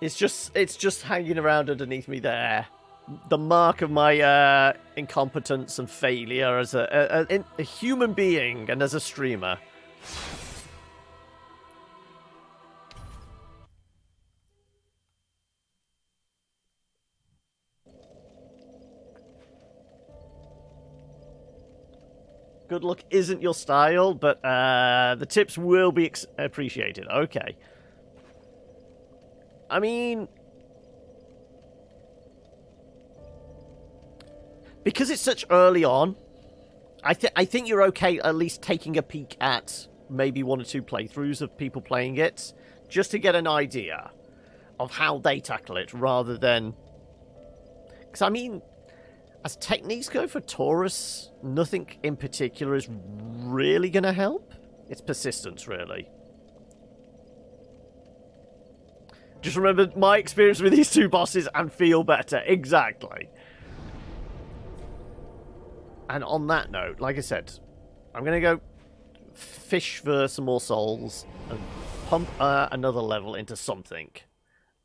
It's just hanging around underneath me there. The mark of my incompetence and failure as a human being and as a streamer. Good luck isn't your style, but the tips will be appreciated. Okay. I mean, because it's such early on, I think you're okay at least taking a peek at maybe 1 or 2 playthroughs of people playing it, just to get an idea of how they tackle it, rather than... Because, I mean, as techniques go for Taurus, nothing in particular is really going to help. It's persistence, really. Just remember my experience with these 2 bosses and feel better. Exactly. And on that note, like I said, I'm going to go fish for some more souls and pump another level into something.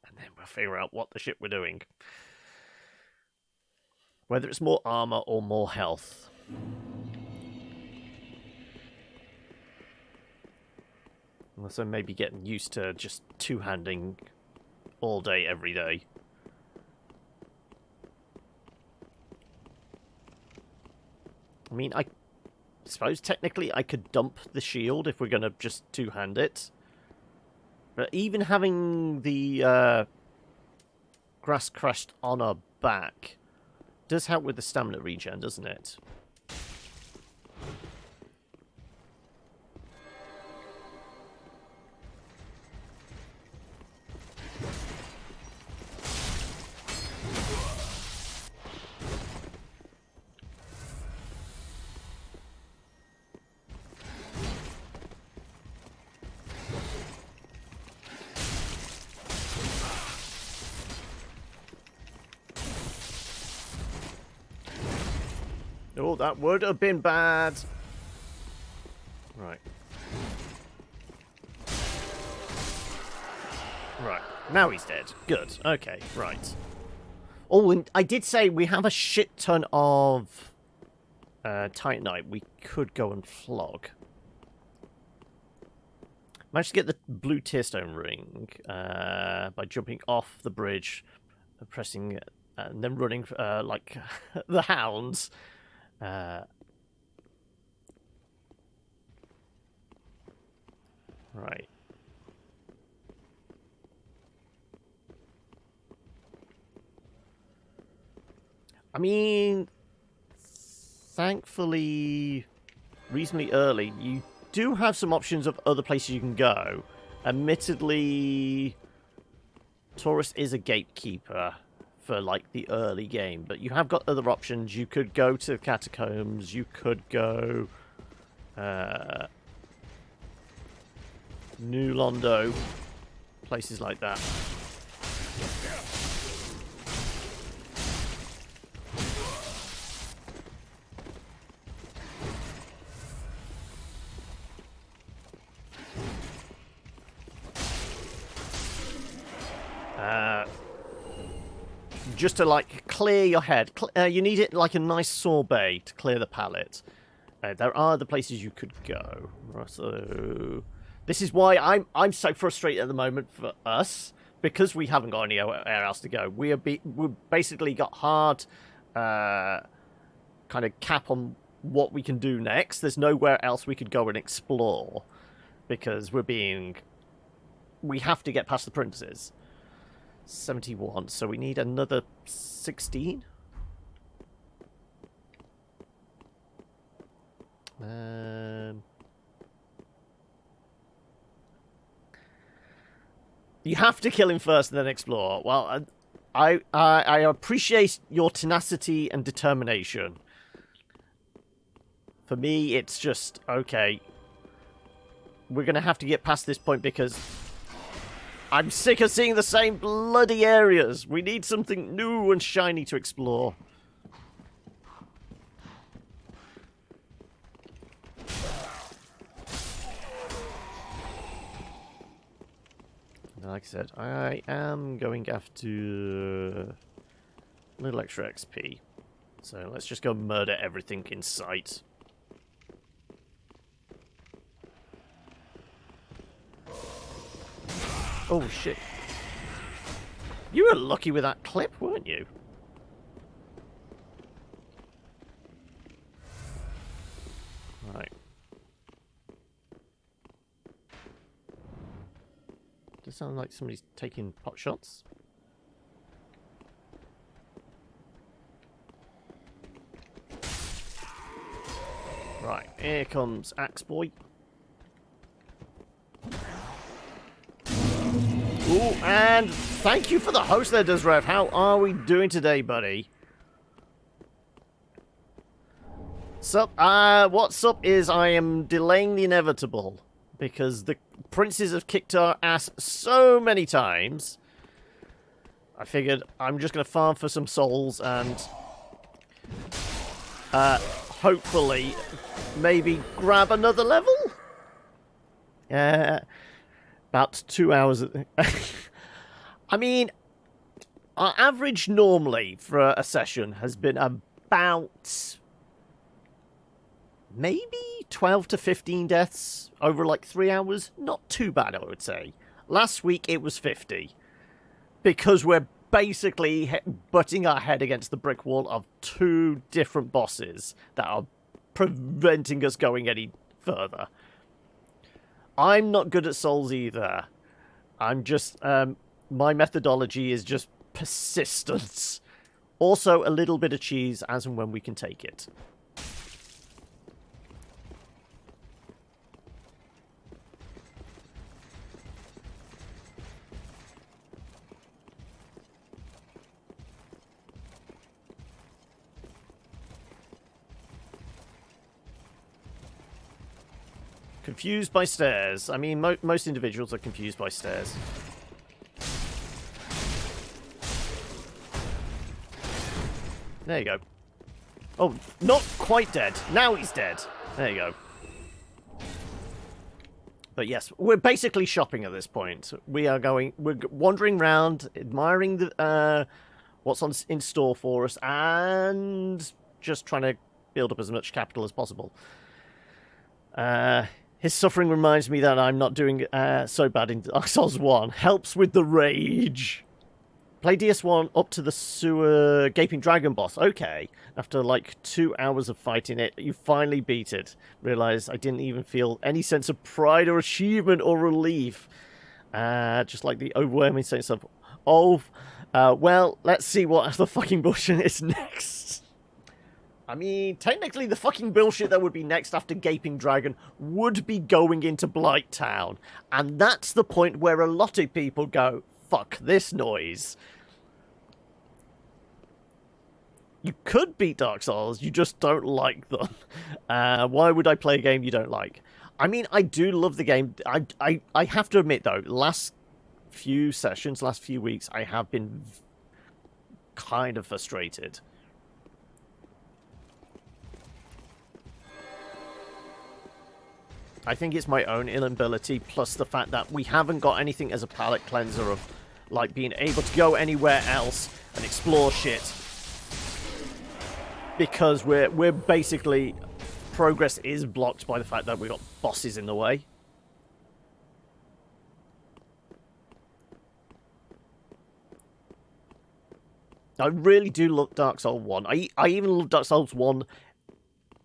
And then we'll figure out what the shit we're doing. Whether it's more armor or more health. Also maybe getting used to just two-handing all day, every day. I mean, I suppose technically I could dump the shield if we're going to just two-hand it. But even having the grass crushed on our back does help with the stamina regen, doesn't it? Oh, that would have been bad. Right. Right. Now he's dead. Good. Okay, right. Oh, and I did say we have a shit ton of Titanite we could go and flog. Managed to get the blue tearstone ring by jumping off the bridge, pressing, and then running like the hounds. Right. I mean, thankfully, reasonably early, you do have some options of other places you can go. Admittedly, Taurus is a gatekeeper for, like, the early game, but you have got other options. You could go to the catacombs, you could go New Londo, places like that. Just to, like, clear your head. You need it like a nice sorbet to clear the palate. There are other places you could go. So this is why I'm so frustrated at the moment for us, because we haven't got anywhere else to go. We've basically got hard kind of cap on what we can do next. There's nowhere else we could go and explore, because we have to get past the princes. 71, so we need another 16. You have to kill him first and then explore. Well, I appreciate your tenacity and determination. For me, it's just, okay, we're going to have to get past this point because I'm sick of seeing the same bloody areas. We need something new and shiny to explore. Like I said, I am going after a little extra XP. So let's just go murder everything in sight. Oh shit. You were lucky with that clip, weren't you? Right. Does sound like somebody's taking pot shots. Right, here comes Axe Boy. Ooh, and thank you for the host there, Desrev. How are we doing today, buddy? Sup? What's up is I am delaying the inevitable because the princes have kicked our ass so many times. I figured I'm just going to farm for some souls and hopefully maybe grab another level? About 2 hours. I mean, our average normally for a session has been about maybe 12 to 15 deaths over like 3 hours. Not too bad, I would say. Last week it was 50. Because we're basically butting our head against the brick wall of 2 different bosses that are preventing us going any further. I'm not good at souls either. I'm just, my methodology is just persistence. Also, a little bit of cheese as and when we can take it. Confused by stairs. I mean, most individuals are confused by stairs. There you go. Oh, not quite dead. Now he's dead. There you go. But yes, we're basically shopping at this point. We're wandering around, admiring the what's in store for us, and just trying to build up as much capital as possible. His suffering reminds me that I'm not doing so bad in Dark Souls 1. Helps with the rage. Play DS1 up to the sewer Gaping Dragon boss. Okay. After like 2 hours of fighting it, you finally beat it. Realised I didn't even feel any sense of pride or achievement or relief. Just like the overwhelming sense of, oh, well, let's see what the fucking bullshit is next. I mean, technically the fucking bullshit that would be next after Gaping Dragon would be going into Blight Town. And that's the point where a lot of people go, fuck this noise. You could beat Dark Souls, you just don't like them. Why would I play a game you don't like? I mean, I do love the game. I have to admit, though, last few sessions, last few weeks, I have been kind of frustrated. I think it's my own inability, plus the fact that we haven't got anything as a palate cleanser of, like, being able to go anywhere else and explore shit. Because we're basically... progress is blocked by the fact that we've got bosses in the way. I really do love Dark Souls 1. I even love Dark Souls 1,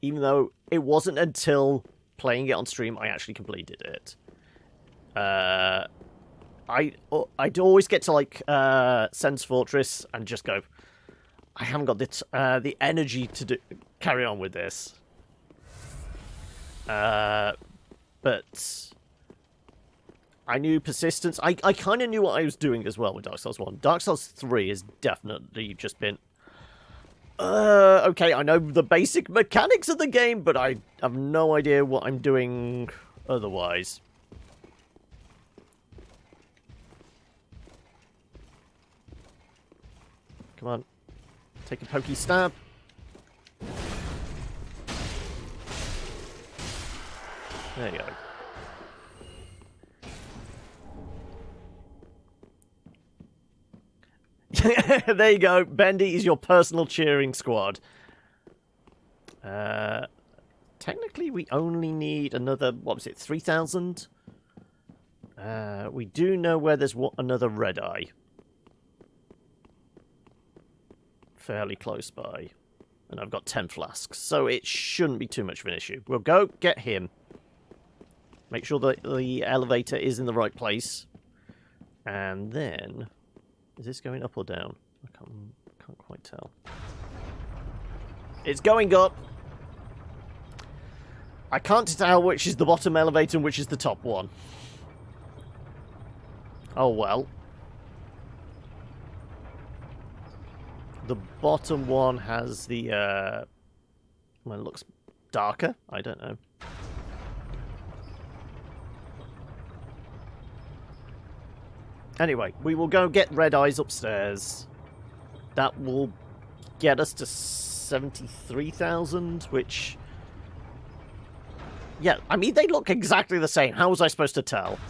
even though it wasn't until playing it on stream I actually completed it. I'd always get to, like, Sen's Fortress and just go, I haven't got the energy to carry on with this. But I knew persistence. I kind of knew what I was doing as well with Dark Souls 1. Dark Souls 3 has definitely just been... okay, I know the basic mechanics of the game, but I have no idea what I'm doing otherwise. Come on. Take a pokey stab. There you go. There you go. Bendy is your personal cheering squad. Technically, we only need another, what was it, 3,000? We do know where there's another red eye. Fairly close by. And I've got 10 flasks, so it shouldn't be too much of an issue. We'll go get him. Make sure that the elevator is in the right place. And then... Is this going up or down? I can't quite tell. It's going up! I can't tell which is the bottom elevator and which is the top one. Oh well. The bottom one has the, well, it looks darker. I don't know. Anyway, we will go get red eyes upstairs. That will get us to 73,000, which... Yeah, I mean, they look exactly the same. How was I supposed to tell?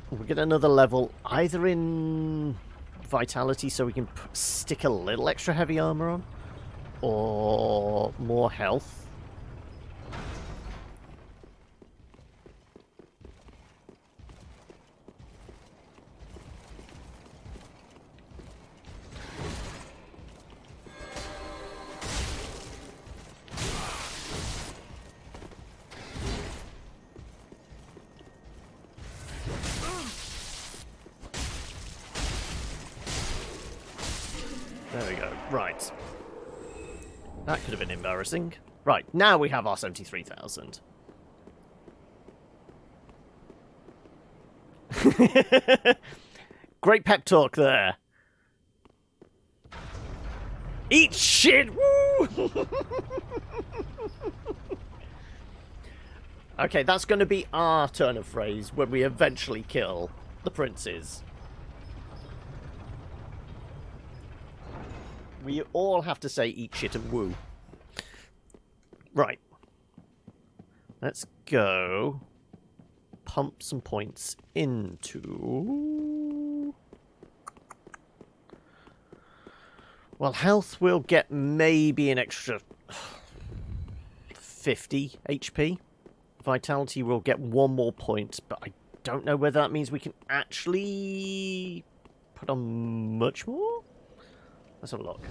We'll get another level, either in Vitality, so we can stick a little extra heavy armor on, or more health. There we go. Right. That could have been embarrassing. Right, now we have our 73,000. Great pep talk there. Eat shit! Woo! Okay, that's going to be our turn of phrase when we eventually kill the princes. We all have to say eat shit and woo. Right. Let's go pump some points into... Well, health will get maybe an extra 50 HP. Vitality will get one more point, but I don't know whether that means we can actually put on much more? Let's have a look.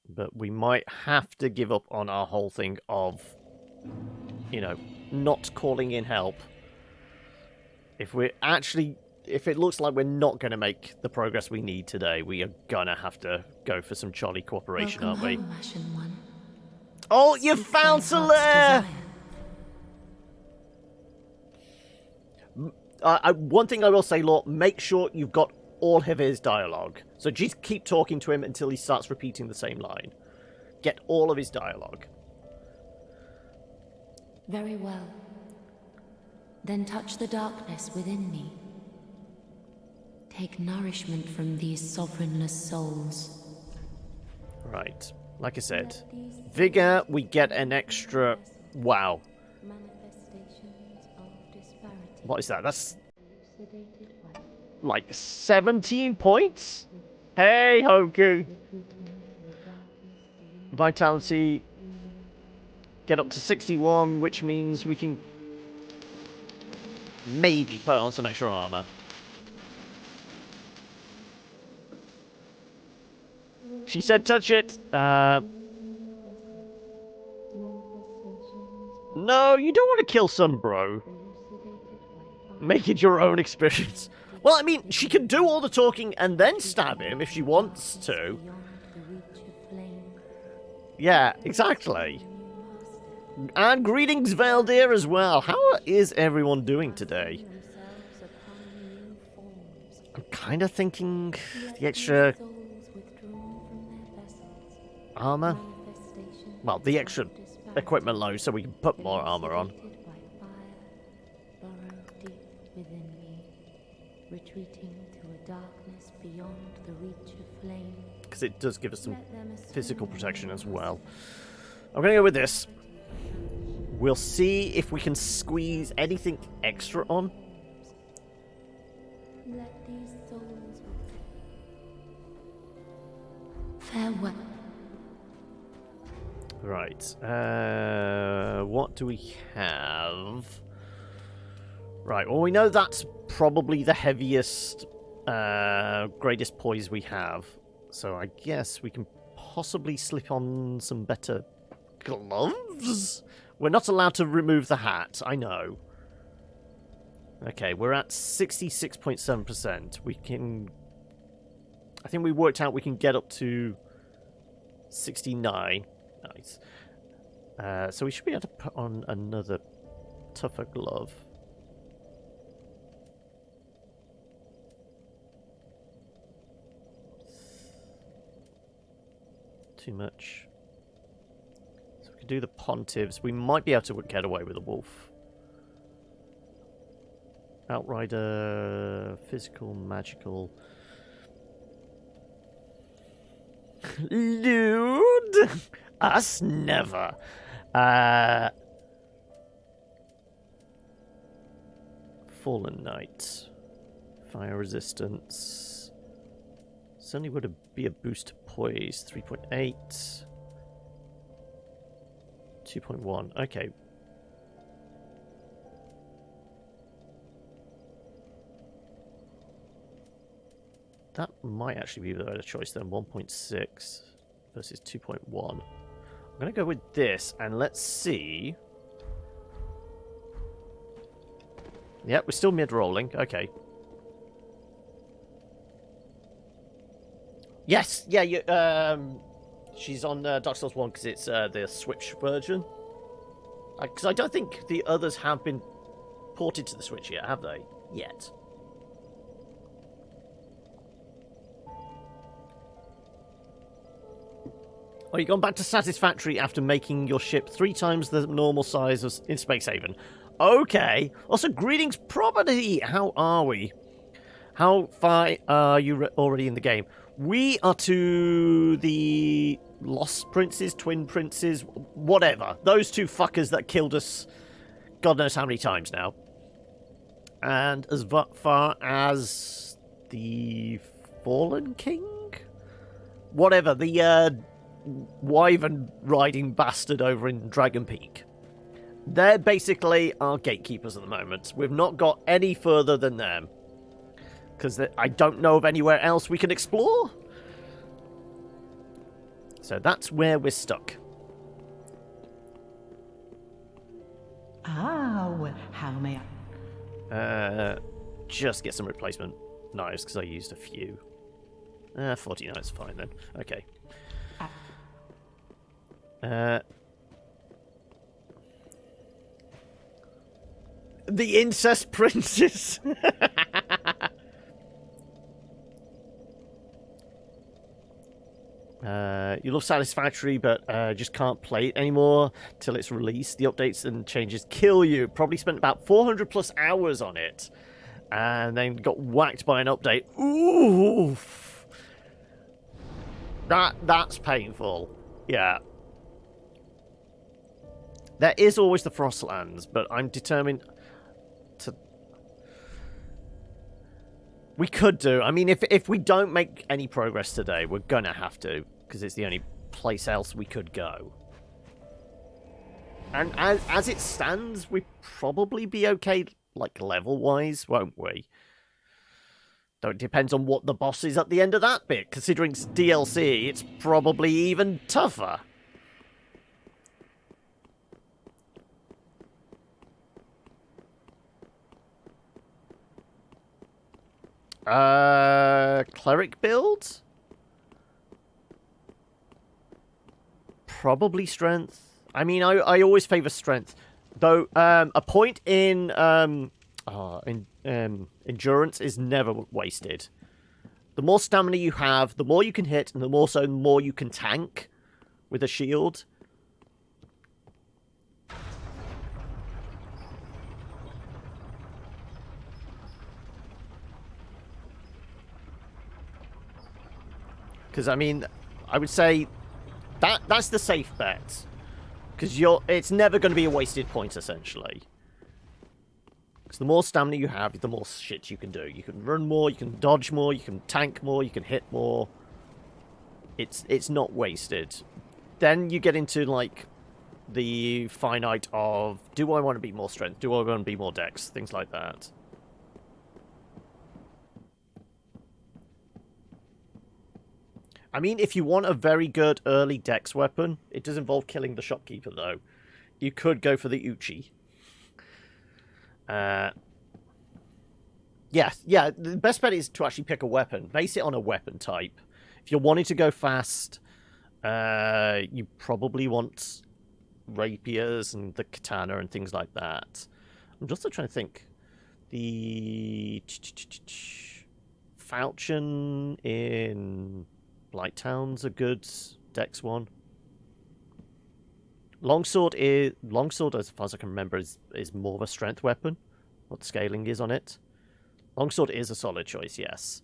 But we might have to give up on our whole thing of, you know, not calling in help. If we're actually... If it looks like we're not going to make the progress we need today, we are going to have to go for some Charlie cooperation, aren't we? Oh, you found Solaire! One thing I will say, Lord, make sure you've got all of his dialogue. So just keep talking to him until he starts repeating the same line. Get all of his dialogue. Very well. Then touch the darkness within me. Take nourishment from these sovereignless souls. Right. Like I said, Vigor, we get an extra... Wow. What is that? That's... like 17 points? Hey, Hoku! Vitality... get up to 61, which means we can... maybe put on some extra armor. She said touch it! No, you don't want to kill Sunbro. Make it your own experience. Well, I mean, she can do all the talking and then stab him if she wants to. Yeah, exactly. And greetings, Valdir, as well. How is everyone doing today? I'm kind of thinking the extra armor? Well, the extra equipment load so we can put more armor on. Retreating to a darkness beyond the reach of flame. Because it does give us some physical protection as well. I'm going to go with this. We'll see if we can squeeze anything extra on. Let these souls farewell. Right. What do we have? Right. Well, we know that's probably the heaviest, greatest poise we have. So I guess we can possibly slip on some better gloves? We're not allowed to remove the hat, I know. Okay, we're at 66.7%. We can... I think we worked out we can get up to 69. Nice. So we should be able to put on another tougher glove. Too much. So we can do the pontiffs. We might be able to get away with a wolf. Outrider, physical, magical. Dude! Us never. Fallen Knight. Fire resistance. Certainly would be a boost to poise. 3.8. 2.1. Okay. That might actually be the better choice then. 1.6 versus 2.1. I'm going to go with this, and let's see. Yep, we're still mid-rolling. Okay. Yes! Yeah, you, she's on Dark Souls 1 because it's the Switch version. Because I don't think the others have been ported to the Switch yet, have they? Yet. Oh, you've gone back to Satisfactory after making your ship 3 times the normal size of in Spacehaven. Okay. Also, greetings, property. How are we? How far are you already in the game? We are to the Lost Princes, Twin Princes, whatever. Those 2 fuckers that killed us God knows how many times now. And as far as the Fallen King? Whatever, the wyvern riding bastard over in Dragon Peak. They're basically our gatekeepers at the moment. We've not got any further than them. Because I don't know of anywhere else we can explore. So that's where we're stuck. Ah, well, how may I? Just get some replacement knives because I used a few. 49 is fine then. Okay. The incest princes. You love Satisfactory, but just can't play it anymore till it's released. The updates and changes kill you. Probably spent about 400 plus hours on it, and then got whacked by an update. Oof. That's painful. Yeah. There is always the Frostlands, but I'm determined to... We could do. I mean, if we don't make any progress today, we're going to have to, because it's the only place else we could go. And as it stands, we'd probably be okay, like, level-wise, won't we? Though it depends on what the boss is at the end of that bit. Considering it's DLC, it's probably even tougher. Cleric build? Probably strength. I mean, I always favour strength. Though, a point in endurance is never wasted. The more stamina you have, the more you can hit, and the more you can tank with a shield. Because, I mean, I would say That's the safe bet. Because it's never going to be a wasted point, essentially. Because the more stamina you have, the more shit you can do. You can run more, you can dodge more, you can tank more, you can hit more. It's not wasted. Then you get into, like, the finite of, do I want to be more strength? Do I want to be more dex? Things like that. I mean, if you want a very good early dex weapon, it does involve killing the shopkeeper, though. You could go for the Uchi. Yeah, the best bet is to actually pick a weapon. Base it on a weapon type. If you're wanting to go fast, you probably want rapiers and the katana and things like that. I'm just trying to think. The falchion in Blighttown's a good dex one. Longsword, as far as I can remember, is more of a strength weapon. What scaling is on it. Longsword is a solid choice, yes.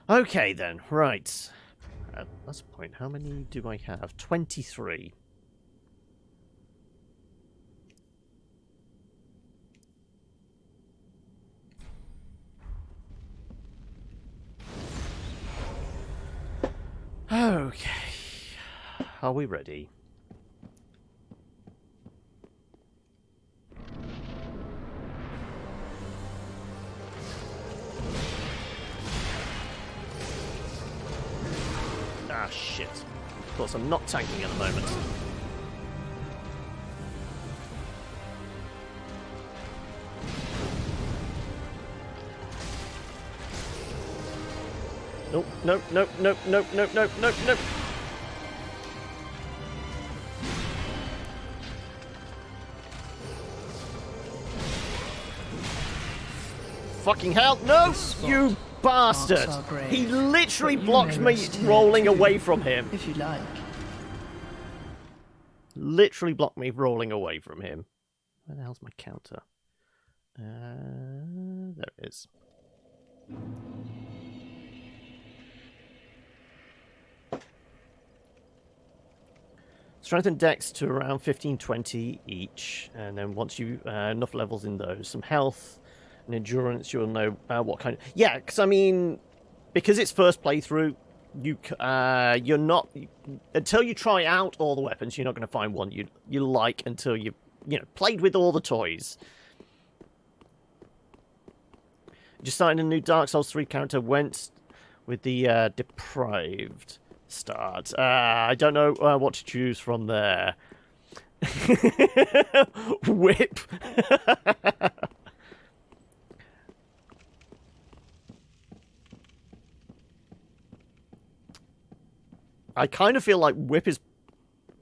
Okay then, right. That's a point. How many do I have? 23. Okay. Are we ready? Ah, shit. Of course, I'm not tanking at the moment. Nope, nope, nope, nope, nope, nope, nope, nope, nope. Fucking hell, no! You bastard! He literally blocked me rolling away from him. If you like. Literally blocked me rolling away from him. Where the hell's my counter? There it is. Strength and dex to around 15-20 each, and then once you enough levels in those, some health and endurance, you'll know what kind of... Yeah, because I mean, because it's first playthrough, you're not... Until you try out all the weapons, you're not going to find one you like until you've played with all the toys. Just starting a new Dark Souls 3 character, went with the deprived start. I don't know what to choose from there. Whip. I kind of feel like Whip is,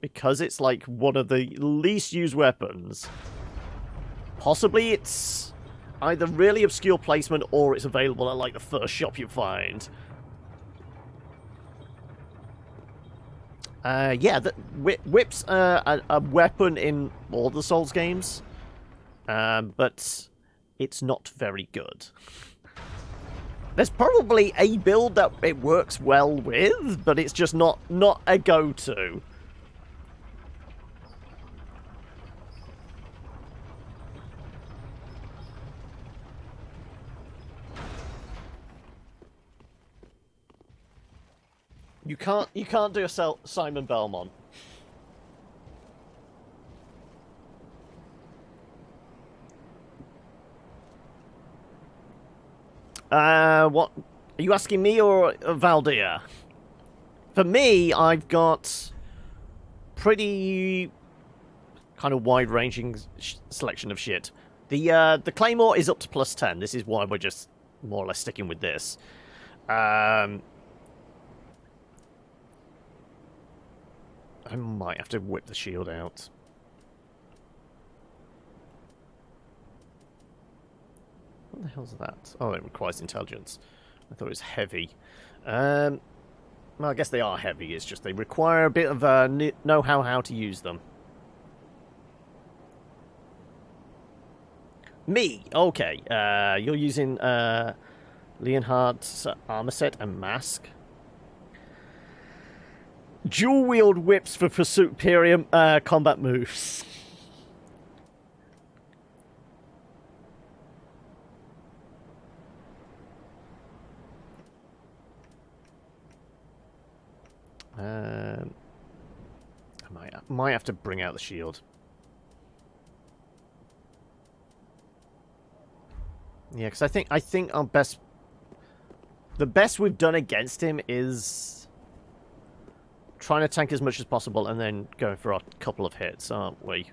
because it's like one of the least used weapons. Possibly it's either really obscure placement or it's available at like the first shop you find. Yeah, Whip's a weapon in all the Souls games, but it's not very good. There's probably a build that it works well with, but it's just not a go-to. You can't do a Simon Belmont. What are you asking me or Valdir? For me, I've got pretty kind of wide-ranging selection of shit. The Claymore is up to +10. This is why we're just more or less sticking with this. I might have to whip the shield out. What the hell's that? Oh, it requires intelligence. I thought it was heavy. Well, I guess they are heavy. It's just they require a bit of know-how how to use them. Me? Okay. You're using Leonhardt's armor set and mask. Dual wield whips for superior combat moves. I might have to bring out the shield. Yeah, because I think our best, the best we've done against him is trying to tank as much as possible and then going for a couple of hits, aren't we?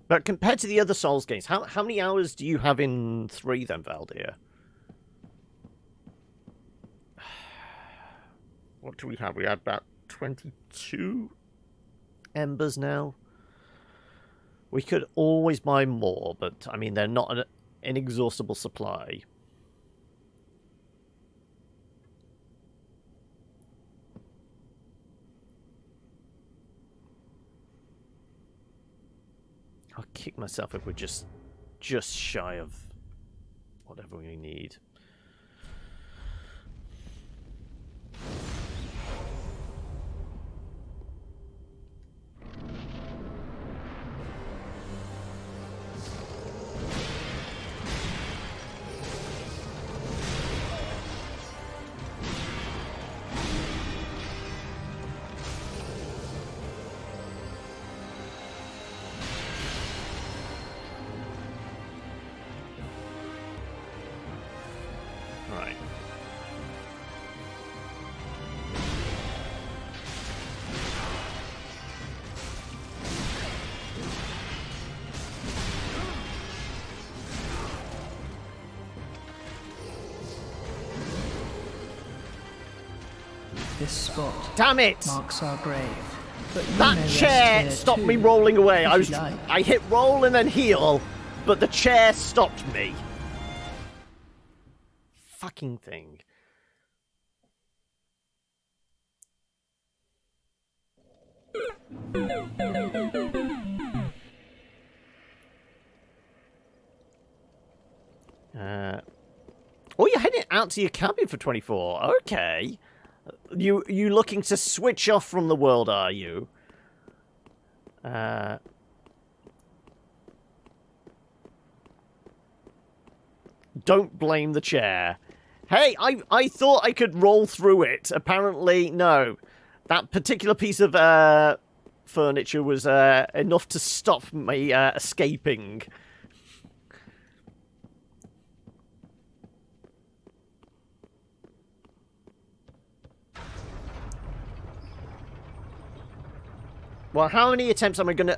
But compared to the other Souls games, how many hours do you have in 3 then, Valdir? What do we have? We had about 22 embers now. We could always buy more, but I mean, they're not an inexhaustible supply. I'll kick myself if we're just shy of whatever we need. This spot Damn it! marks our grave. But you may That rest chair here stopped too, me rolling away. if you like. I hit roll and then heal, but the chair stopped me. Fucking thing. Oh, you're heading out to your cabin for 24. Okay. You looking to switch off from the world, are you? Don't blame the chair. Hey, I thought I could roll through it. Apparently, no. That particular piece of furniture was enough to stop me escaping. Well, how many attempts am I gonna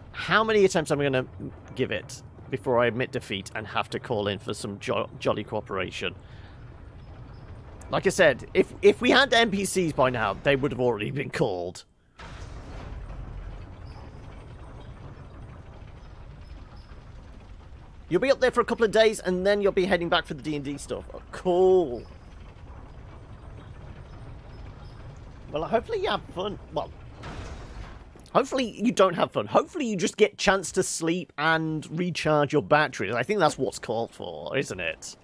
give it before I admit defeat and have to call in for some jolly cooperation? Like I said, if we had NPCs by now, they would have already been called. You'll be up there for a couple of days, and then you'll be heading back for the D&D stuff. Oh, cool. Well, hopefully you have fun. Well, hopefully you don't have fun. Hopefully you just get a chance to sleep and recharge your batteries. I think that's what's called for, isn't it?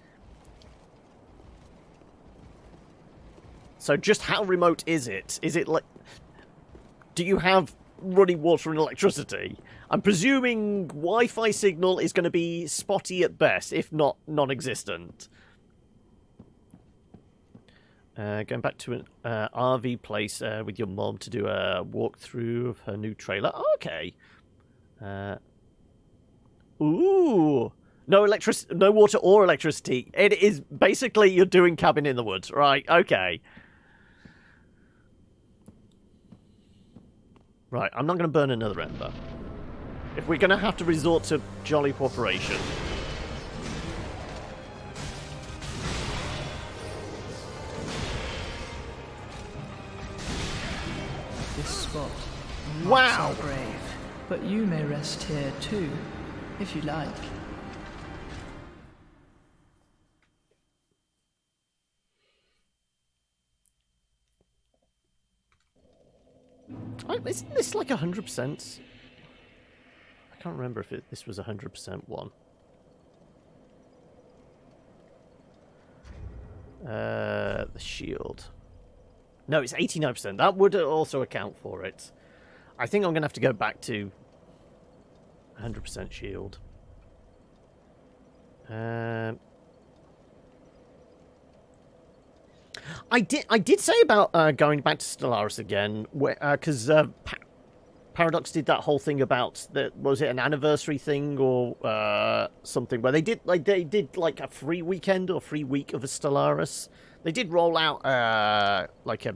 So just how remote is it? Is it like... Do you have running water and electricity? I'm presuming Wi-Fi signal is going to be spotty at best, if not non-existent. Going back to an RV place with your mom to do a walkthrough of her new trailer. Oh, okay. Ooh. No water or electricity. It is basically you're doing cabin in the woods. Right, okay. Right, I'm not going to burn another ember. If we're going to have to resort to jolly cooperation... This spot marks Wow! our grave, but you may rest here too, if you like. Isn't this like 100%? I can't remember if this was 100% one. The shield. No, it's 89%. That would also account for it. I think I'm going to have to go back to 100% shield. I did say about going back to Stellaris again, because Paradox did that whole thing about was it an anniversary thing or something where they did like a free weekend or free week of a Stellaris. They did roll out like a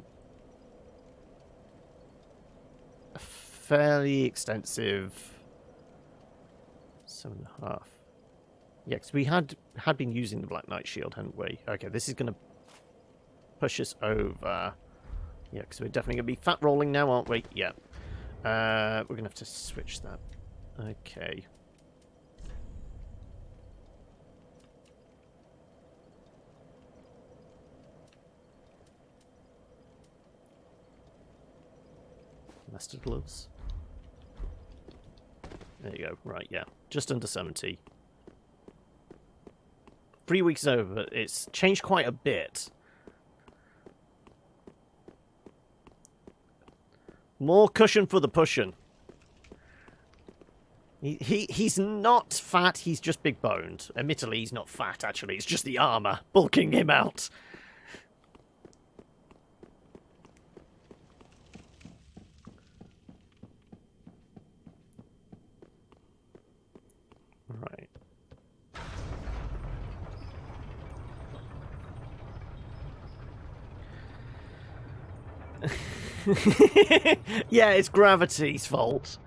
fairly extensive 7.5. Yeah, because we had been using the Black Knight shield, hadn't we? Okay, this is going to push us over. Yeah, because we're definitely going to be fat rolling now, aren't we? Yeah. We're going to have to switch that. Okay. Master gloves. There you go. Right, yeah. Just under 70. 3 weeks over, but it's changed quite a bit. More cushion for the pushin'. He's not fat, he's just big boned. Admittedly, he's not fat, actually. It's just the armor bulking him out. Right. Yeah, it's gravity's fault.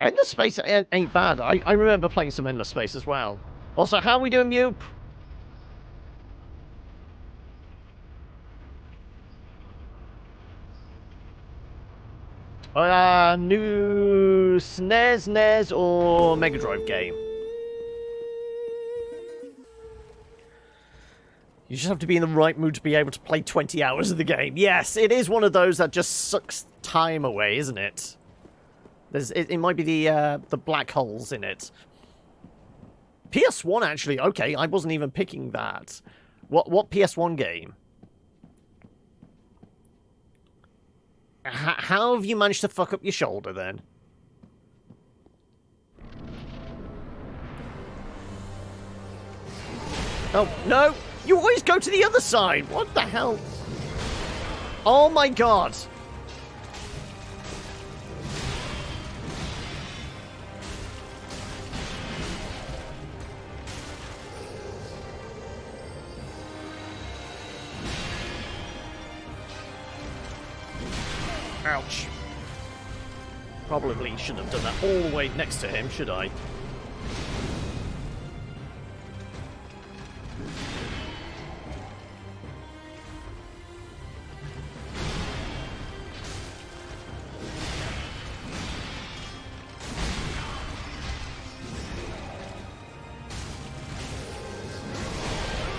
Endless Space ain't bad. I remember playing some Endless Space as well. Also, how are we doing, Mupe? New SNES, NES, or Mega Drive game? You just have to be in the right mood to be able to play 20 hours of the game. Yes, it is one of those that just sucks time away, isn't it? It might be the black holes in it. PS1, actually. Okay, I wasn't even picking that. What PS1 game? How have you managed to fuck up your shoulder, then? Oh, no! You always go to the other side! What the hell? Oh my god! Ouch. Probably shouldn't have done that all the way next to him, should I?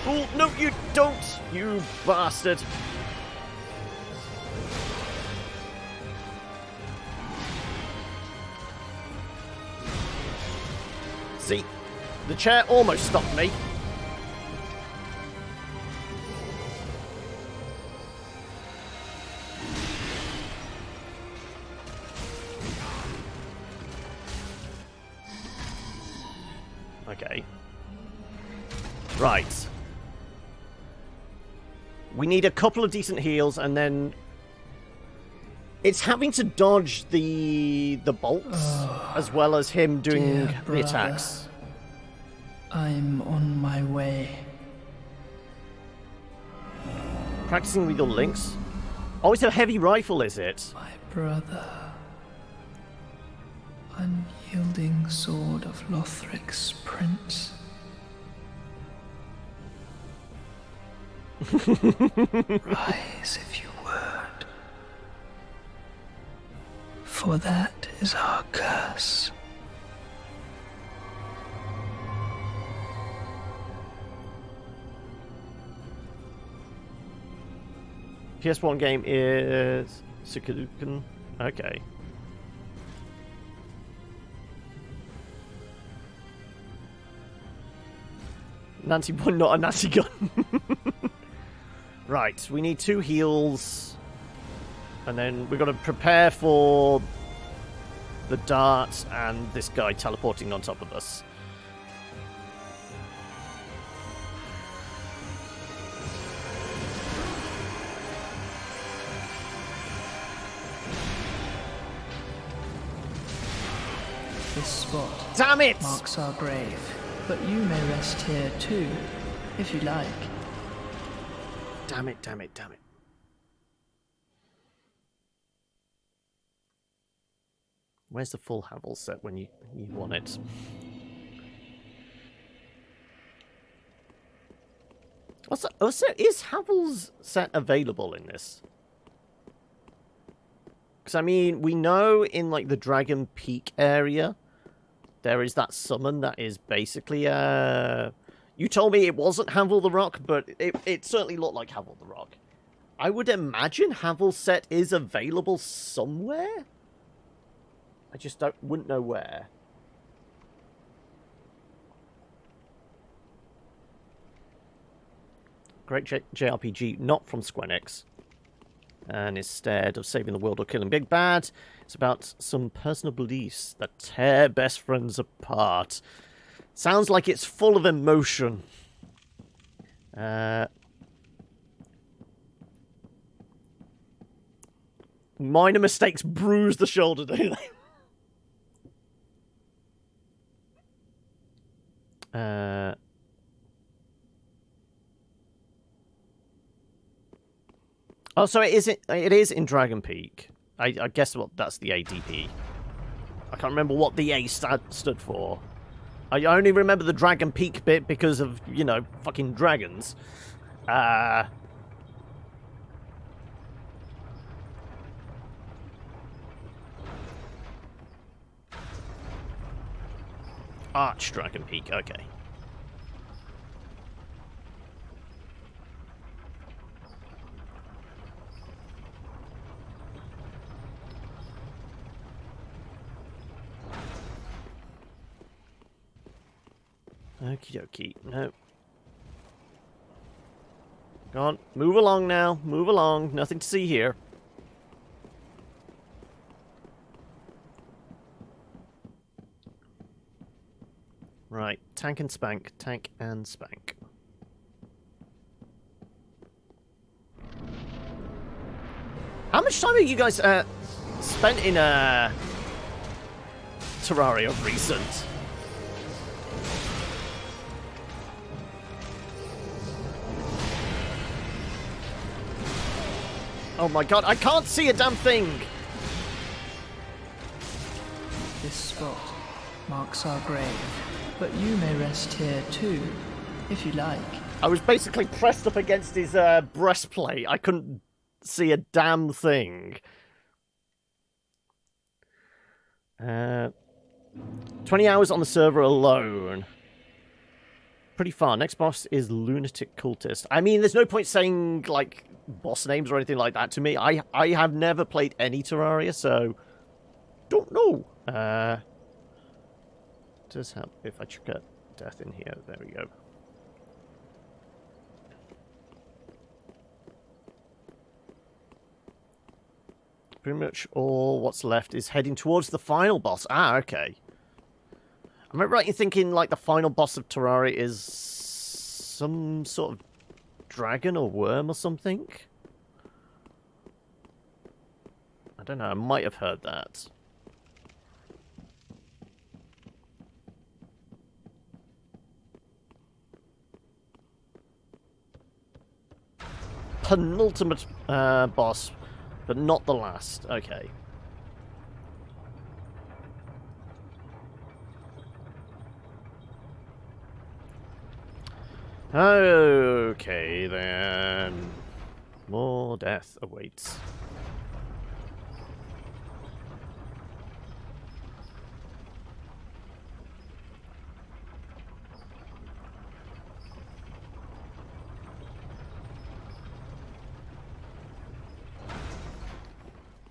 Oh, no, you don't, you bastard. See, the chair almost stopped me. Okay. Right. We need a couple of decent heals, and then it's having to dodge the bolts as well as him doing the attacks. I'm on my way. Practicing with your links. Oh, it's a heavy rifle, is it? My brother. Unyielding sword of Lothric's prince. Rise if you would. For that is our curse. PS1 game is Sukuruken. Okay. Nancy boy, not a Nancy gun. Right, we need 2 heals. And then we've got to prepare for the dart and this guy teleporting on top of us. This spot Damn it! marks our grave, but you may rest here too, if you like. Damn it, damn it, damn it. Where's the full Havel set when you want it? What's that? Oh, so is Havel's set available in this? Because, I mean, we know in, like, the Dragon Peak area, there is that summon that is basically, You told me it wasn't Havel the Rock, but it certainly looked like Havel the Rock. I would imagine Havel's set is available somewhere? I just wouldn't know where. Great JRPG, not from Square Enix. And instead of saving the world or killing Big Bad, it's about some personal beliefs that tear best friends apart. Sounds like it's full of emotion. Minor mistakes bruise the shoulder, don't they? Oh, so it is in Dragon Peak. I guess that's the ADP. I can't remember what the A stood for. I only remember the Dragon Peak bit because of, you know, fucking dragons. Arch Dragon Peak, okay. Okie dokie. No. Go on. Move along now. Move along. Nothing to see here. Right. Tank and spank. Tank and spank. How much time have you guys spent in Terraria recent? Oh my god, I can't see a damn thing! This spot marks our grave, but you may rest here too, if you like. I was basically pressed up against his breastplate. I couldn't see a damn thing. 20 hours on the server alone. Pretty far. Next boss is Lunatic Cultist. I mean, there's no point saying, like, boss names or anything like that to me. I have never played any Terraria, so don't know. Does help if I chuck a death in here. There we go. Pretty much all what's left is heading towards the final boss. Ah, okay. Am I right in thinking, like, the final boss of Terraria is some sort of dragon or worm or something? I don't know, I might have heard that. Penultimate boss, but not the last. Okay. Okay, then. More death awaits.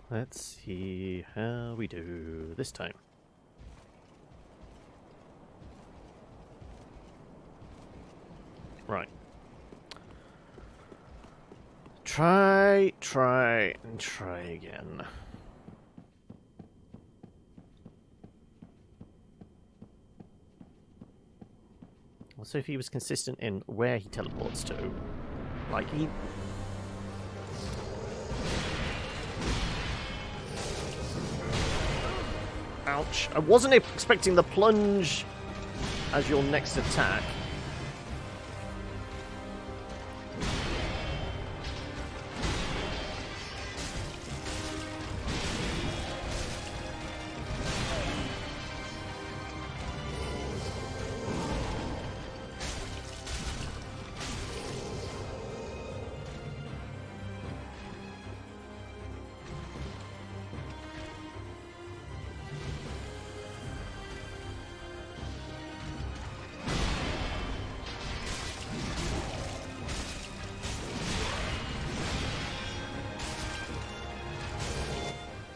Let's see how we do this time. Right. Try, and try again. Also, if he was consistent in where he teleports to. Like, he... Ouch. I wasn't expecting the plunge as your next attack.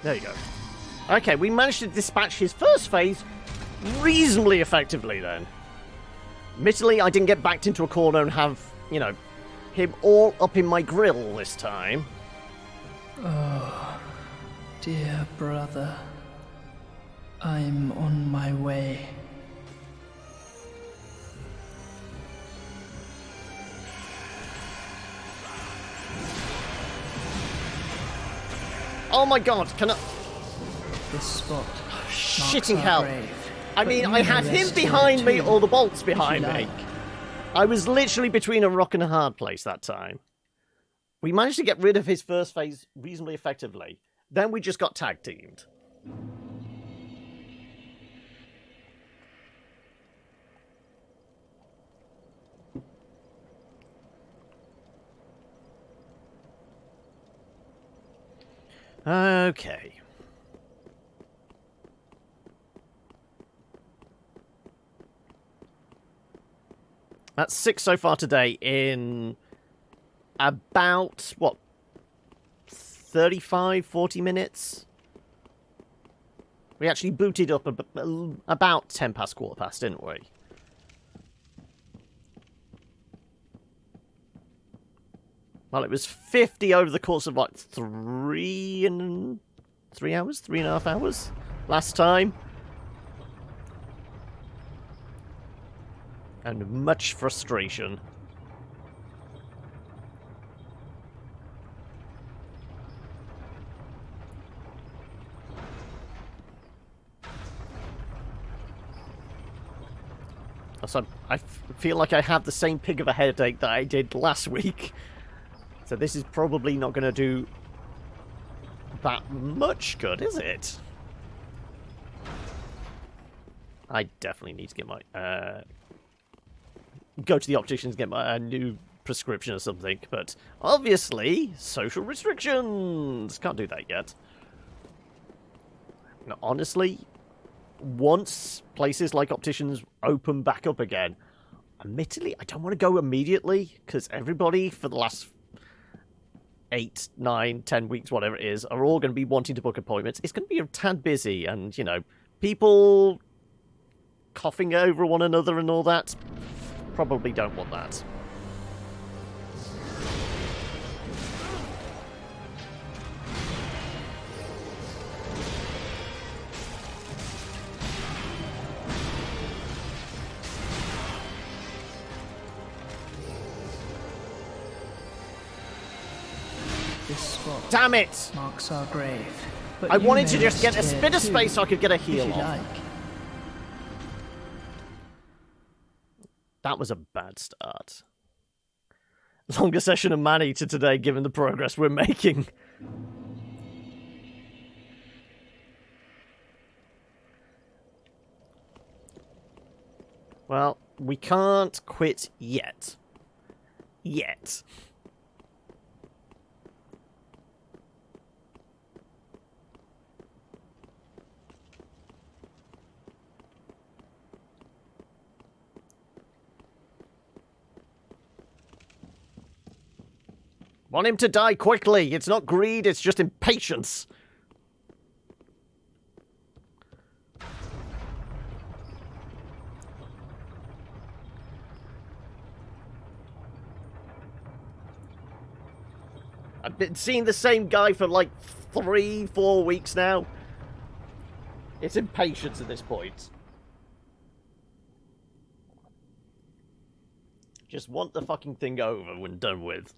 There you go. Okay, we managed to dispatch his first phase reasonably effectively then. Admittedly, I didn't get backed into a corner and have, you know, him all up in my grill this time. Oh, dear brother. I'm on my way. Oh my god, can I... This spot. Shitting hell. Grave, I mean, I had him behind me or the bolts behind me. I was literally between a rock and a hard place that time. We managed to get rid of his first phase reasonably effectively. Then we just got tag teamed. Okay. That's 6 so far today in about, what, 35, 40 minutes? We actually booted up about 10 past, quarter past, didn't we? Well, it was 50 over the course of, like, 3 hours? 3.5 hours? Last time. And much frustration. So I feel like I have the same pig of a headache that I did last week. So this is probably not going to do that much good, is it? I definitely need to get my... go to the opticians and get my new prescription or something. But obviously, social restrictions! Can't do that yet. Now, honestly, once places like opticians open back up again, admittedly, I don't want to go immediately, because everybody for the last 8, 9, 10 weeks, whatever it is, are all going to be wanting to book appointments. It's going to be a tad busy, and, you know, people coughing over one another and all that, probably don't want that. This spot Damn it! marks our grave. But I you wanted may to just get a rest bit here of space too, so I could get a if heal you off. like. That was a bad start. Longer session of Man-Eater today, given the progress we're making. Well, we can't quit yet. Yet. Want him to die quickly. It's not greed, it's just impatience. I've been seeing the same guy for like 3-4 weeks now. It's impatience at this point. Just want the fucking thing over when done with.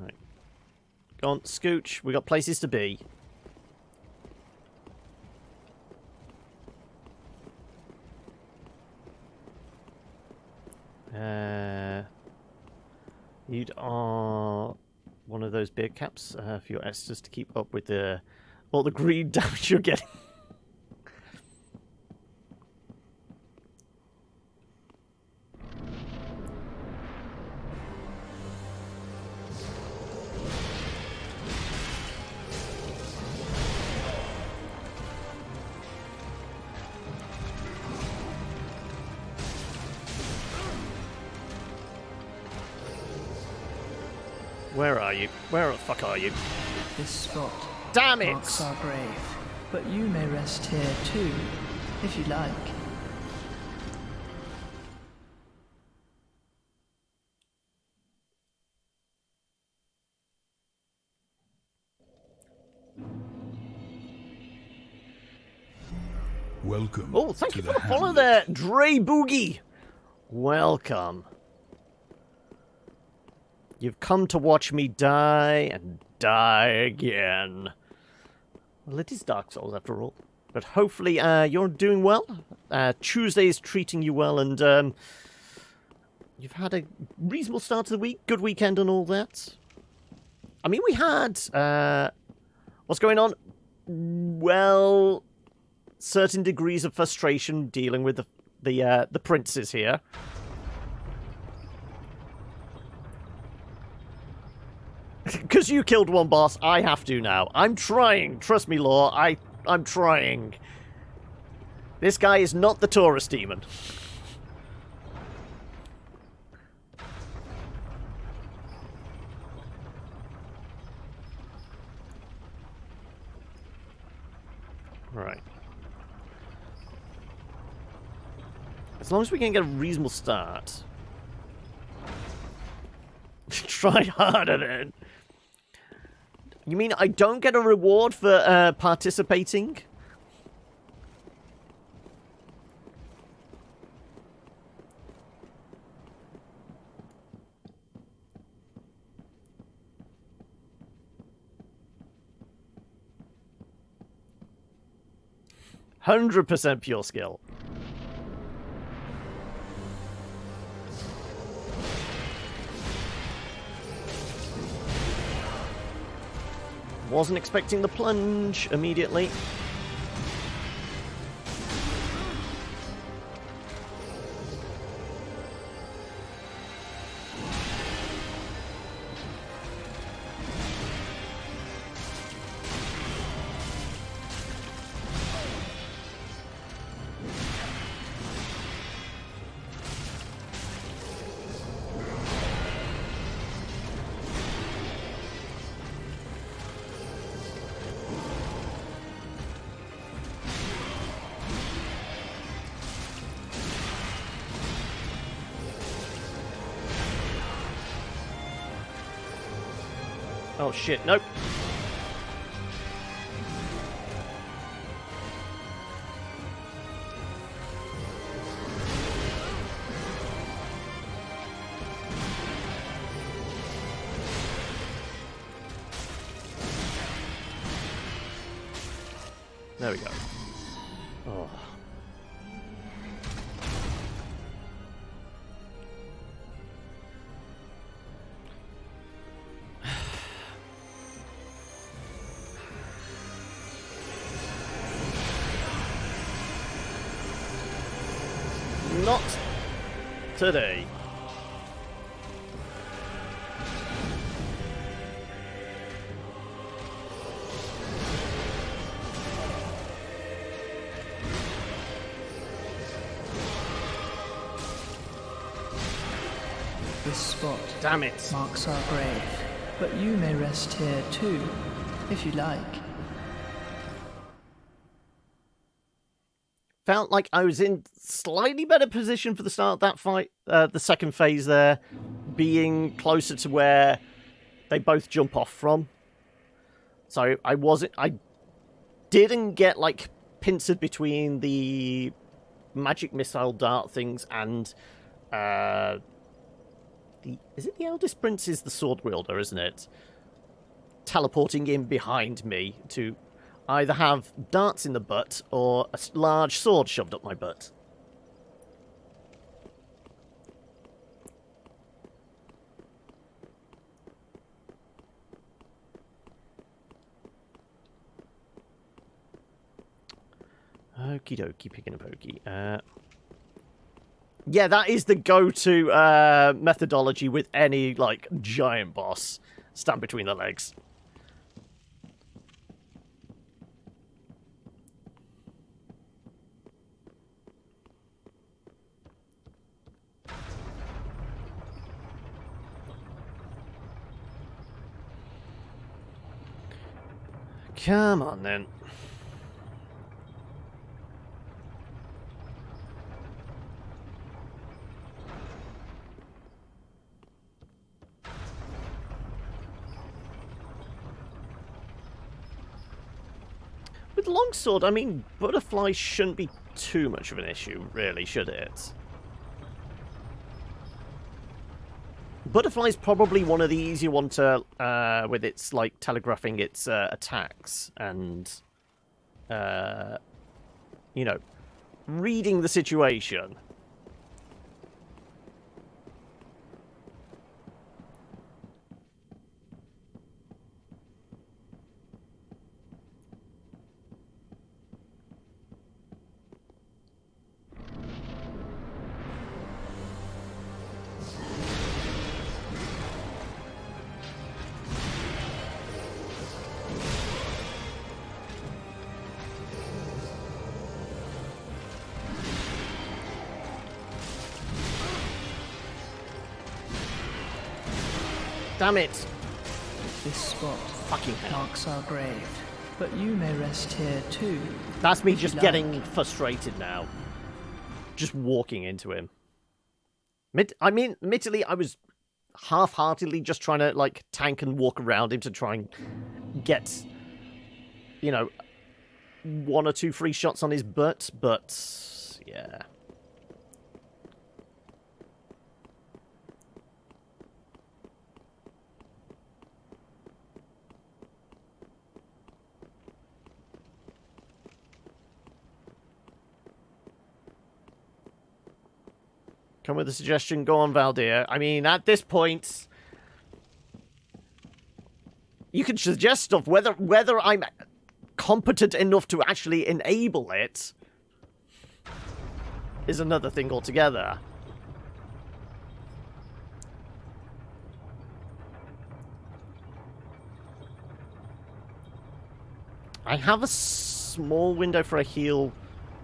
Right. Go on, scooch. We got places to be. You are one of those beer caps for your esters to keep up with all the green damage you're getting. Where are you? Where the fuck are you? This spot Damn it! marks our grave, but you may rest here too, if you like. Welcome. Oh, thank to you the for the follow hamlet. there, Dre Boogie. Welcome. You've come to watch me die and die again. Well, it is Dark Souls after all. But hopefully you're doing well. Tuesday is treating you well, and you've had a reasonable start to the week. Good weekend and all that. I mean, we had... what's going on? Well, certain degrees of frustration dealing with the princes here. Because you killed one boss, I have to now. I'm trying. Trust me, Law. I'm trying. This guy is not the tourist demon. Right. As long as we can get a reasonable start. Try harder then. You mean I don't get a reward for participating? %100% pure skill. Wasn't expecting the plunge immediately. Oh shit, nope. There we go. Oh. Not today. This spot Damn it. marks our grave, but you may rest here too, if you like. Felt like I was in slightly better position for the start of that fight, the second phase there, being closer to where they both jump off from. So I didn't get like pincered between the magic missile dart things and is it the eldest prince is the sword wielder, isn't it? Teleporting in behind me to either have darts in the butt or a large sword shoved up my butt. Okie dokie, picking a pokey. Yeah, that is the go-to methodology with any, like, giant boss. Stand between the legs. Come on, then. With longsword, I mean, butterflies shouldn't be too much of an issue, really, should it? Butterfly's probably one of the easier ones to, with its, like, telegraphing its attacks and, you know, reading the situation. Damn it! This spot Fucking hell. marks our grave, but you may rest here too. That's me if just you getting like. frustrated now. Just walking into him. I mean, admittedly, I was half-heartedly just trying to, like, tank and walk around him to try and get, you know, 1 or 2 free shots on his butt, but, yeah. Come with a suggestion. Go on, Valdir. I mean, at this point, you can suggest stuff. Whether I'm competent enough to actually enable it is another thing altogether. I have a small window for a heal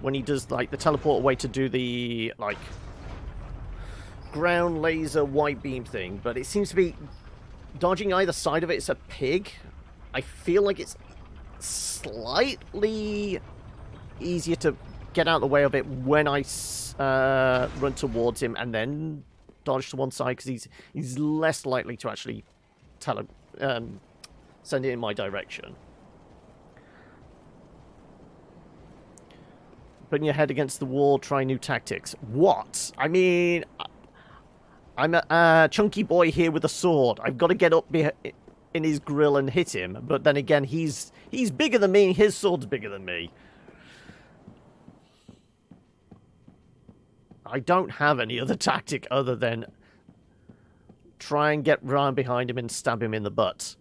when he does, like, the teleport away to do the, like, ground laser white beam thing, but it seems to be dodging either side of it. It's a pig. I feel like it's slightly easier to get out of the way of it when I run towards him and then dodge to one side, because he's less likely to actually send it in my direction. Putting your head against the wall, try new tactics. What? I mean, I'm a chunky boy here with a sword. I've got to get up in his grill and hit him. But then again, he's bigger than me. His sword's bigger than me. I don't have any other tactic other than try and get round behind him and stab him in the butt.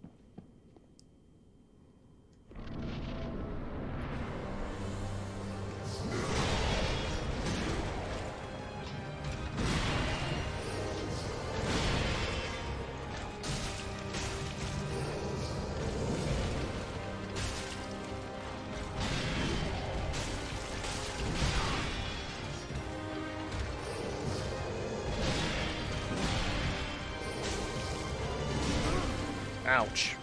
Ouch.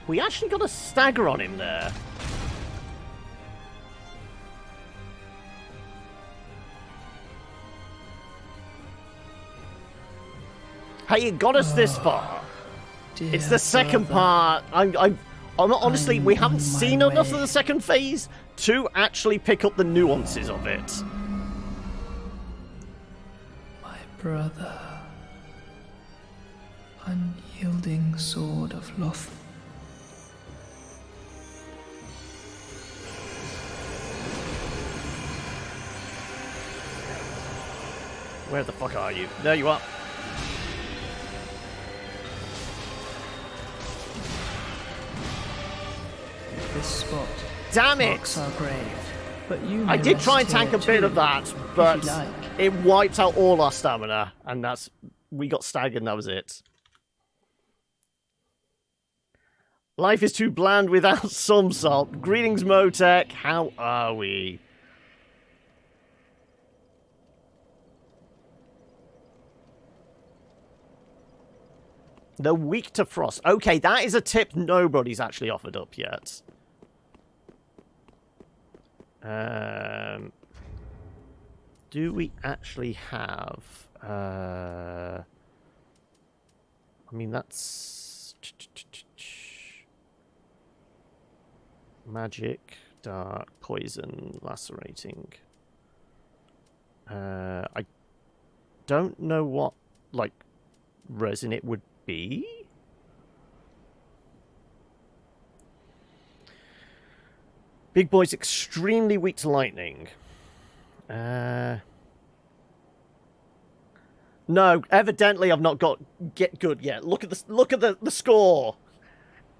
We actually got a stagger on him there. Hey, it got us this far. It's the second part. I'm honestly, we haven't seen enough of the second phase to actually pick up the nuances of it. My brother. Unyielding sword of Loth. Where the fuck are you? There you are. This spot Damn it! marks our grave, but you I may did rest try and tank here a bit too, of that, if but you like. it wiped out all our stamina, and we got staggered and that was it. Life is too bland without some salt. Greetings, Motec. How are we? They're weak to frost. Okay, that is a tip nobody's actually offered up yet. Do we actually have... I mean, that's... Magic, dark, poison, lacerating. I don't know what, like, resin it would be. Big boy's extremely weak to lightning. No, evidently I've not got get good yet. Look at the score.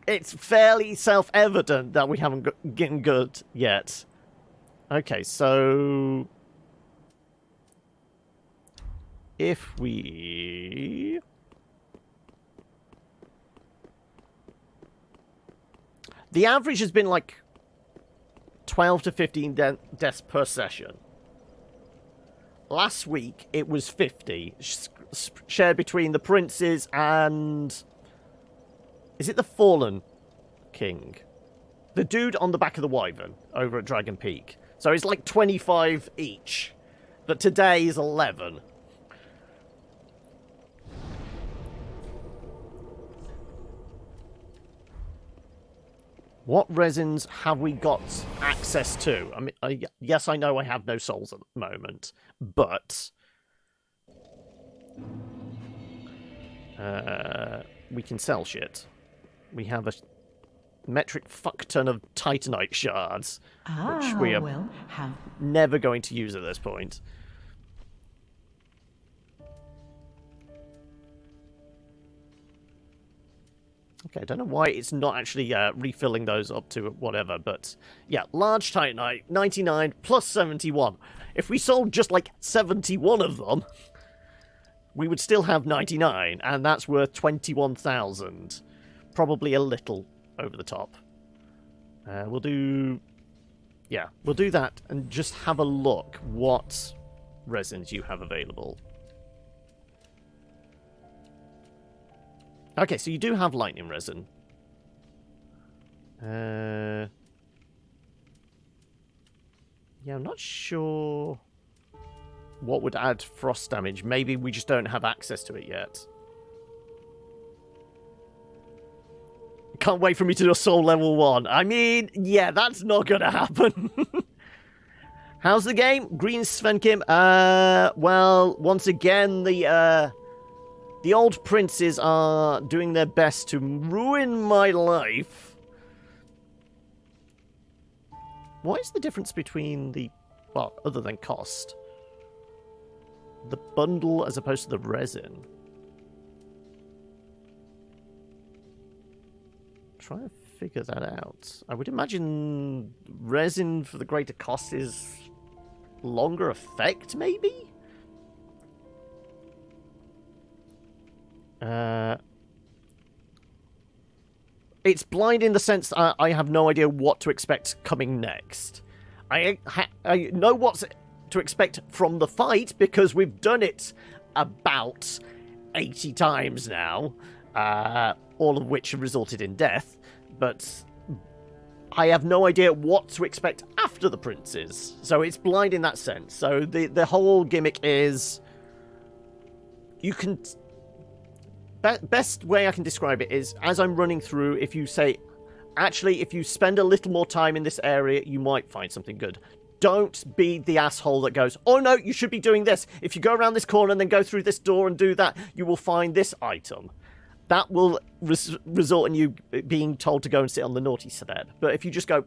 It's fairly self-evident that we haven't getting good yet. Okay, so if we the average has been like 12 to 15 deaths per session. Last week, it was 50, shared between the princes and... Is it the Fallen King? The dude on the back of the Wyvern over at Dragon Peak. So it's like 25 each. But today is 11. What resins have we got access to? I mean, yes, I know I have no souls at the moment, but we can sell shit. We have a metric fuck ton of Titanite shards, which we are never going to use at this point. Okay, I don't know why it's not actually refilling those up to whatever, but yeah, large Titanite, 99 plus 71. If we sold just like 71 of them, we would still have 99, and that's worth 21,000. Probably a little over the top. We'll do that and just have a look what resins you have available. Okay, so you do have lightning resin. Yeah, I'm not sure what would add frost damage. Maybe we just don't have access to it yet. Can't wait for me to do a soul level 1. I mean, yeah, that's not gonna happen. How's the game? Green Svenkim. Well, once again, the old princes are doing their best to ruin my life. What is the difference between the... Well, other than cost? The bundle as opposed to the resin. Try to figure that out. I would imagine resin for the greater cost is longer effect, maybe? It's blind in the sense that I have no idea what to expect coming next. I know what to expect from the fight because we've done it about 80 times now, all of which have resulted in death, but I have no idea what to expect after the princes. So it's blind in that sense. So the whole gimmick is you can... Best way I can describe it is, as I'm running through, if you say, actually, if you spend a little more time in this area, you might find something good. Don't be the asshole that goes, oh no, you should be doing this. If you go around this corner and then go through this door and do that, you will find this item. That will result in you being told to go and sit on the naughty stead. But if you just go,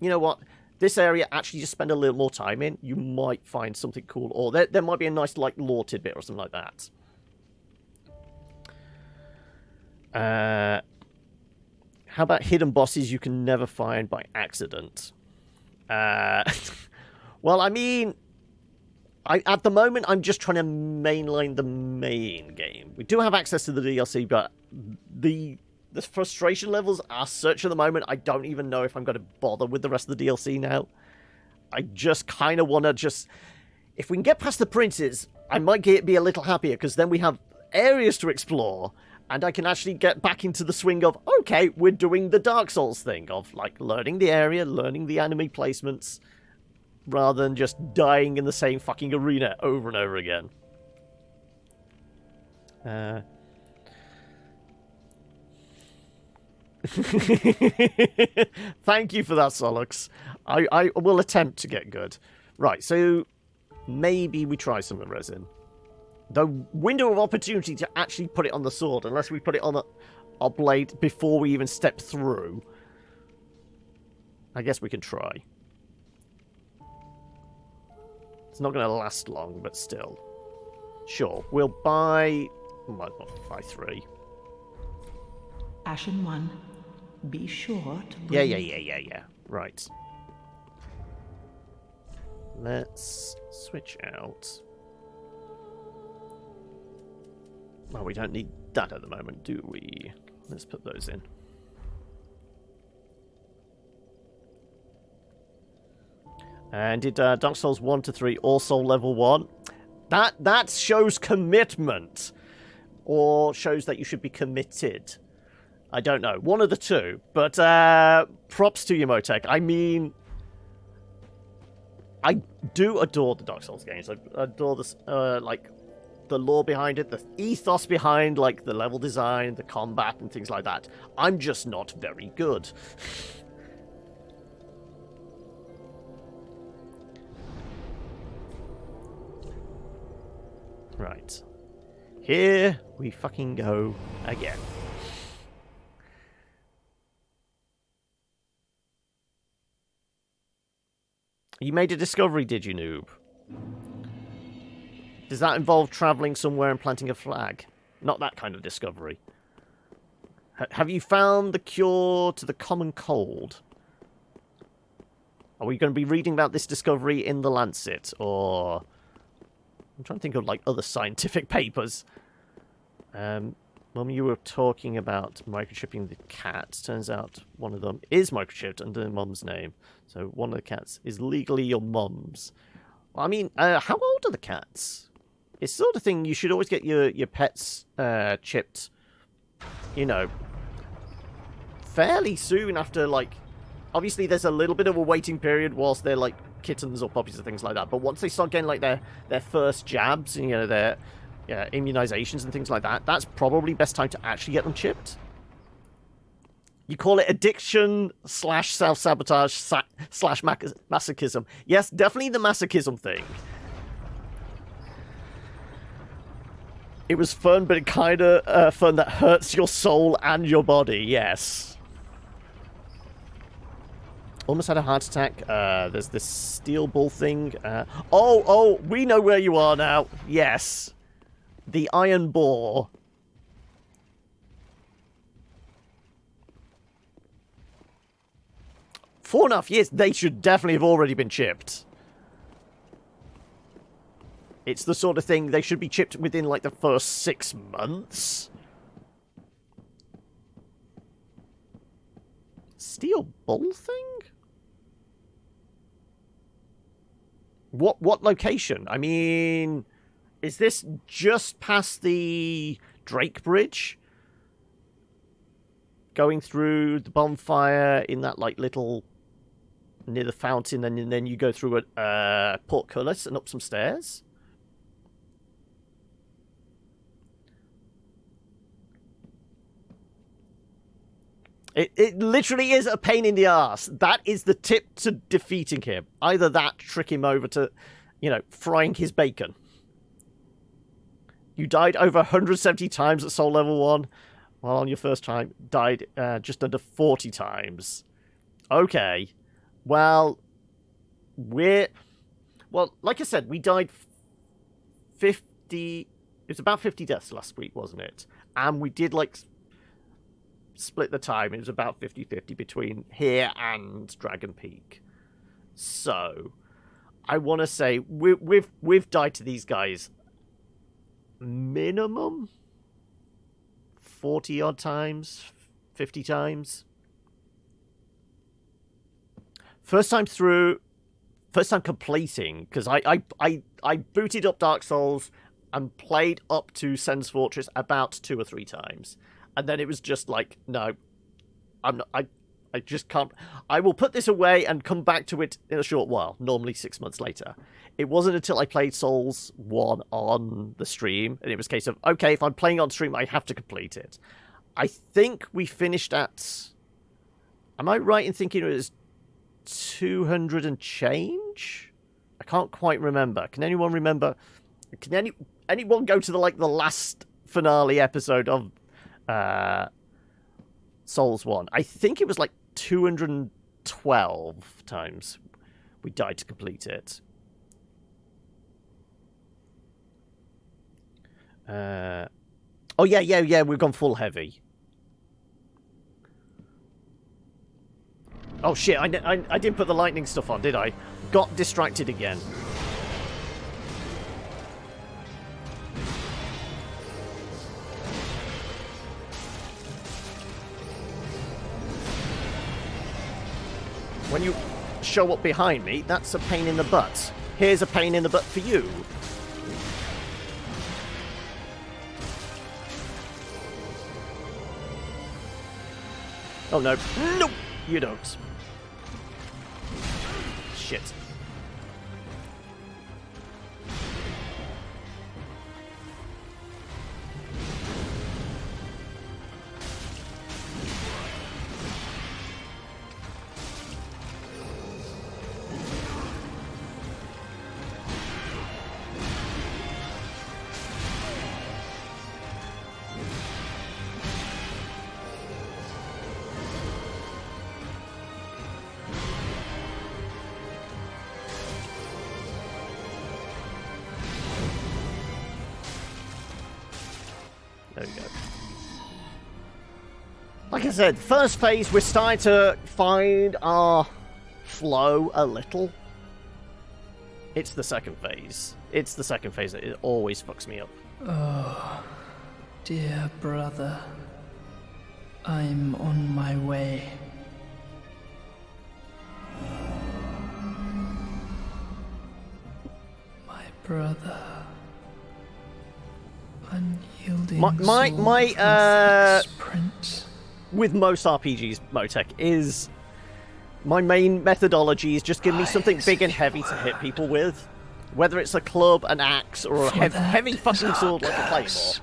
you know what, this area, actually just spend a little more time in, you might find something cool. Or there might be a nice, like, lore tidbit or something like that. How about hidden bosses you can never find by accident? Well, I mean, at the moment, I'm just trying to mainline the main game. We do have access to the DLC, but the frustration levels are such at the moment, I don't even know if I'm going to bother with the rest of the DLC now. I just kind of want to just... If we can get past the princes, I might be a little happier, because then we have areas to explore, and I can actually get back into the swing of, okay, we're doing the Dark Souls thing of, like, learning the area, learning the enemy placements, rather than just dying in the same fucking arena over and over again. Thank you for that, Solux. I will attempt to get good. Right, so maybe we try some of resin. The window of opportunity to actually put it on the sword, unless we put it on our blade before we even step through. I guess we can try. It's not going to last long, but still. Sure, we'll buy... Might not buy 3. Ashen One, be sure to bring... Yeah. Right. Let's switch out. Well, we don't need that at the moment, do we? Let's put those in. And did Dark Souls 1 to 3 also level 1? That shows commitment. Or shows that you should be committed. I don't know. One of the two. But props to you, Motek. I mean, I do adore the Dark Souls games. I adore this, like, the lore behind it, the ethos behind, like, the level design, the combat, and things like that. I'm just not very good. Right. Here we fucking go again. You made a discovery, did you, noob? Does that involve travelling somewhere and planting a flag? Not that kind of discovery. Have you found the cure to the common cold? Are we going to be reading about this discovery in the Lancet, or... I'm trying to think of, like, other scientific papers. Mum, you were talking about microchipping the cats. Turns out one of them is microchipped under Mum's name. So one of the cats is legally your mum's. Well, I mean, how old are the cats? It's the sort of thing you should always get your pets chipped, you know, fairly soon after, like... Obviously, there's a little bit of a waiting period whilst they're, like, kittens or puppies and things like that. But once they start getting, like, their first jabs, you know, their immunizations and things like that, that's probably best time to actually get them chipped. You call it addiction / self-sabotage / masochism. Yes, definitely the masochism thing. It was fun, but it kind of fun that hurts your soul and your body, yes. Almost had a heart attack. There's this steel ball thing. Oh, we know where you are now. Yes. The iron ball. $4.5 years. They should definitely have already been chipped. It's the sort of thing they should be chipped within, like, the first 6 months. Steel bull thing? What location? I mean, is this just past the Drake Bridge? Going through the bonfire in that, like, little... near the fountain, and then you go through a portcullis and up some stairs? It literally is a pain in the ass. That is the tip to defeating him. Either that, trick him over to, you know, frying his bacon. You died over 170 times at soul level 1, while on your first time, died just under 40 times. Okay. Well, like I said, we died 50... It was about 50 deaths last week, wasn't it? And we did, like... split the time. It was about 50-50 between here and Dragon Peak. So I want to say we've died to these guys minimum 40 odd times, 50 times. First time completing, because I booted up Dark Souls and played up to Sen's Fortress about 2 or 3 times. And then it was just like, no, I just can't. I will put this away and come back to it in a short while, normally 6 months later. It wasn't until I played Souls 1 on the stream, and it was a case of, okay, if I'm playing on stream, I have to complete it. I think we finished at, am I right in thinking it was 200 and change? I can't quite remember. Can anyone remember? Can anyone go to the last finale episode of Souls 1? I think it was like 212 times we died to complete it. Oh yeah, we've gone full heavy. Oh shit, I didn't put the lightning stuff on, did I? Got distracted again. When you show up behind me, that's a pain in the butt. Here's a pain in the butt for you. Oh no. Nope! You don't. Shit. There we go. Like I said, first phase, we're starting to find our flow a little. It's the second phase. It's the second phase that it always fucks me up. Oh, dear brother. I'm on my way. My brother. Unyielding prince. With most RPGs, Motek, is my main methodology is just give me something big and heavy to hit people with. Whether it's a club, an axe, or a heavy fucking sword like a claymore.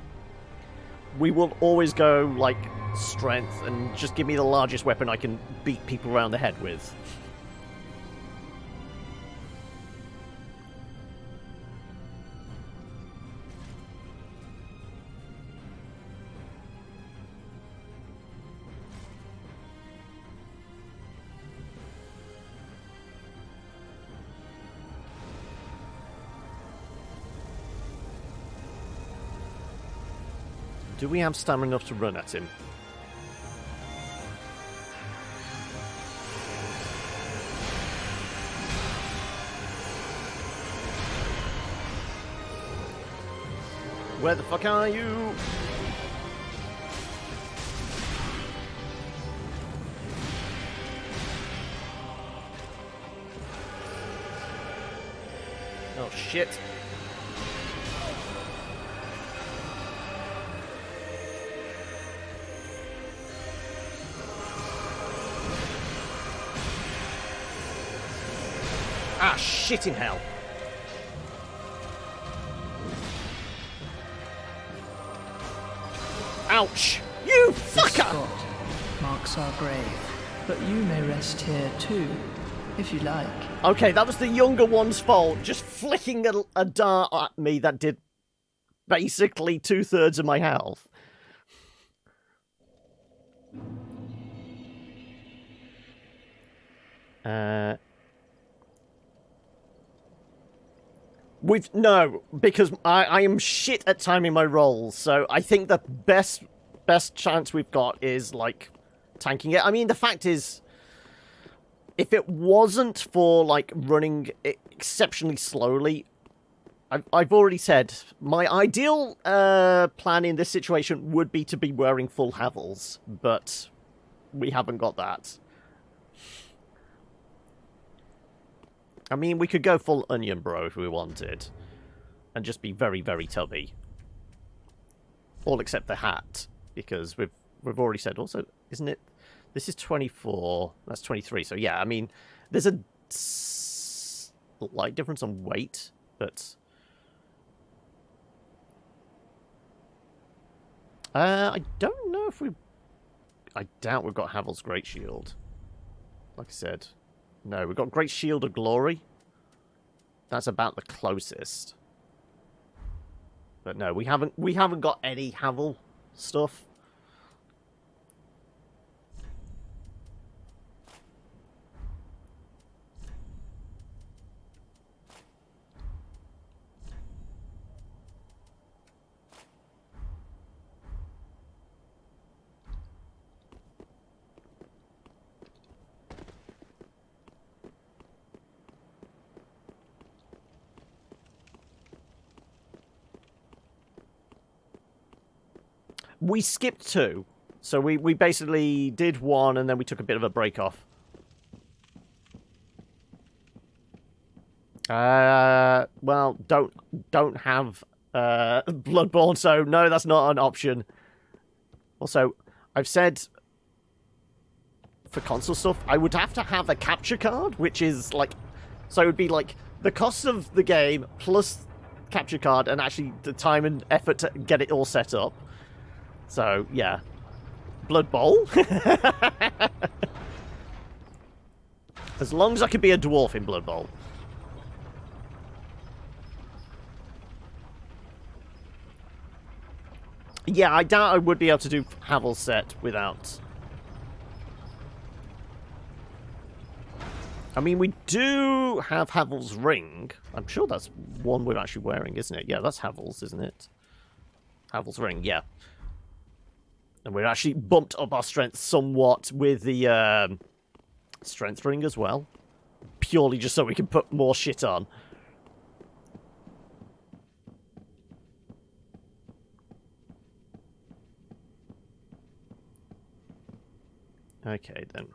We will always go, like, strength, and just give me the largest weapon I can beat people around the head with. Do we have stamina enough to run at him? Where the fuck are you? Oh shit. Ah, shit in hell. Ouch! You This fucker! spot marks our grave, but you may rest here too, if you like. Okay, that was the younger one's fault. Just flicking a dart at me that did basically 2/3 of my health. No, because I am shit at timing my rolls, so I think the best chance we've got is, like, tanking it. I mean, the fact is, if it wasn't for, like, running exceptionally slowly, I've already said, my ideal plan in this situation would be to be wearing full Havels, but we haven't got that. I mean, we could go full onion bro if we wanted. And just be very, very tubby. All except the hat. Because we've already said also, isn't it? This is 24. That's 23. So yeah, I mean, there's a slight difference on weight, but I don't know if we. I doubt we've got Havel's Great Shield. Like I said. No, we've got Great Shield of Glory. That's about the closest. But no, we haven't got any Havel stuff. We skipped 2. So we basically did 1 and then we took a bit of a break off. Well, don't have Bloodborne, so no, that's not an option. Also, I've said for console stuff, I would have to have a capture card, which is like, so it would be like the cost of the game plus capture card and actually the time and effort to get it all set up. So, yeah. Blood Bowl? As long as I could be a dwarf in Blood Bowl. Yeah, I doubt I would be able to do Havel's set without. I mean, we do have Havel's ring. I'm sure that's one we're actually wearing, isn't it? Yeah, that's Havel's, isn't it? Havel's ring, yeah. And we're actually bumped up our strength somewhat with the strength ring as well. Purely just so we can put more shit on. Okay, then.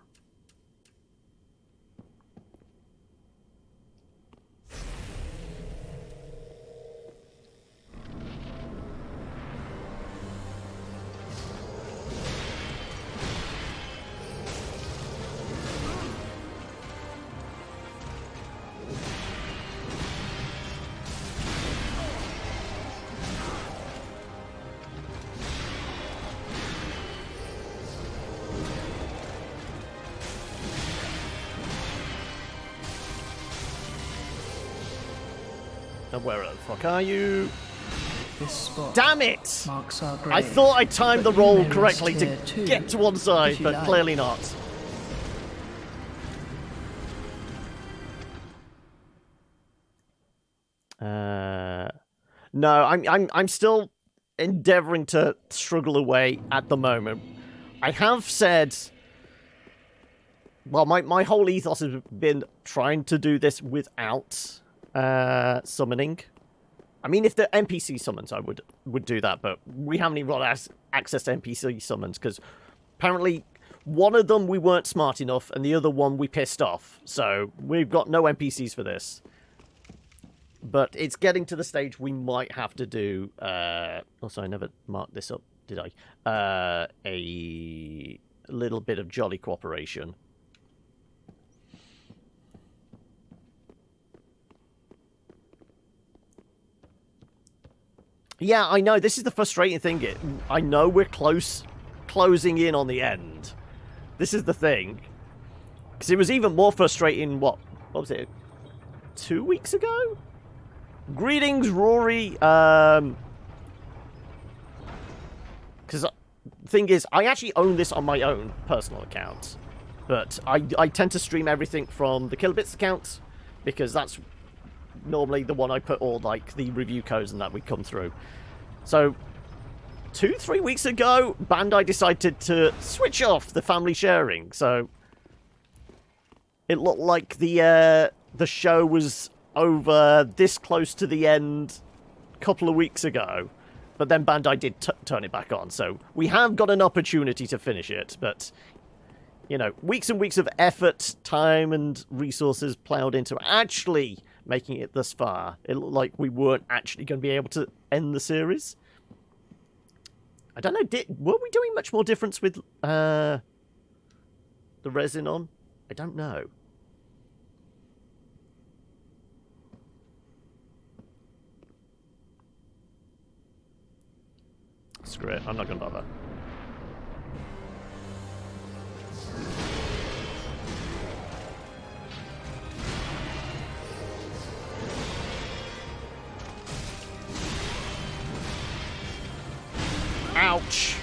And where the fuck are you? This spot Damn it! marks our grave. I thought I timed the but you roll may rest correctly to here too, get to one side, if you but like. clearly not. No, I'm still endeavouring to struggle away at the moment. I have said, well, my whole ethos has been trying to do this without summoning. I mean, if the NPC summons, I would do that, but we haven't even got access to NPC summons, because apparently one of them we weren't smart enough, and the other one we pissed off. So we've got no NPCs for this. But it's getting to the stage we might have to do... also, I never marked this up, did I? A little bit of jolly cooperation. Yeah, I know. This is the frustrating thing. I know we're closing in on the end. This is the thing. Because it was even more frustrating, what was it? 2 weeks ago? Greetings, Rory. Because the thing is, I actually own this on my own personal account. But I tend to stream everything from the Kilobits account. Because that's normally the one I put all, like, the review codes and that would come through. So, 2-3 weeks ago, Bandai decided to switch off the family sharing. So, it looked like the show was over this close to the end a couple of weeks ago. But then Bandai did turn it back on. So, we have got an opportunity to finish it. But, you know, weeks and weeks of effort, time and resources ploughed into actually making it this far. It looked like we weren't actually going to be able to end the series. I don't know, were we doing much more difference with the resin on? I don't know. Screw it, I'm not going to bother. Ouch.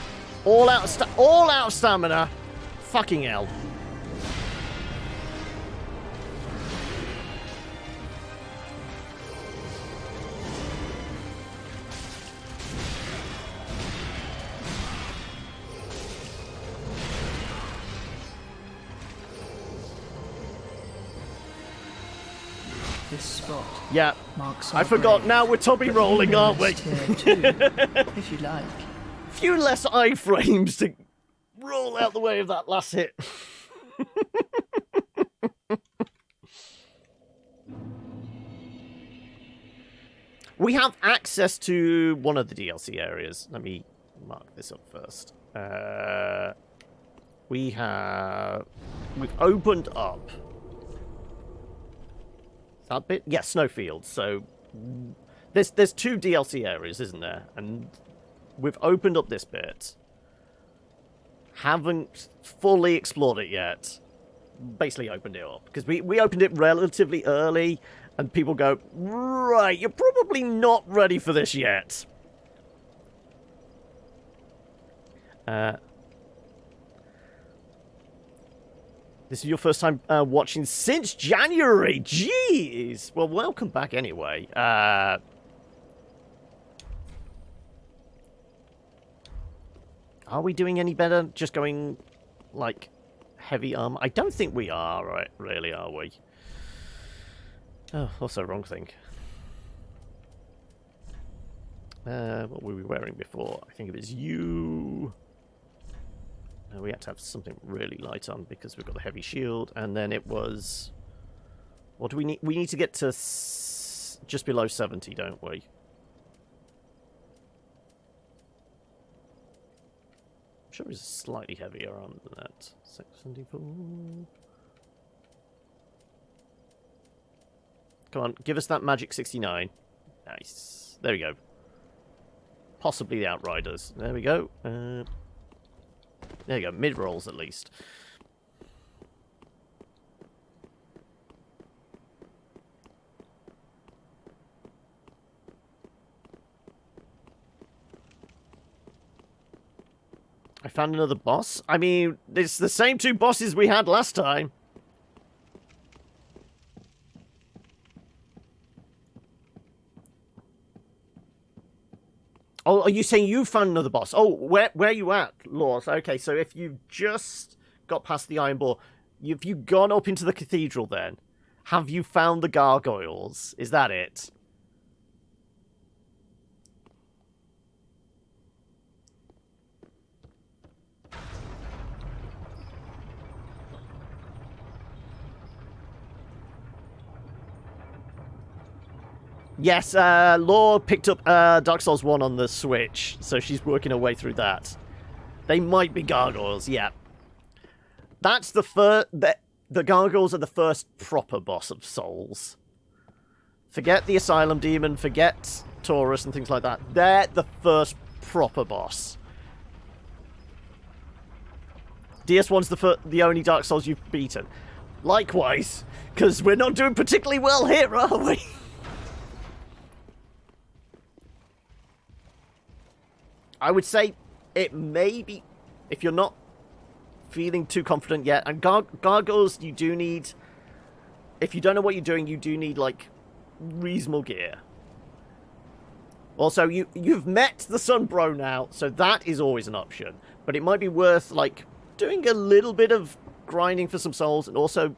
All out of stamina. Fucking hell. This spot. Yeah. Marks I forgot. grave. Now we're tubby rolling, aren't we? Here too, if you like. Few less iframes to roll out the way of that last hit. We have access to one of the DLC areas. Let me mark this up first. We've opened up that bit. Yeah, snowfields. So there's 2 DLC areas, isn't there? And we've opened up this bit. Haven't fully explored it yet. Basically opened it up. Because we opened it relatively early. And people go, right, you're probably not ready for this yet. This is your first time watching since January. Jeez. Well, welcome back anyway. Are we doing any better? Just going, like, heavy armor? I don't think we are, right? Really, are we? Oh, also wrong thing. What were we wearing before? I think it was you. We had to have something really light on because we've got the heavy shield. And then it was... What do we need? We need to get to just below 70, don't we? I'm sure it's slightly heavier armor than that. 674... Come on, give us that magic 69. Nice. There we go. Possibly the Outriders. There we go. There you go. Mid-rolls, at least. I found another boss. I mean, it's the same 2 bosses we had last time. Oh, are you saying you found another boss? Oh, where are you at, Laws? Okay, so if you've just got past the Iron Boar, have you gone up into the cathedral then? Have you found the gargoyles? Is that it? Yes, Law picked up Dark Souls 1 on the Switch, so she's working her way through that. They might be gargoyles, yeah. That's the first... The gargoyles are the first proper boss of Souls. Forget the Asylum Demon, forget Taurus and things like that. They're the first proper boss. DS1's the only Dark Souls you've beaten. Likewise, because we're not doing particularly well here, are we? I would say it may be, if you're not feeling too confident yet, and gargoyles, you do need, if you don't know what you're doing, you do need, like, reasonable gear. Also, you've met the Sunbro now, so that is always an option. But it might be worth, like, doing a little bit of grinding for some souls, and also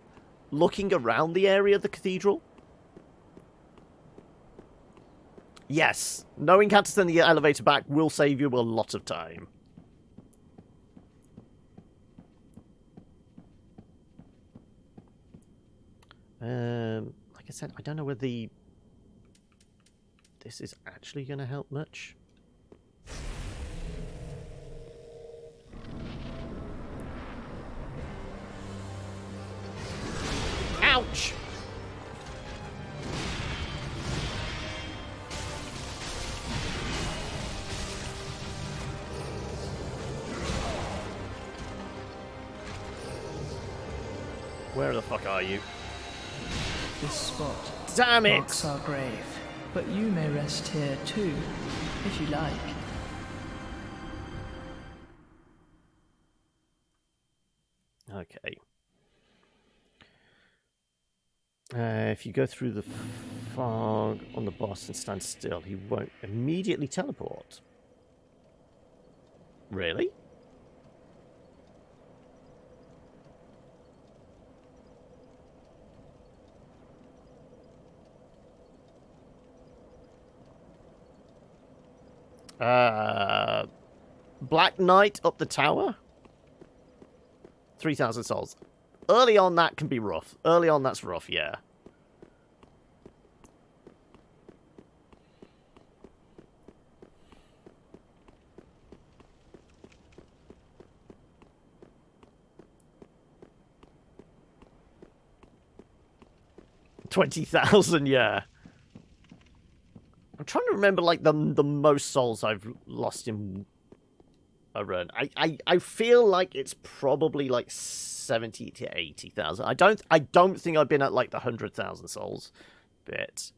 looking around the area of the cathedral. Yes, knowing how to send the elevator back will save you a lot of time. Like I said, I don't know whether this is actually going to help much. Ouch! Where the fuck are you? This spot Damn it! marks our grave, but you may rest here too, if you like. Okay. If you go through the fog on the boss and stand still, he won't immediately teleport. Really? Black Knight up the tower? 3,000 souls. Early on, that can be rough. Early on, that's rough, yeah. $20,000, yeah. I'm trying to remember, like, the most souls I've lost in a run. I feel like it's probably, like, 70 to 80,000. I don't think I've been at, like, the 100,000 souls bit.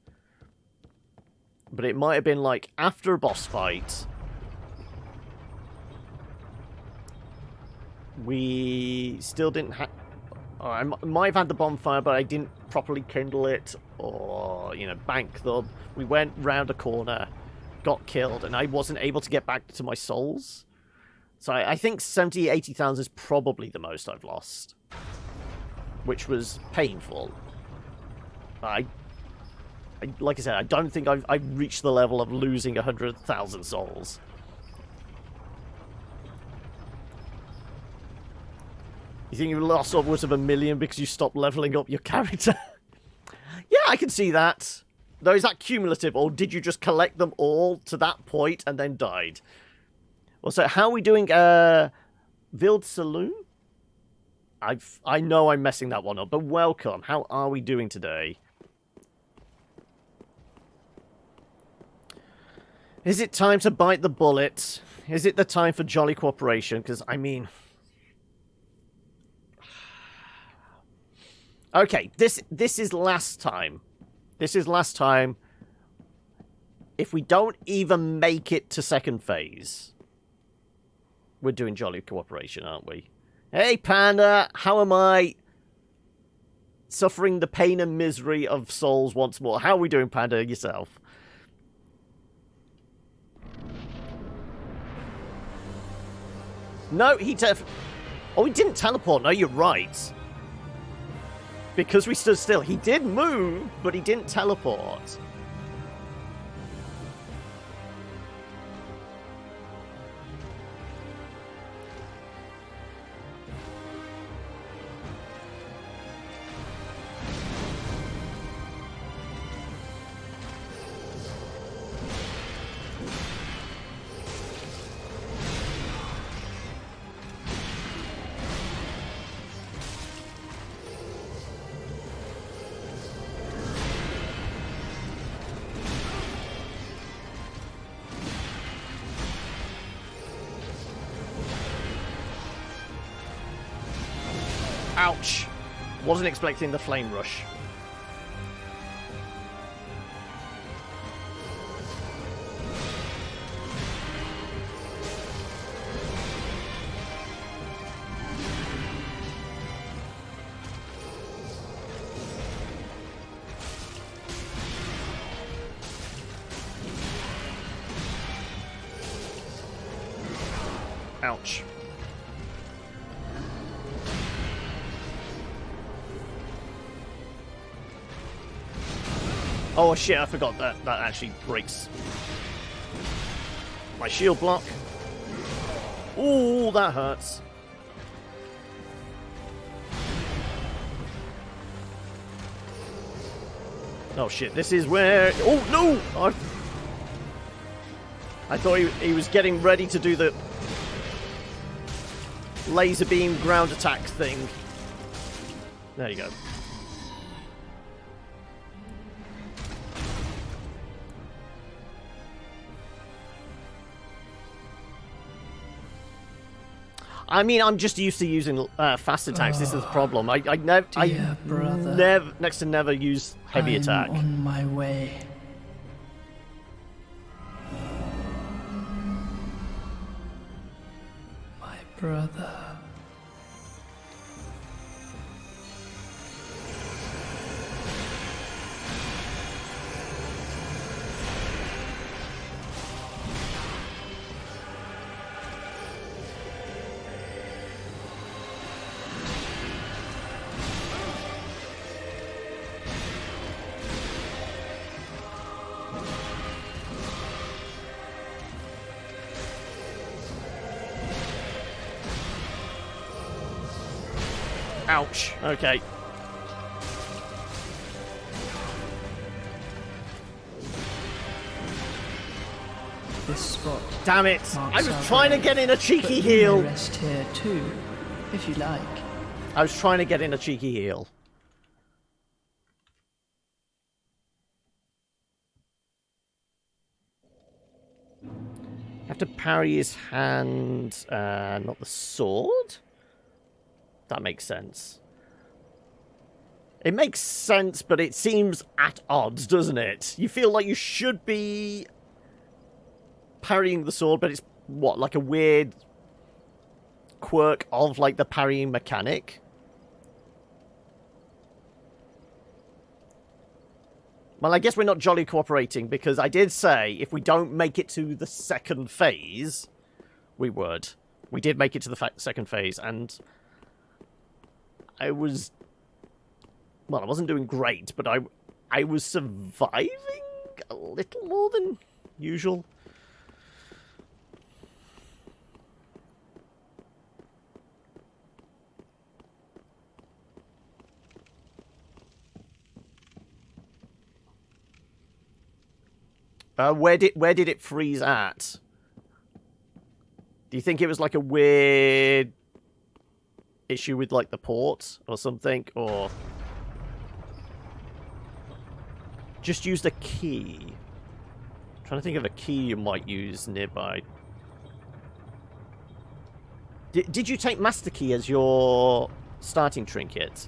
But it might have been, like, after a boss fight. We still didn't have... I might have had the bonfire, but I didn't properly kindle it or, you know, bank them. We went round a corner, got killed, and I wasn't able to get back to my souls. So I think 70, 80,000 is probably the most I've lost, which was painful. Like I said, I don't think I've reached the level of losing 100,000 souls. You think you lost upwards of 1 million because you stopped leveling up your character? Yeah, I can see that. Though, is that cumulative, or did you just collect them all to that point and then died? Well, so how are we doing, Vild Saloon? I know I'm messing that one up, but welcome. How are we doing today? Is it time to bite the bullet? Is it the time for jolly cooperation? Because, I mean... Okay, this is last time. This is last time. If we don't even make it to second phase, we're doing jolly cooperation, aren't we? Hey, Panda, how am I suffering the pain and misery of souls once more? How are we doing, Panda, yourself? No, he oh, he didn't teleport. No, you're right. Because we stood still. He did move, but he didn't teleport. Ouch. Wasn't expecting the flame rush. Ouch. Oh shit, I forgot that actually breaks my shield block. Ooh, that hurts. Oh shit, this is where... Oh no! I thought he was getting ready to do the laser beam ground attack thing. There you go. I mean, I'm just used to using fast attacks. This is the problem. I never, next to never use heavy attack. I'm on my way. My brother. Ouch. Okay. This spot. Damn it! I was trying to get in a cheeky but heal. You may rest here too, if you like. I was trying to get in a cheeky heal. Have to parry his hand, not the sword? That makes sense. It makes sense, but it seems at odds, doesn't it? You feel like you should be parrying the sword, but it's, what, like a weird quirk of, like, the parrying mechanic? Well, I guess we're not jolly cooperating, because I did say if we don't make it to the second phase, we would. We did make it to the second phase, and I was... Well, I wasn't doing great, but I was surviving a little more than usual. Where did it freeze at? Do you think it was like a weird issue with like the port or something, or just used a key? I'm trying to think of a key you might use nearby. Did you take Master Key as your starting trinket?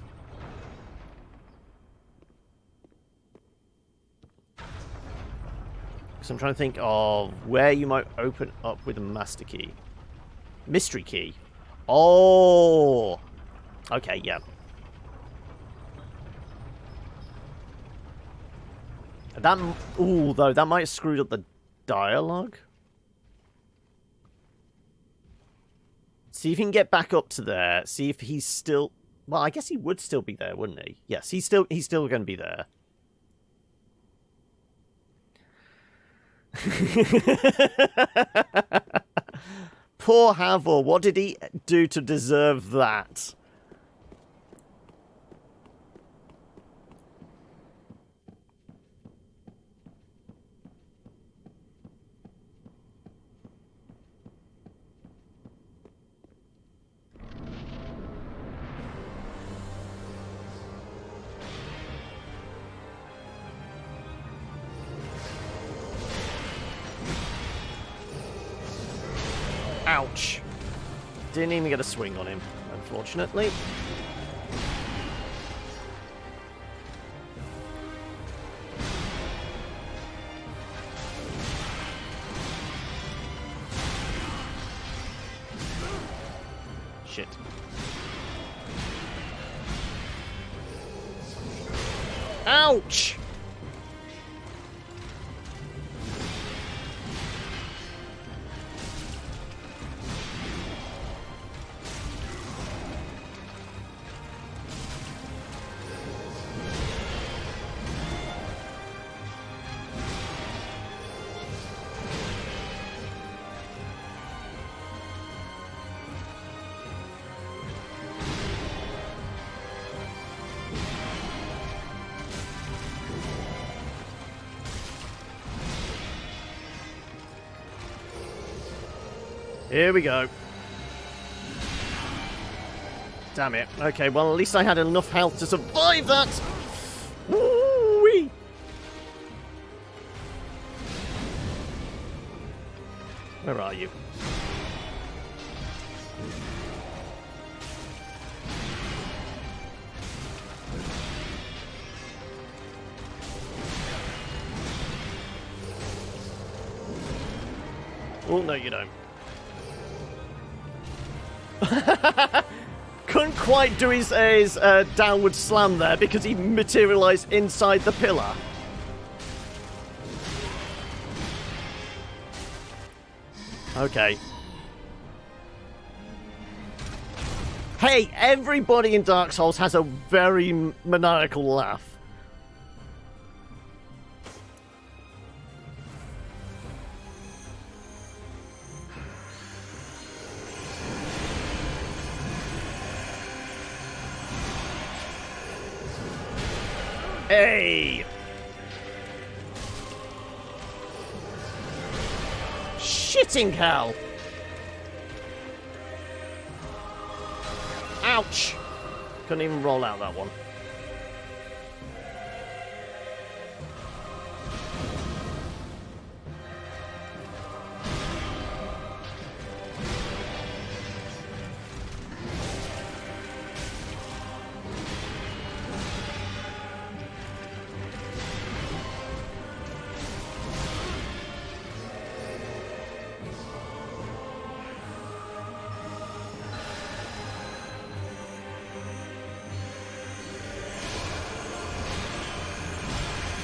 So I'm trying to think of where you might open up with a Master Key. Mystery Key. Oh! Okay, yeah. That... Ooh, though, that might have screwed up the dialogue. See if you can get back up to there. See if he's still... Well, I guess he would still be there, wouldn't he? Yes, he's still going to be there. Poor Havor, what did he do to deserve that? Ouch. Didn't even get a swing on him, unfortunately. Shit. Ouch! Here we go. Damn it. Okay, well, at least I had enough health to survive that. Woo-wee. Where are you? Oh, no, you don't. Couldn't quite do his downward slam there because he materialized inside the pillar. Okay. Hey, everybody in Dark Souls has a very maniacal laugh. Hey! Shitting hell! Ouch! Couldn't even roll out that one.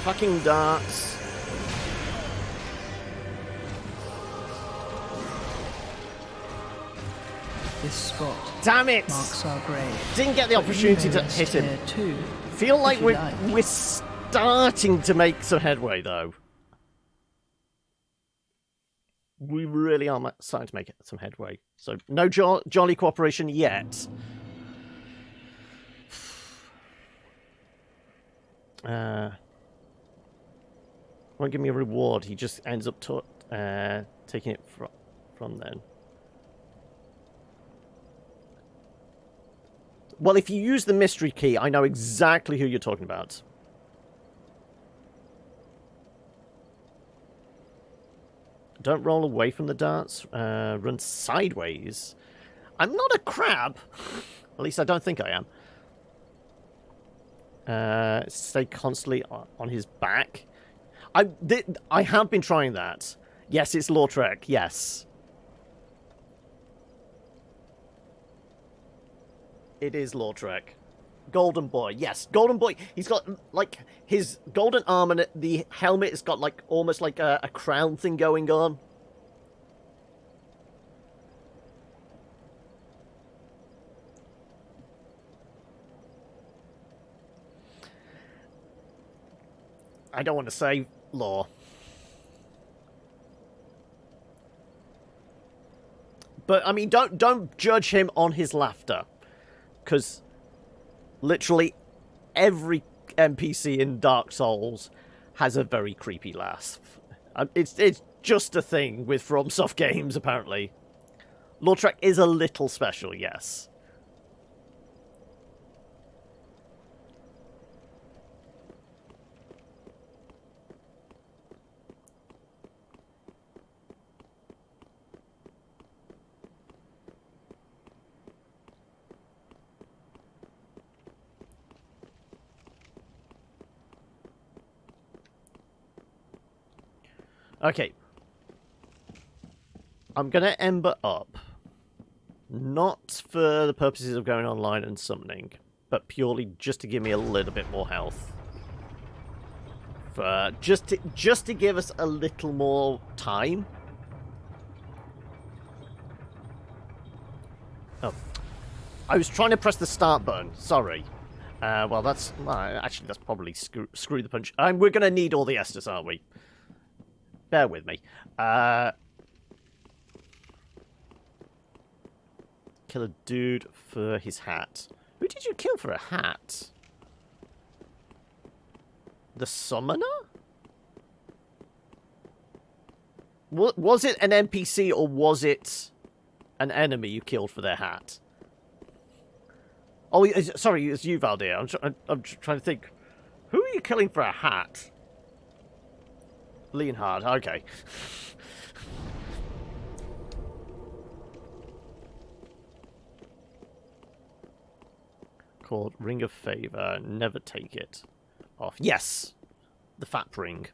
Fucking darts. This spot Damn it! marks our grave. Didn't get the But you opportunity may to rest hit him. here too, Feel like if you like. we're starting to make some headway, though. We really are starting to make some headway. So, no jolly cooperation yet. Won't give me a reward. He just ends up taking it from then. Well, if you use the mystery key, I know exactly who you're talking about. Don't roll away from the darts. Run sideways. I'm not a crab. At least I don't think I am. Stay constantly on his back. I have been trying that. Yes, it's Lautrec. Yes. It is Lautrec. Golden Boy. Yes, Golden Boy. He's got, like, his golden arm and the helmet has got, like, almost like a crown thing going on. I don't want to say law. But, I mean, don't judge him on his laughter. Because literally every NPC in Dark Souls has a very creepy laugh. It's just a thing with FromSoft games, apparently. Lautrec is a little special, yes. Okay. I'm gonna ember up. Not for the purposes of going online and summoning, but purely just to give me a little bit more health. Just to give us a little more time. Oh. I was trying to press the start button. Sorry. Well, that's... actually, that's probably screw the punch. We're going to need all the Estus, aren't we? Bear with me. Kill a dude for his hat. Who did you kill for a hat? The summoner? Was it an NPC or was it an enemy you killed for their hat? Oh, sorry, it's you, Valdir. I'm trying to think. Who are you killing for a hat? Leonhard, okay. Called Ring of Favor. Never take it off. Yes! The fat ring.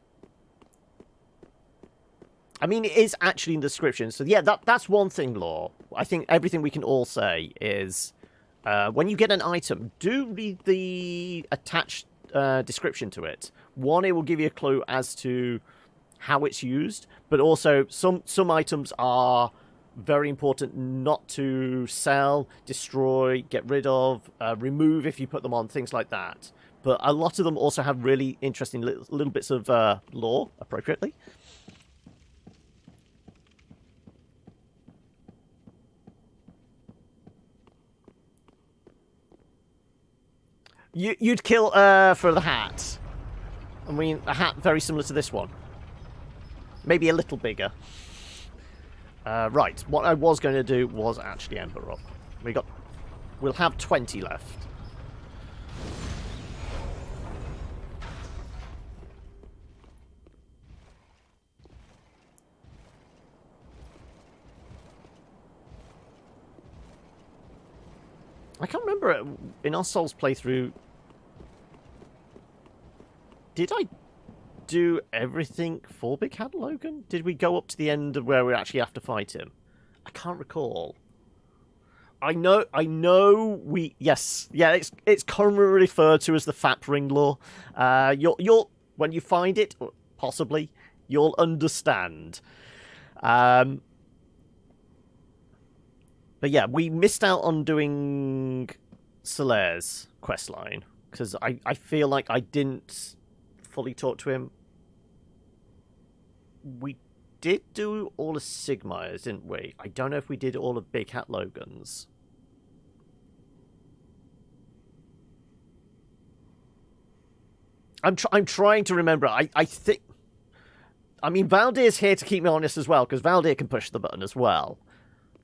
I mean, it is actually in the description. So, yeah, that's one thing, Law. I think everything we can all say is... when you get an item, do read the attached description to it. One, it will give you a clue as to how it's used, but also some items are very important not to sell, destroy, get rid of, remove if you put them on, things like that. But a lot of them also have really interesting little bits of lore, appropriately. You'd kill for the hat. I mean, a hat very similar to this one. Maybe a little bigger. Right, what I was going to do was actually Ember up. We'll have 20 left. I can't remember in our Souls playthrough. Did I do everything for Big Hat Logan? Did we go up to the end of where we actually have to fight him? I can't recall. I know we... Yes. Yeah, it's commonly referred to as the Fat Ring Law. You'll when you find it, possibly, you'll understand. But yeah, we missed out on doing Solaire's questline, because I feel like I didn't fully talk to him. We did do all of Sigma's, didn't we? I don't know if we did all of Big Hat Logan's. I'm trying to remember. I think... I mean, Valdir's here to keep me honest as well, because Valdir can push the button as well.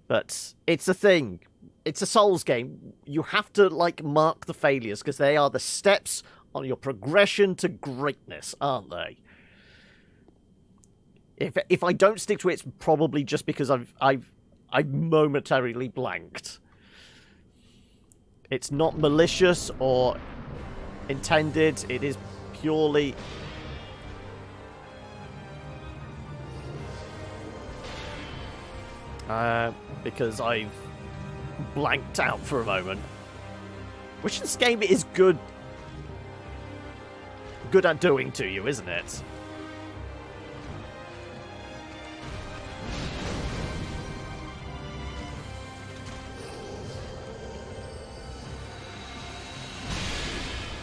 But it's a thing. It's a Souls game. You have to, like, mark the failures, because they are the steps on your progression to greatness, aren't they? If I don't stick to it, it's probably just because I've momentarily blanked. It's not malicious or intended. It is purely... because I've blanked out for a moment. Which this game is good at doing to you, isn't it?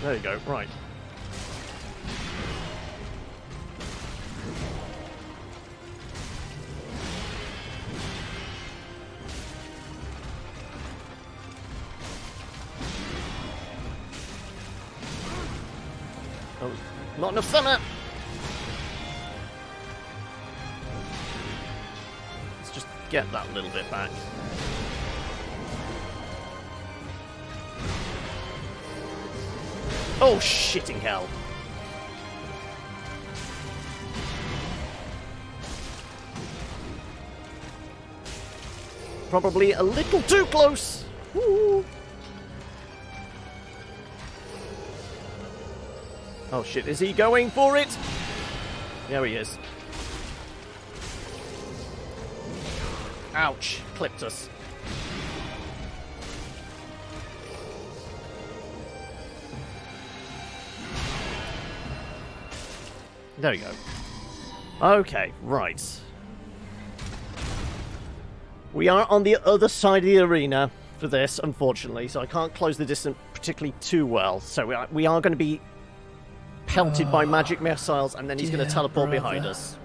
There you go, right. Oh, not enough summer! Let's just get that little bit back. Oh, shitting hell. Probably a little too close. Woo. Oh shit, is he going for it? There he is. Ouch, clipped us. There we go. Okay, right. We are on the other side of the arena for this, unfortunately, so I can't close the distance particularly too well. So we are going to be pelted by magic missiles, and then he's going to teleport behind us.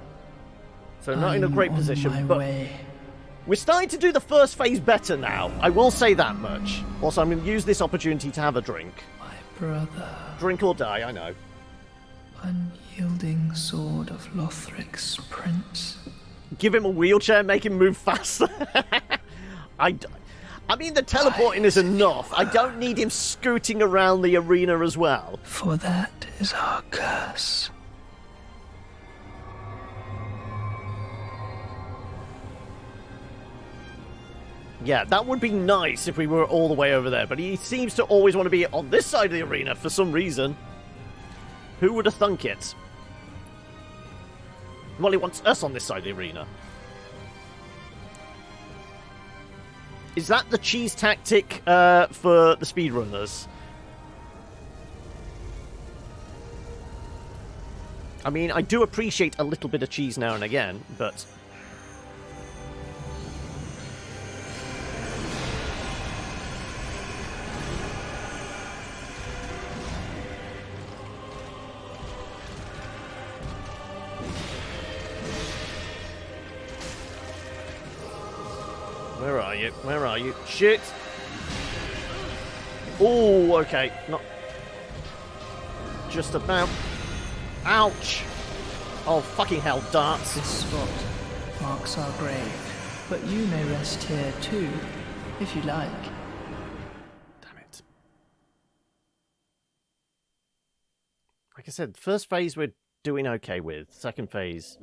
So not in a great position, but we're starting to do the first phase better now. I will say that much. Also, I'm going to use this opportunity to have a drink. My brother. Drink or die, I know. Unyielding sword of Lothric's prince. Give him a wheelchair, make him move faster. I mean, the teleporting is enough. I don't need him scooting around the arena as well. For that is our curse. Yeah, that would be nice if we were all the way over there, but he seems to always want to be on this side of the arena for some reason. Who would have thunk it? Well, he wants us on this side of the arena. Is that the cheese tactic for the speedrunners? I mean, I do appreciate a little bit of cheese now and again, but... Where are you? Where are you? Shit! Oh, okay. Not... Just about. Ouch! Oh, fucking hell, darts. This spot marks our grave, but you may rest here too, if you like. Damn it. Like I said, first phase we're doing okay with. Second phase...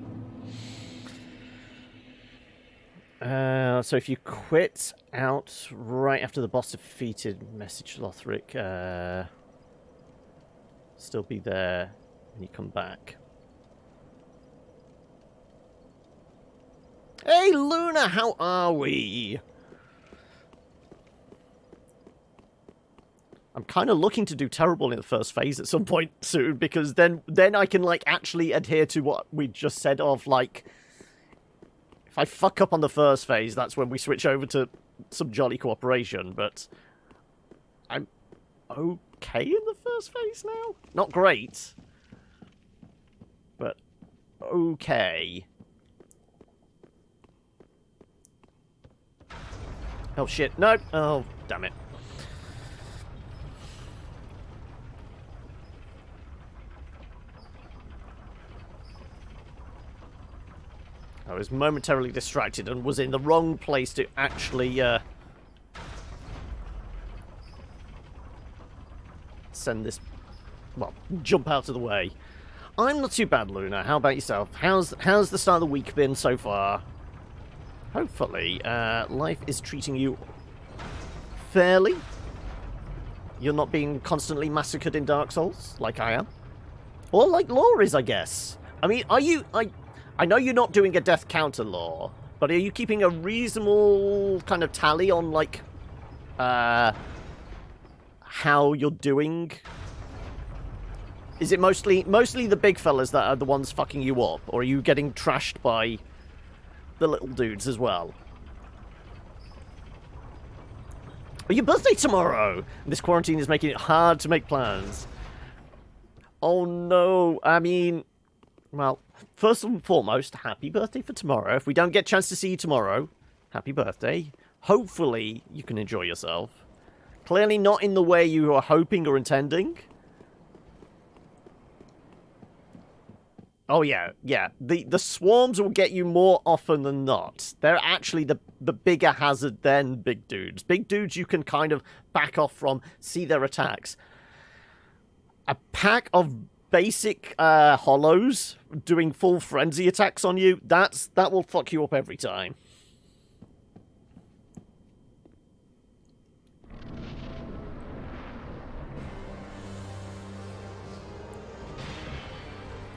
so if you quit out right after the boss defeated, message Lothric, still be there when you come back. Hey Luna, how are we? I'm kind of looking to do terrible in the first phase at some point soon, because then I can like actually adhere to what we just said of like, if I fuck up on the first phase, that's when we switch over to some jolly cooperation, but I'm okay in the first phase now. Not great, but okay. Oh shit, no! Oh, damn it. I was momentarily distracted and was in the wrong place to actually send this, well, jump out of the way. I'm not too bad, Luna. How about yourself? How's the start of the week been so far? Hopefully, life is treating you fairly. You're not being constantly massacred in Dark Souls, like I am. Or like Law is, I guess. I mean, are you... I know you're not doing a death counter, Law, but are you keeping a reasonable kind of tally on, like, how you're doing? Is it mostly the big fellas that are the ones fucking you up, or are you getting trashed by the little dudes as well? Oh, your birthday tomorrow! This quarantine is making it hard to make plans. Oh no, I mean, well... First and foremost, happy birthday for tomorrow. If we don't get a chance to see you tomorrow, happy birthday. Hopefully, you can enjoy yourself. Clearly not in the way you are hoping or intending. Oh, yeah. The swarms will get you more often than not. They're actually the bigger hazard than big dudes. Big dudes you can kind of back off from, see their attacks. A pack of basic hollows doing full frenzy attacks on you, that will fuck you up every time.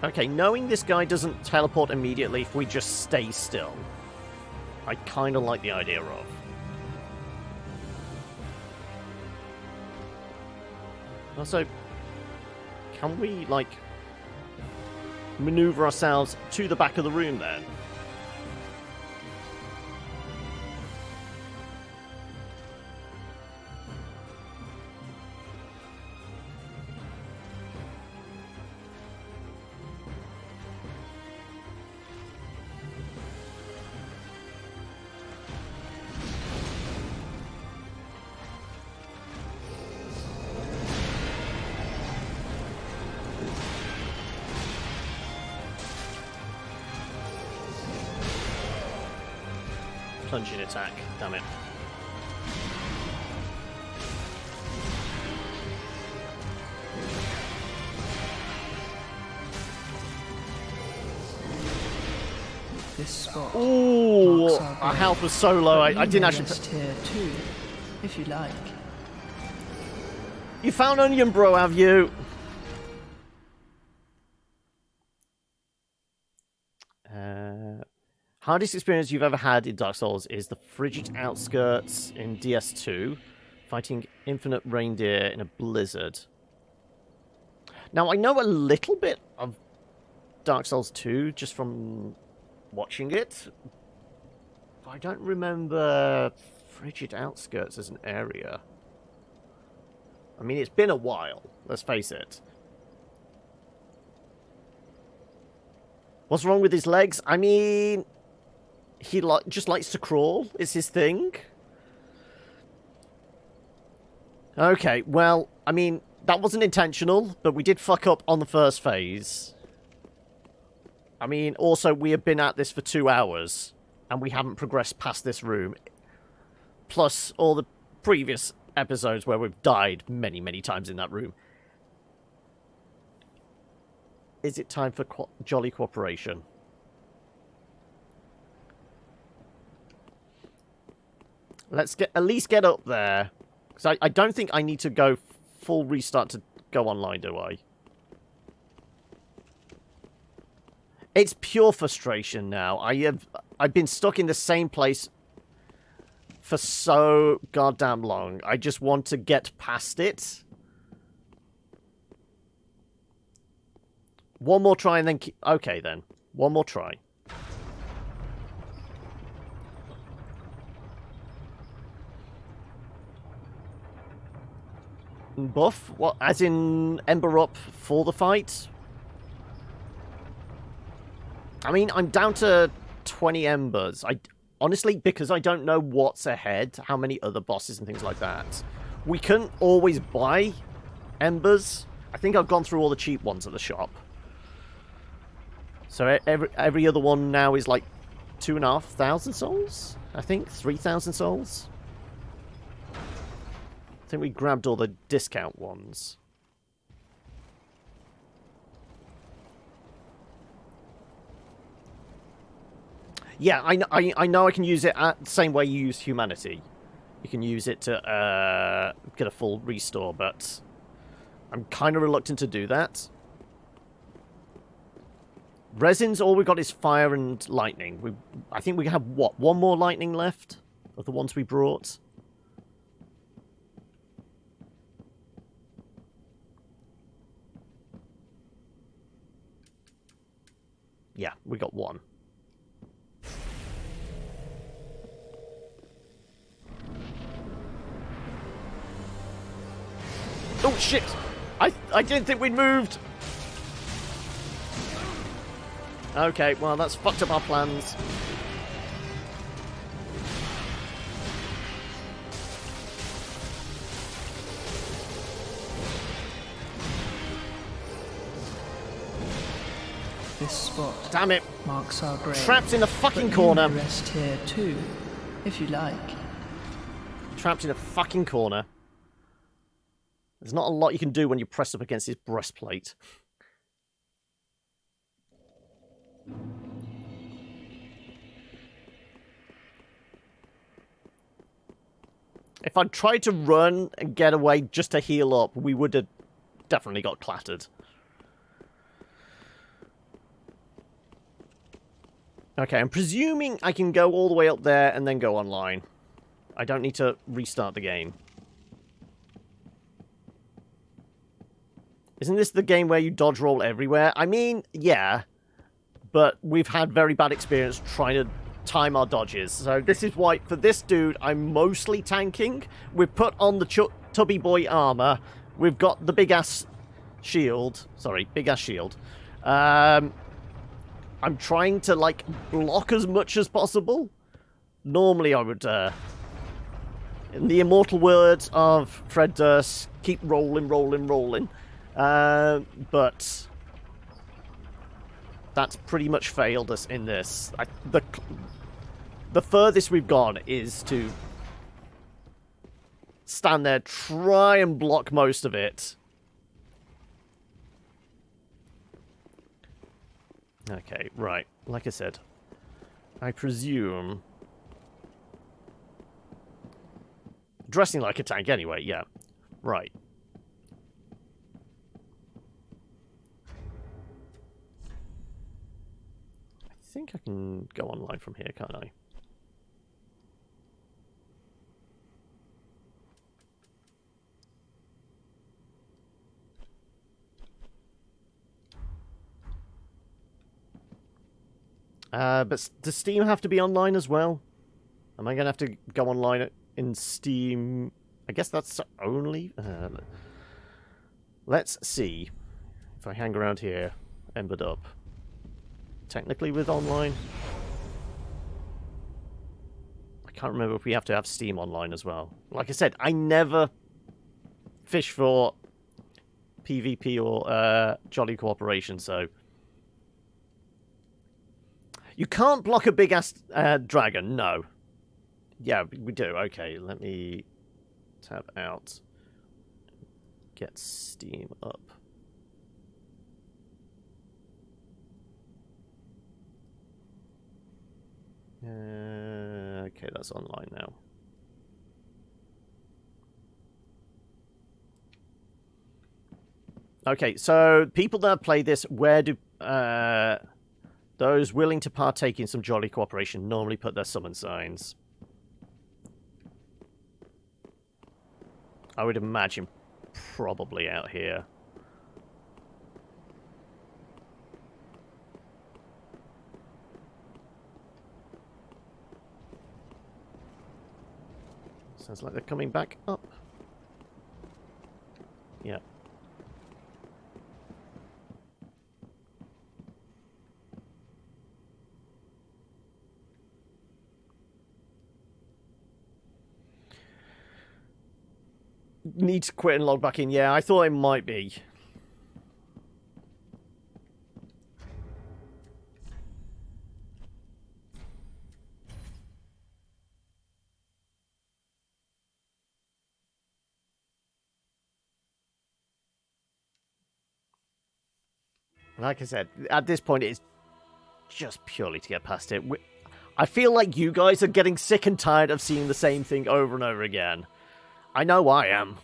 Okay, knowing this guy doesn't teleport immediately if we just stay still, I kind of like the idea of. Also, can we, like... maneuver ourselves to the back of the room then. Plunging attack, damn it. This spot. Ooh, marks our grave, health was so low, but I you didn't may actually... rest here too, if you like. You found onion, bro, have you? Hardest experience you've ever had in Dark Souls is the frigid outskirts in DS2, fighting infinite reindeer in a blizzard. Now, I know a little bit of Dark Souls 2 just from watching it, but I don't remember frigid outskirts as an area. I mean, it's been a while, let's face it. What's wrong with his legs? I mean... He just likes to crawl. It's his thing. Okay, well, I mean, that wasn't intentional, but we did fuck up on the first phase. I mean, also, we have been at this for 2 hours, and we haven't progressed past this room. Plus, all the previous episodes where we've died many, many times in that room. Is it time for jolly cooperation? Let's at least get up there. Because I don't think I need to go full restart to go online, do I? It's pure frustration now. I've been stuck in the same place for so goddamn long. I just want to get past it. One more try and then... Okay, then. One more try. Buff? What? As in Ember up for the fight? I mean, I'm down to 20 Embers. Honestly, because I don't know what's ahead, how many other bosses and things like that. We couldn't always buy Embers. I think I've gone through all the cheap ones at the shop. So every other one now is like 2,500 souls? I think 3,000 souls? I think we grabbed all the discount ones. Yeah, I know I can use it the same way you use humanity. You can use it to get a full restore, but I'm kind of reluctant to do that. Resins, all we've got is fire and lightning. I think we have, what, one more lightning left of the ones we brought? Yeah, we got one. Oh, shit! I didn't think we'd moved! Okay, well, that's fucked up our plans. This spot Damn it! marks our grave. Trapped in a fucking but corner. You may rest here too, if you like. Trapped in a fucking corner. There's not a lot you can do when you're pressed up against his breastplate. If I'd tried to run and get away just to heal up, we would have definitely got clattered. Okay, I'm presuming I can go all the way up there and then go online. I don't need to restart the game. Isn't this the game where you dodge roll everywhere? I mean, yeah. But we've had very bad experience trying to time our dodges. So this is why, for this dude, I'm mostly tanking. We've put on the Tubby Boy armor. We've got the big-ass shield. Sorry, big-ass shield. I'm trying to, like, block as much as possible. Normally I would, in the immortal words of Fred Durst, keep rolling, rolling, rolling. But that's pretty much failed us in this. The furthest we've gone is to stand there, try and block most of it. Okay, right. Like I said, I presume... Dressing like a tank anyway, yeah. Right. I think I can go online from here, can't I? But does Steam have to be online as well? Am I going to have to go online in Steam? I guess that's only... let's see. If I hang around here, embered up. Technically with online? I can't remember if we have to have Steam online as well. Like I said, I never fish for PvP or Jolly Cooperation, so... You can't block a big-ass dragon, no. Yeah, we do. Okay, let me tab out. Get Steam up. Okay, that's online now. Okay, so people that play this, where do... those willing to partake in some Jolly Cooperation normally put their summon signs. I would imagine probably out here. Sounds like they're coming back up. Yeah. Need to quit and log back in. Yeah, I thought it might be. Like I said, at this point, it's just purely to get past it. I feel like you guys are getting sick and tired of seeing the same thing over and over again. I know I am.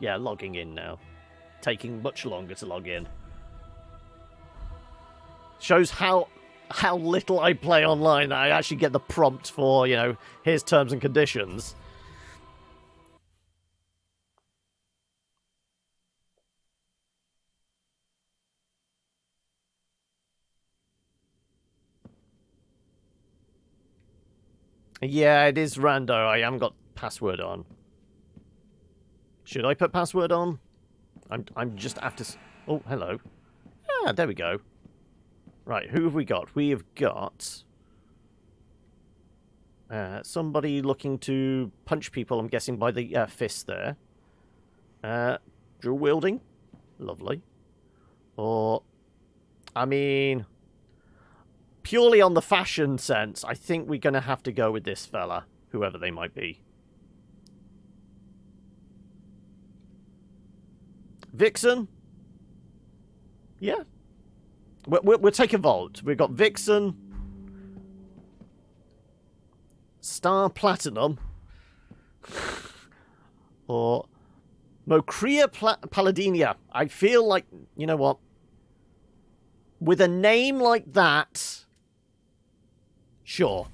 Yeah, logging in now. Taking much longer to log in. Shows how little I play online. I actually get the prompt for, you know, here's terms and conditions. Yeah, it is rando. I haven't got password on. Should I put password on? I'm just after... Oh, hello. Ah, there we go. Right, who have we got? We have got... somebody looking to punch people, I'm guessing, by the fist there. Dual wielding. Lovely. Or... I mean... Purely on the fashion sense, I think we're going to have to go with this fella, whoever they might be. Vixen? Yeah. We'll take a vote. We've got Vixen. Star Platinum. Or Mocria Palladinia. I feel like, you know what? With a name like that... Sure.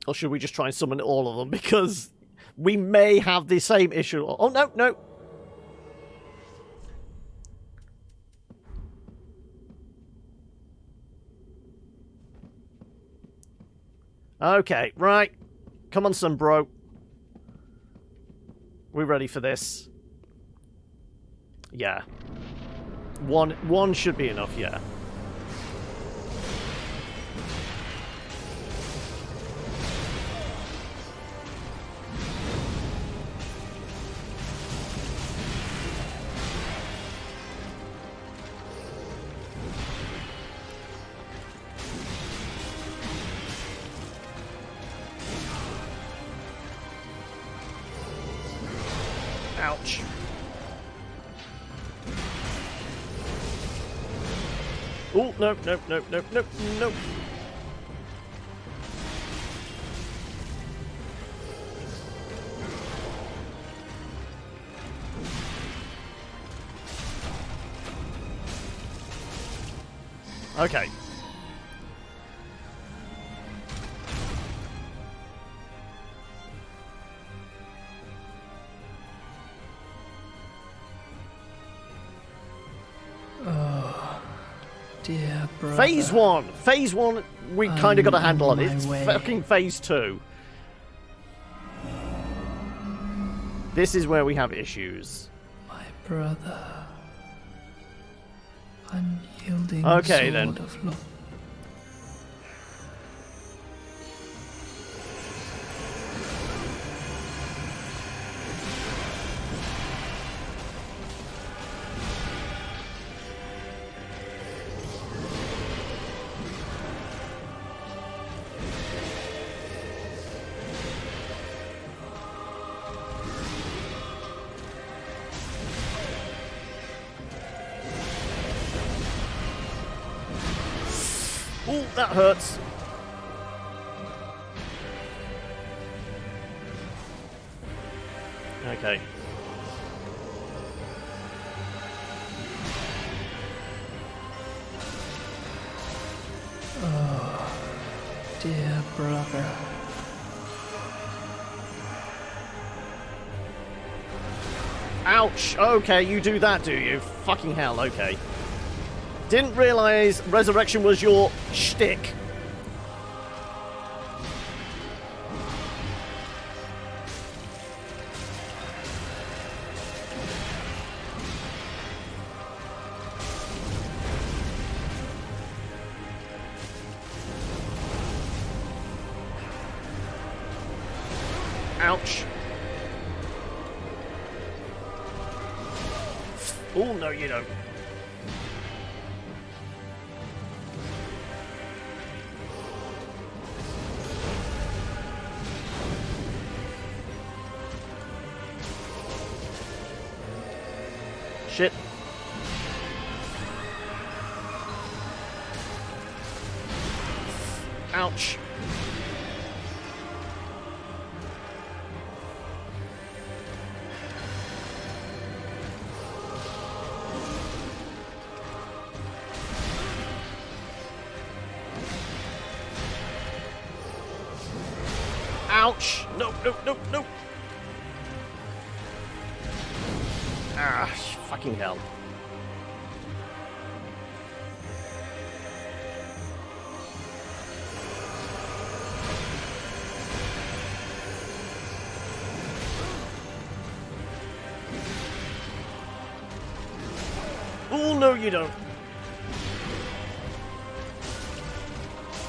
Or should we just try and summon all of them? Because we may have the same issue. Oh, no, no. Okay, right. Come on, son, bro. We ready for this? Yeah. One should be enough, yeah. Ouch. Oh, no, no, no, no, no, no. Okay. Dear brother. Phase 1. Phase 1, we kind of got a handle on it. It's way. fucking Phase 2. This is where we have issues. My brother. Unyielding Okay, sword then. of love. Ooh, that hurts. Okay. Dear brother. Ouch! Okay, you do that, do you? Fucking hell, okay. Didn't realise resurrection was your shtick. Ouch. Oh, no, you don't. Shit. Ouch. Ouch! No, no, no, no! Ah, fucking hell. Oh, no, you don't.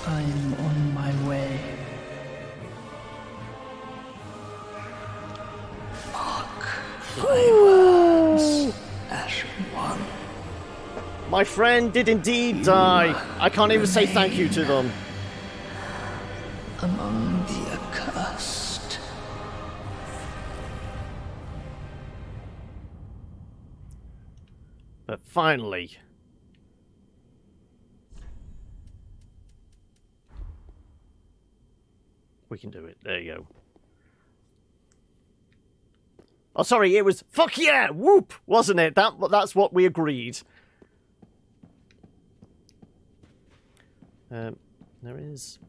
I'm on my way. Ashen One. My friend did indeed die. I can't even say thank you to them. Among the accursed. But finally... we can do it. There you go. Oh, sorry, it was fuck yeah, whoop, wasn't it? That's what we agreed. There is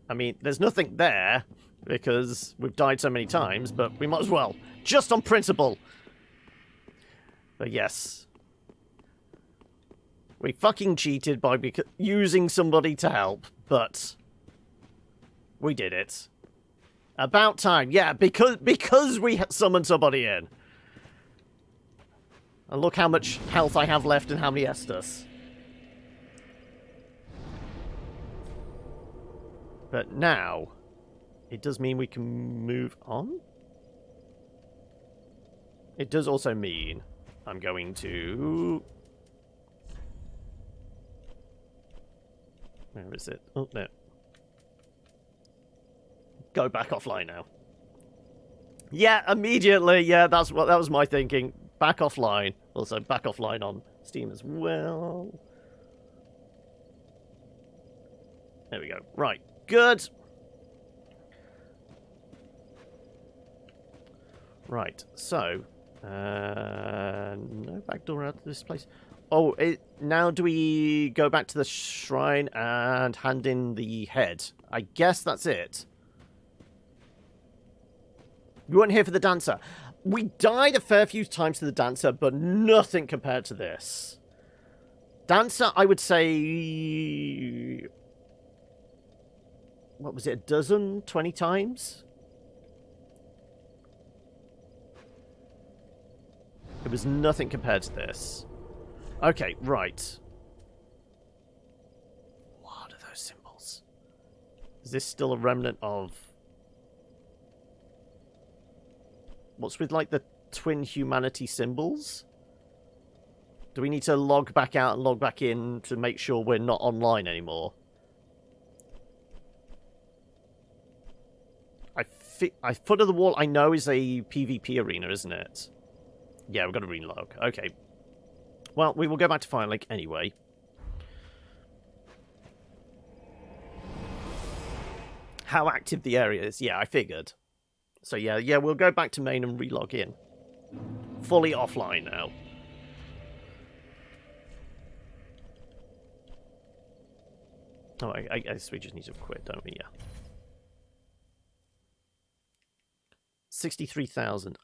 I mean, there's nothing there because we've died so many times, but we might as well. Just on principle. But yes. We fucking cheated by using somebody to help, but we did it. About time. Yeah, because we summoned somebody in. And look how much health I have left and how many Estus. But now, it does mean we can move on? It does also mean I'm going to... Where is it? Oh, no. Go back offline now. Yeah, immediately. Yeah, that was my thinking. Back offline. Also, back offline on Steam as well. There we go. Right. Good. Right. So, no back door out of this place. Oh, now do we go back to the shrine and hand in the head? I guess that's it. We weren't here for the dancer. We died a fair few times to the dancer, but nothing compared to this. Dancer, I would say... What was it, a dozen? 20 times? It was nothing compared to this. Okay, right. What are those symbols? Is this still a remnant of... What's with, like, the twin humanity symbols? Do we need to log back out and log back in to make sure we're not online anymore? Foot of the wall, I know, is a PvP arena, isn't it? Yeah, we've got to relog. Okay. Well, we will go back to Firelink anyway. How active the area is. Yeah, I figured. So yeah, we'll go back to main and relog in. Fully offline now. Oh, I guess we just need to quit, don't we? Yeah. 63,000.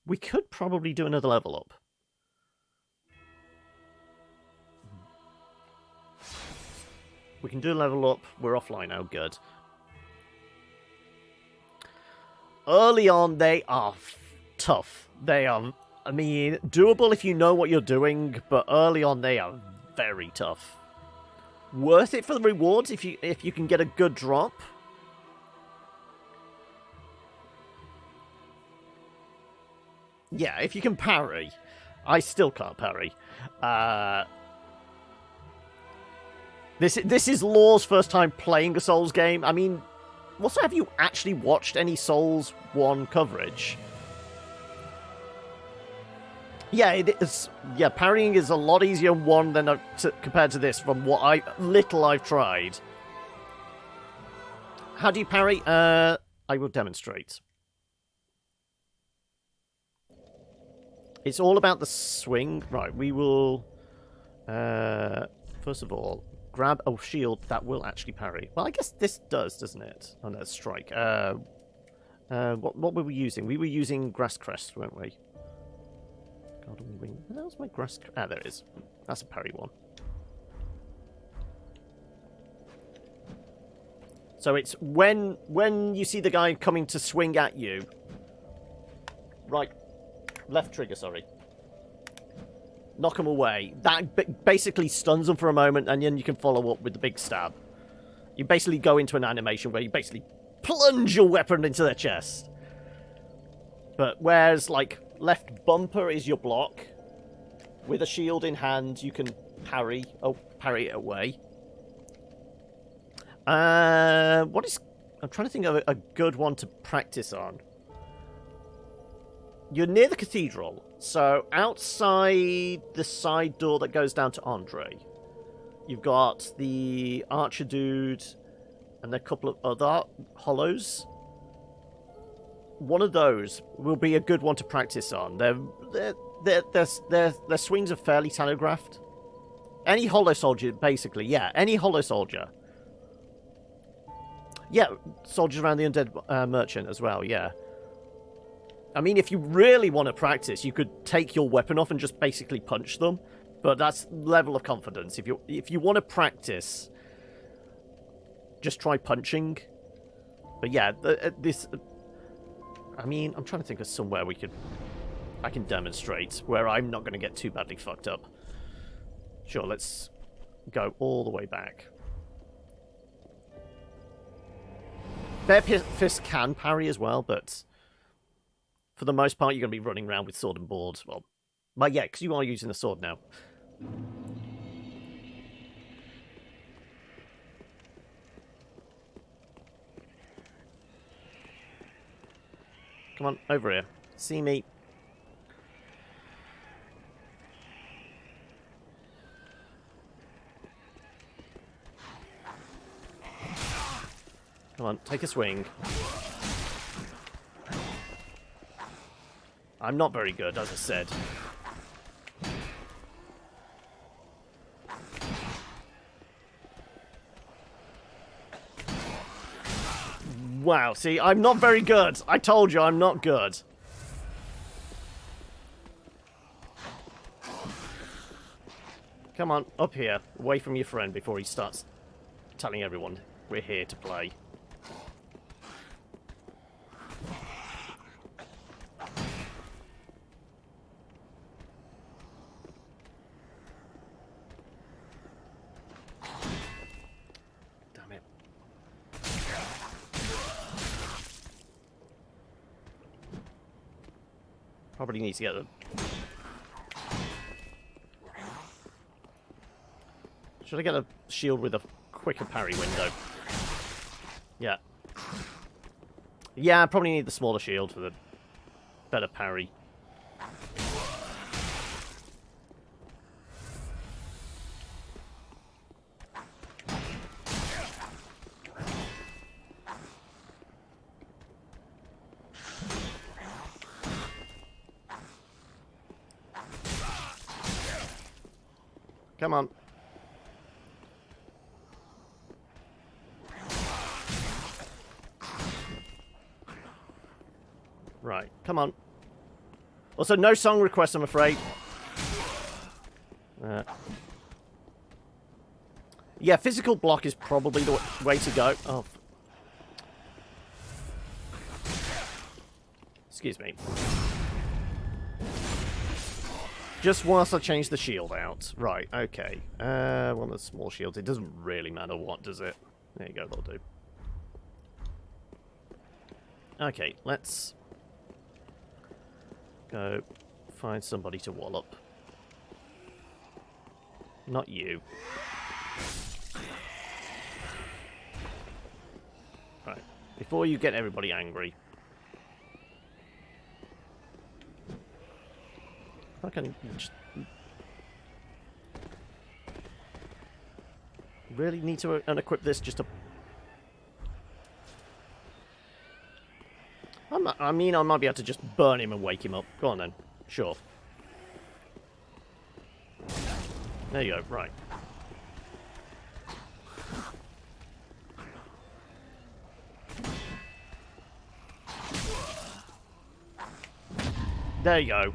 We could probably do another level up. We can do a level up. We're offline now. Good. Early on, they are tough. They are, I mean, doable if you know what you're doing, but early on, they are very tough. Worth it for the rewards if you can get a good drop. Yeah, if you can parry. I still can't parry. This is Law's first time playing a Souls game. I mean, also, have you actually watched any Souls 1 coverage? Yeah, it is. Yeah, parrying is a lot easier in 1 than compared to this, from what I've tried. How do you parry? I will demonstrate. It's all about the swing. Right, we will... first of all, grab a shield that will actually parry. Well, I guess this does, doesn't it? Oh, no, strike. What were we using? We were using Grass Crest, weren't we? Golden Wing. Where was my Grass Crest? Ah, there it is. That's a parry one. So it's when you see the guy coming to swing at you. Right. Left trigger, sorry. Knock them away. That basically stuns them for a moment, and then you can follow up with the big stab. You basically go into an animation where you basically plunge your weapon into their chest. But whereas, like, left bumper is your block, with a shield in hand, you can parry it away. I'm trying to think of a good one to practice on. You're near the cathedral, so outside the side door that goes down to Andre, you've got the archer dude and a couple of other hollows. One of those will be a good one to practice on. Their swings are fairly telegraphed. Any hollow soldier, basically, yeah, any hollow soldier Yeah, soldiers around the undead merchant as well, yeah. I mean, if you really want to practice, you could take your weapon off and just basically punch them. But that's level of confidence. If you want to practice, just try punching. But yeah, this... I mean, I'm trying to think of somewhere I can demonstrate where I'm not going to get too badly fucked up. Sure, let's go all the way back. Bare Fist can parry as well, but for the most part, you're going to be running around with sword and board. Well, yeah, because you are using a sword now. Come on, over here. See me. Come on, take a swing. I'm not very good, as I said. Wow, see, I'm not very good. I told you I'm not good. Come on, up here, away from your friend before he starts telling everyone we're here to play. Damn it. Probably need to get them. Should I get a shield with a quicker parry window? Yeah. Yeah, I probably need the smaller shield for the better parry. Come on. Right, come on. Also, no song requests, I'm afraid. Yeah, physical block is probably the way to go. Oh. Excuse me. Just whilst I change the shield out. Right, okay. One of the small shields. It doesn't really matter what, does it? There you go, that'll do. Okay, let's go find somebody to wallop. Not you. Right, before you get everybody angry. I can just... really need to unequip this just to... I mean, I might be able to just burn him and wake him up. Go on then. Sure. There you go. Right. There you go.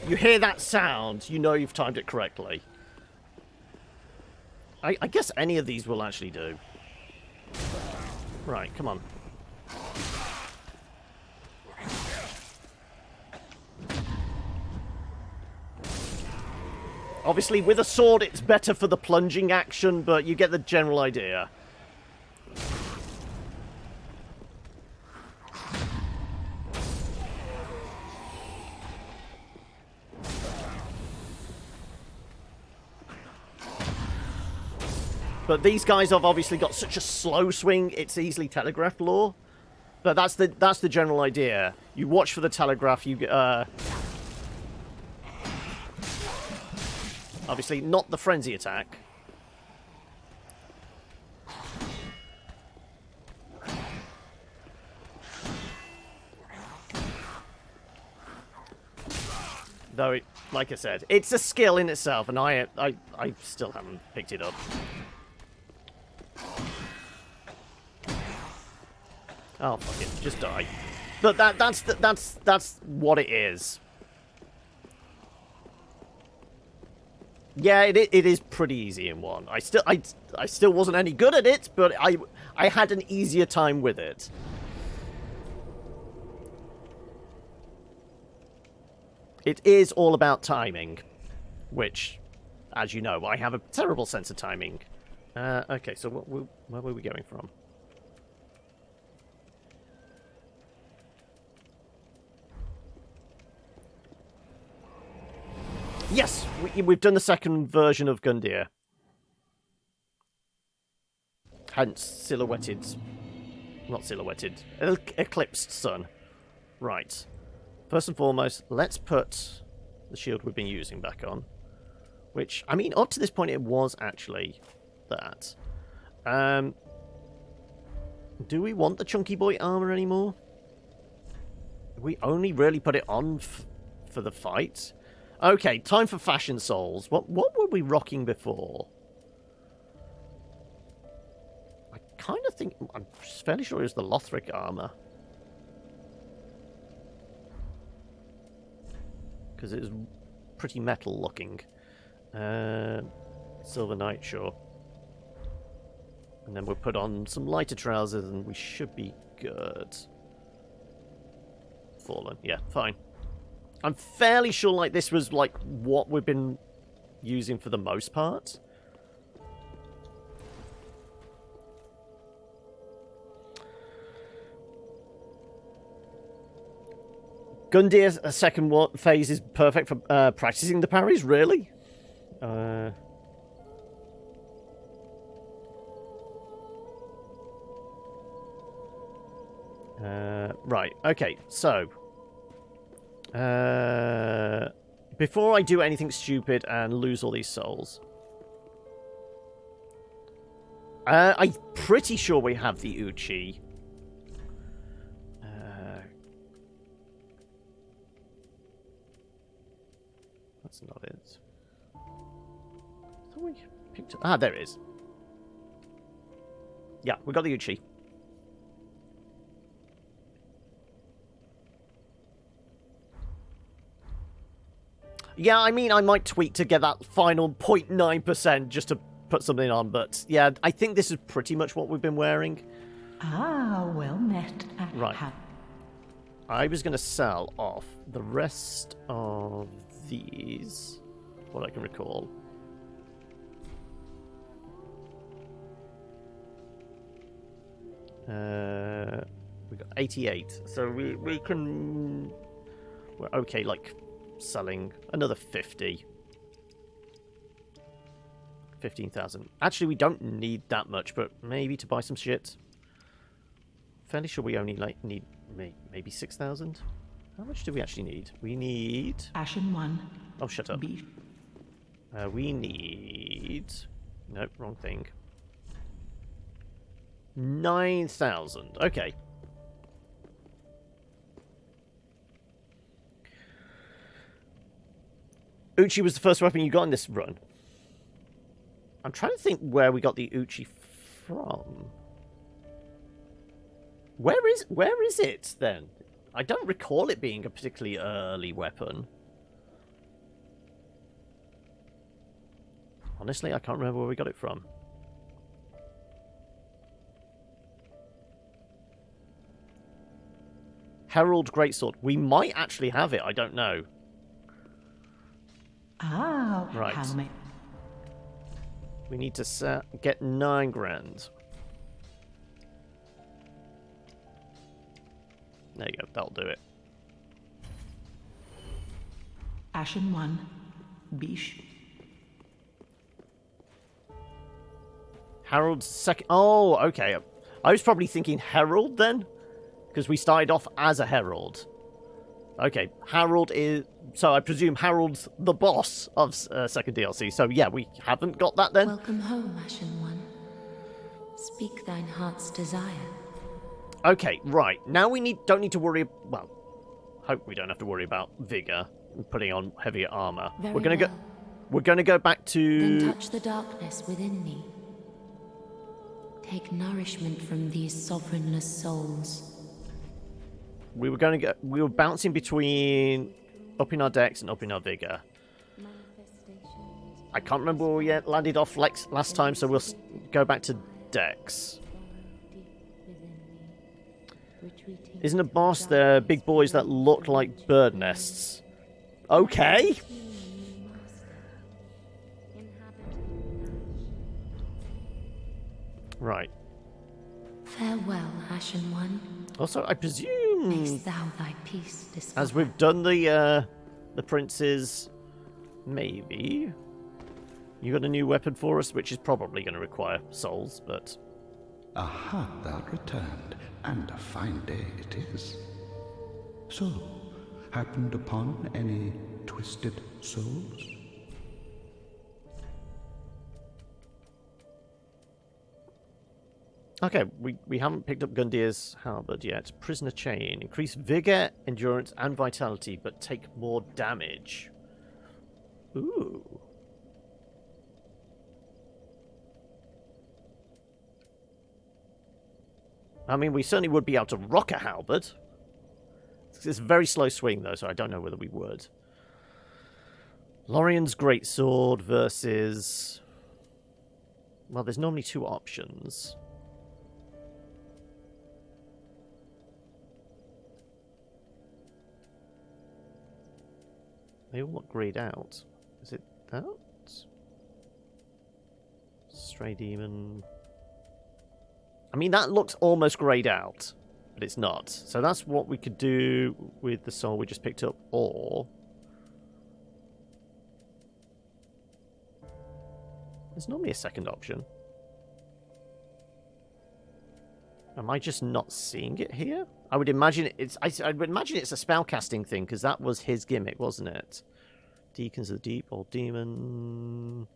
You hear that sound, you know you've timed it correctly. I guess any of these will actually do. Right, come on. Obviously, with a sword, it's better for the plunging action, but you get the general idea. But these guys have obviously got such a slow swing, it's easily telegraphed lore. But that's the general idea. You watch for the telegraph, you obviously not the frenzy attack. Though, like I said, it's a skill in itself, and I still haven't picked it up. Oh, fuck it. Just die. But that's what it is. Yeah, it is pretty easy in 1. I still wasn't any good at it, but I had an easier time with it. It is all about timing, which, as you know, I have a terrible sense of timing. Okay, so where were we going from? Yes, we've done the second version of Gundyr. Hence, silhouetted... Not silhouetted. Eclipsed sun. Right. First and foremost, let's put the shield we've been using back on. Which, I mean, up to this point it was actually that. Do we want the Chunky Boy armor anymore? We only really put it on for the fight. Okay, time for Fashion Souls. What were we rocking before? I kind of think... I'm fairly sure it was the Lothric armor. Because it was pretty metal looking. Silver Knight, sure. And then we'll put on some lighter trousers and we should be good. Fallen, yeah, fine. I'm fairly sure like this was like what we've been using for the most part. Gundyr's second phase is perfect for practicing the parries, really? Right, okay, so... before I do anything stupid and lose all these souls... I'm pretty sure we have the Uchi. That's not it. I thought we picked up... Ah, there it is. Yeah, we got the Uchi. Yeah, I mean, I might tweak to get that final 0.9% just to put something on, but yeah, I think this is pretty much what we've been wearing. Ah, well met. Right. I was going to sell off the rest of these, what I can recall. We got 88, so we can... We're okay, like... selling another 50. 15,000. Actually, we don't need that much, but maybe to buy some shit. Fairly sure we only like need maybe 6,000. How much do we actually need? We need... Ashen one. Oh, shut up. B. We need... Nope, wrong thing. 9,000. Okay. Uchi was the first weapon you got in this run. I'm trying to think where we got the Uchi from. Where is it, then? I don't recall it being a particularly early weapon. Honestly, I can't remember where we got it from. Herald Greatsword. We might actually have it, I don't know. Ah, right. how many? We need to get 9 grand. There you go, that'll do it. Ashen one. Bish. Harold's second... Oh, okay. I was probably thinking Herald then, because we started off as a Herald. Okay, Harold is... So I presume Harold's the boss of second DLC. So yeah, we haven't got that then. Welcome home, Ashen One. Speak thine heart's desire. Okay, right. Now we don't need to worry... Well, hope we don't have to worry about Vigor and putting on heavier armor. Very We're gonna well. go... We're gonna go back to... Then touch the darkness within me. Take nourishment from these sovereignless souls. We were bouncing between upping our dex and upping our vigor. I can't remember where we landed off last time, so we'll go back to dex. Isn't a boss there big boys that look like bird nests? Okay. Right. Farewell, Ashen One. Also, I presume, Mayst thou thy peace discover. as we've done the princes, maybe you got a new weapon for us, which is probably going to require souls, but Aha, thou returned, and a fine day it is. So, happened upon any twisted souls? okay. We haven't picked up Gundir's halberd yet. Prisoner chain, increase vigor, endurance, and vitality, but take more damage. Ooh. I mean, we certainly would be able to rock a halberd. It's a very slow swing, though, so I don't know whether we would. Lorien's greatsword versus... Well, there's normally two options. They all look grayed out. Is it that? Stray demon... I mean, that looks almost grayed out, but it's not. So that's what we could do with the soul we just picked up, or... There's normally a second option. Am I just not seeing it here? I would imagine it's... I would imagine it's a spellcasting thing, because that was his gimmick, wasn't it? Deacons of the Deep, Old Demon...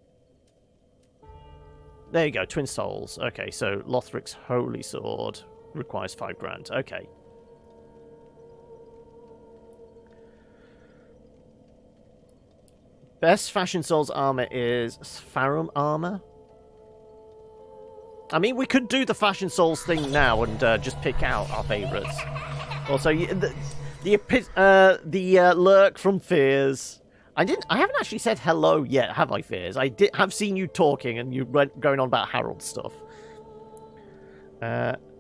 There you go, Twin Souls. Okay, so Lothric's Holy Sword requires 5 grand. Okay. Best Fashion Souls armor is Farum armor. I mean, we could do the Fashion Souls thing now and just pick out our favourites. Also, the Lurk from Fears. I haven't actually said hello yet, have I, Fears? I have seen you talking and you went going on about Harold stuff.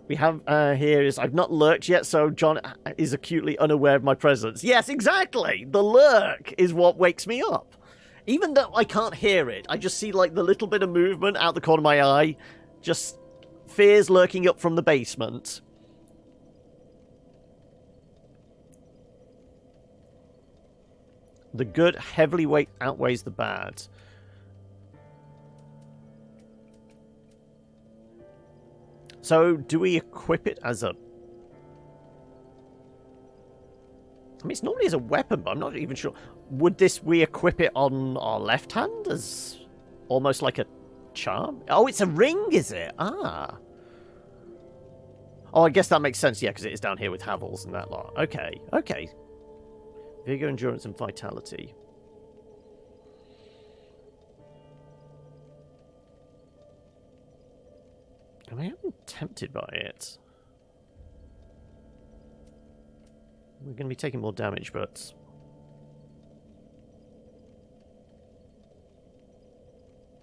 We have here is I've not lurked yet, so John is acutely unaware of my presence. Yes, exactly. The lurk is what wakes me up. Even though I can't hear it, I just see like the little bit of movement out the corner of my eye. Just Fears lurking up from the basement. The good heavily outweighs the bad. So, do we equip it as a... I mean, it's normally as a weapon, but I'm not even sure. Would we equip it on our left hand as almost like a charm? Oh, it's a ring, is it? Ah. Oh, I guess that makes sense, yeah, because it is down here with Havels and that lot. Okay, okay. Vigor, endurance, and vitality. I mean, I'm tempted by it. We're going to be taking more damage, but...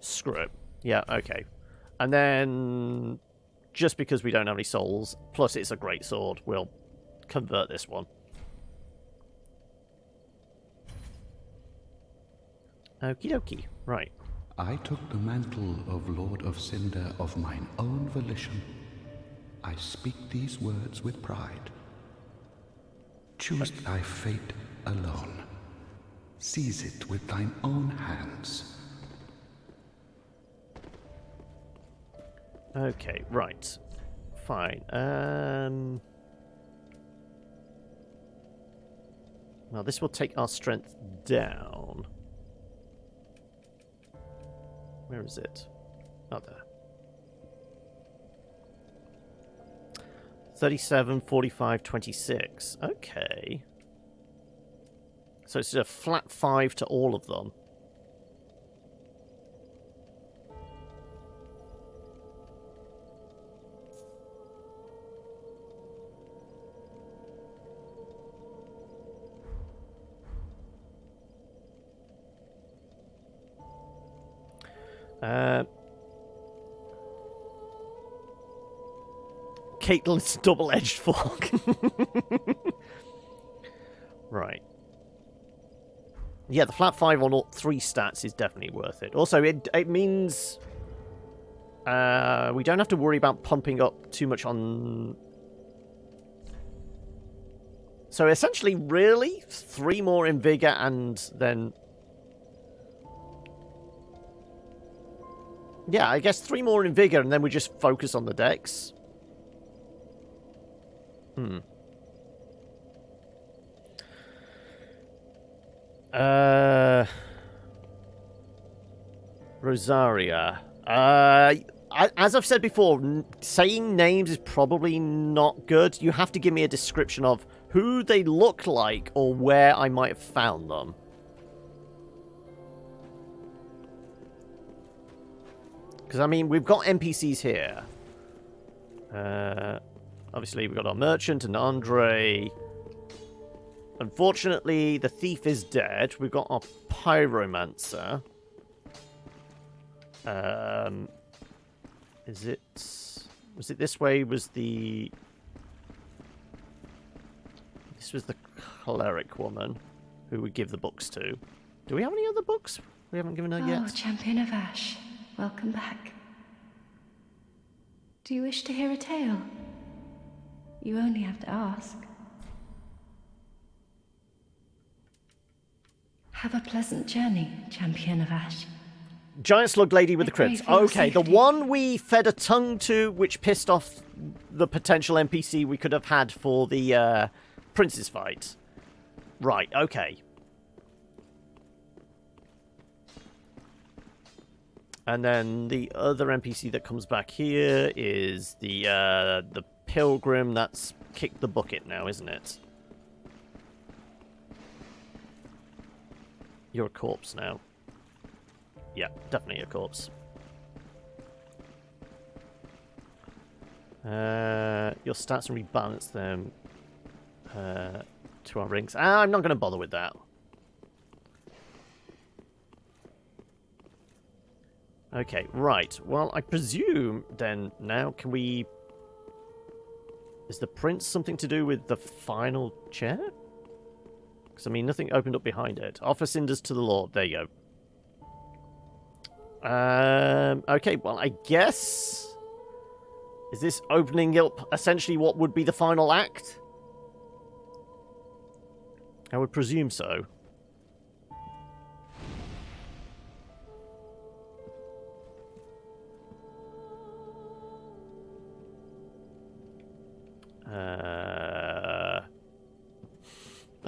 Screw it. Yeah, okay. And then, just because we don't have any souls, plus it's a great sword, we'll convert this one. Okie dokie. Right. I took the mantle of Lord of Cinder of mine own volition. I speak these words with pride. Choose thy fate alone. Seize it with thine own hands. Okay, right. Fine. Well, this will take our strength down. Where is it? Oh, there. 37, 45, 26. Okay. So it's a flat 5 to all of them. Caitlin's double-edged fork. Right. Yeah, the flat 5 on all 3 stats is definitely worth it. Also, it means we don't have to worry about pumping up too much on... So essentially, really, 3 more in Vigor and then... Yeah, I guess 3 more in Vigor and then we just focus on the Dex. Rosaria. As I've said before, saying names is probably not good. You have to give me a description of who they look like or where I might have found them. Because, I mean, we've got NPCs here. Obviously, we've got our merchant and Andre. Unfortunately, the thief is dead. We've got our pyromancer. Was it this way? This was the cleric woman who we give the books to. Do we have any other books? We haven't given her Oh, yet. Champion of Ash, welcome back. Do you wish to hear a tale? You only have to ask. Have a pleasant journey, Champion of Ash. Giant slug lady with the pray crits. for your Okay, the safety. one we fed a tongue to, which pissed off the potential NPC we could have had for the prince's fight. Right, okay. And then the other NPC that comes back here is the pilgrim that's kicked the bucket now, isn't it? You're a corpse now. Yeah, definitely a corpse. Your stats and rebalance them to our rings. I'm not going to bother with that. Okay, right. Well, I presume then now can we... Is the prince something to do with the final chair? Because, I mean, nothing opened up behind it. Offer cinders to the Lord. There you go. Okay, well, I guess... Is this opening up essentially what would be the final act? I would presume so.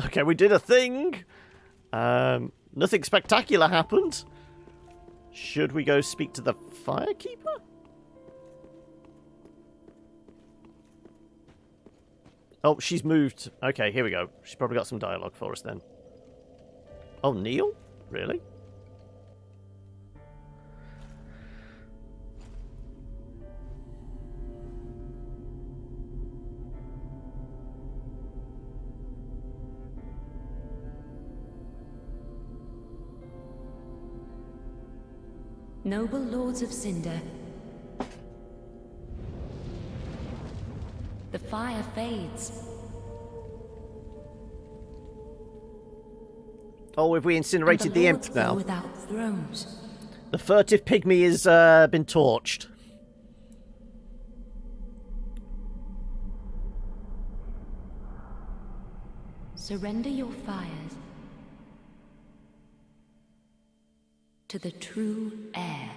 Okay, we did a thing. Nothing spectacular happened. Should we go speak to the firekeeper? Oh, she's moved. Okay, here we go. She's probably got some dialogue for us then. Oh, Neil? Really? Noble lords of Cinder, the fire fades. Oh, have we incinerated the imp lords now? go without thrones. The furtive pygmy has been torched. Surrender your fires to the true heir.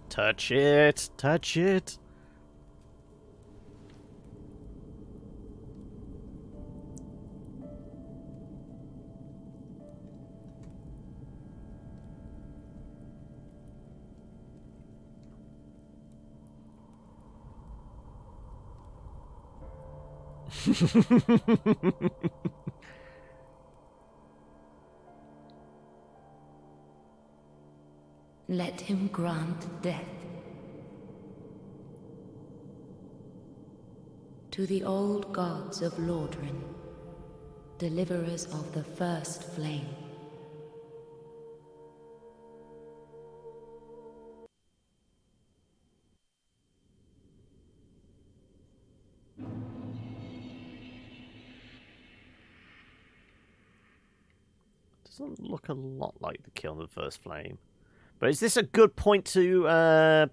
Touch it. Touch it. Let him grant death to the old gods of Lordran, deliverers of the first flame. Doesn't look a lot like the Kiln of the First Flame. But is this a good point to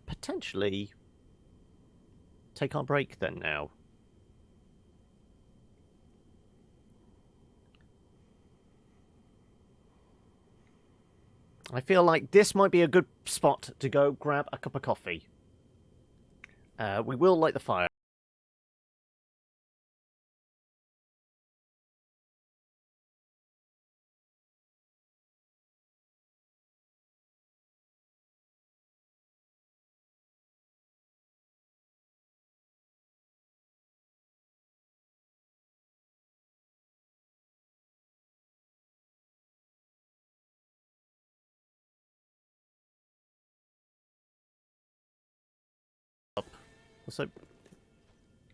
potentially take our break then now? I feel like this might be a good spot to go grab a cup of coffee. We will light the fire. Also,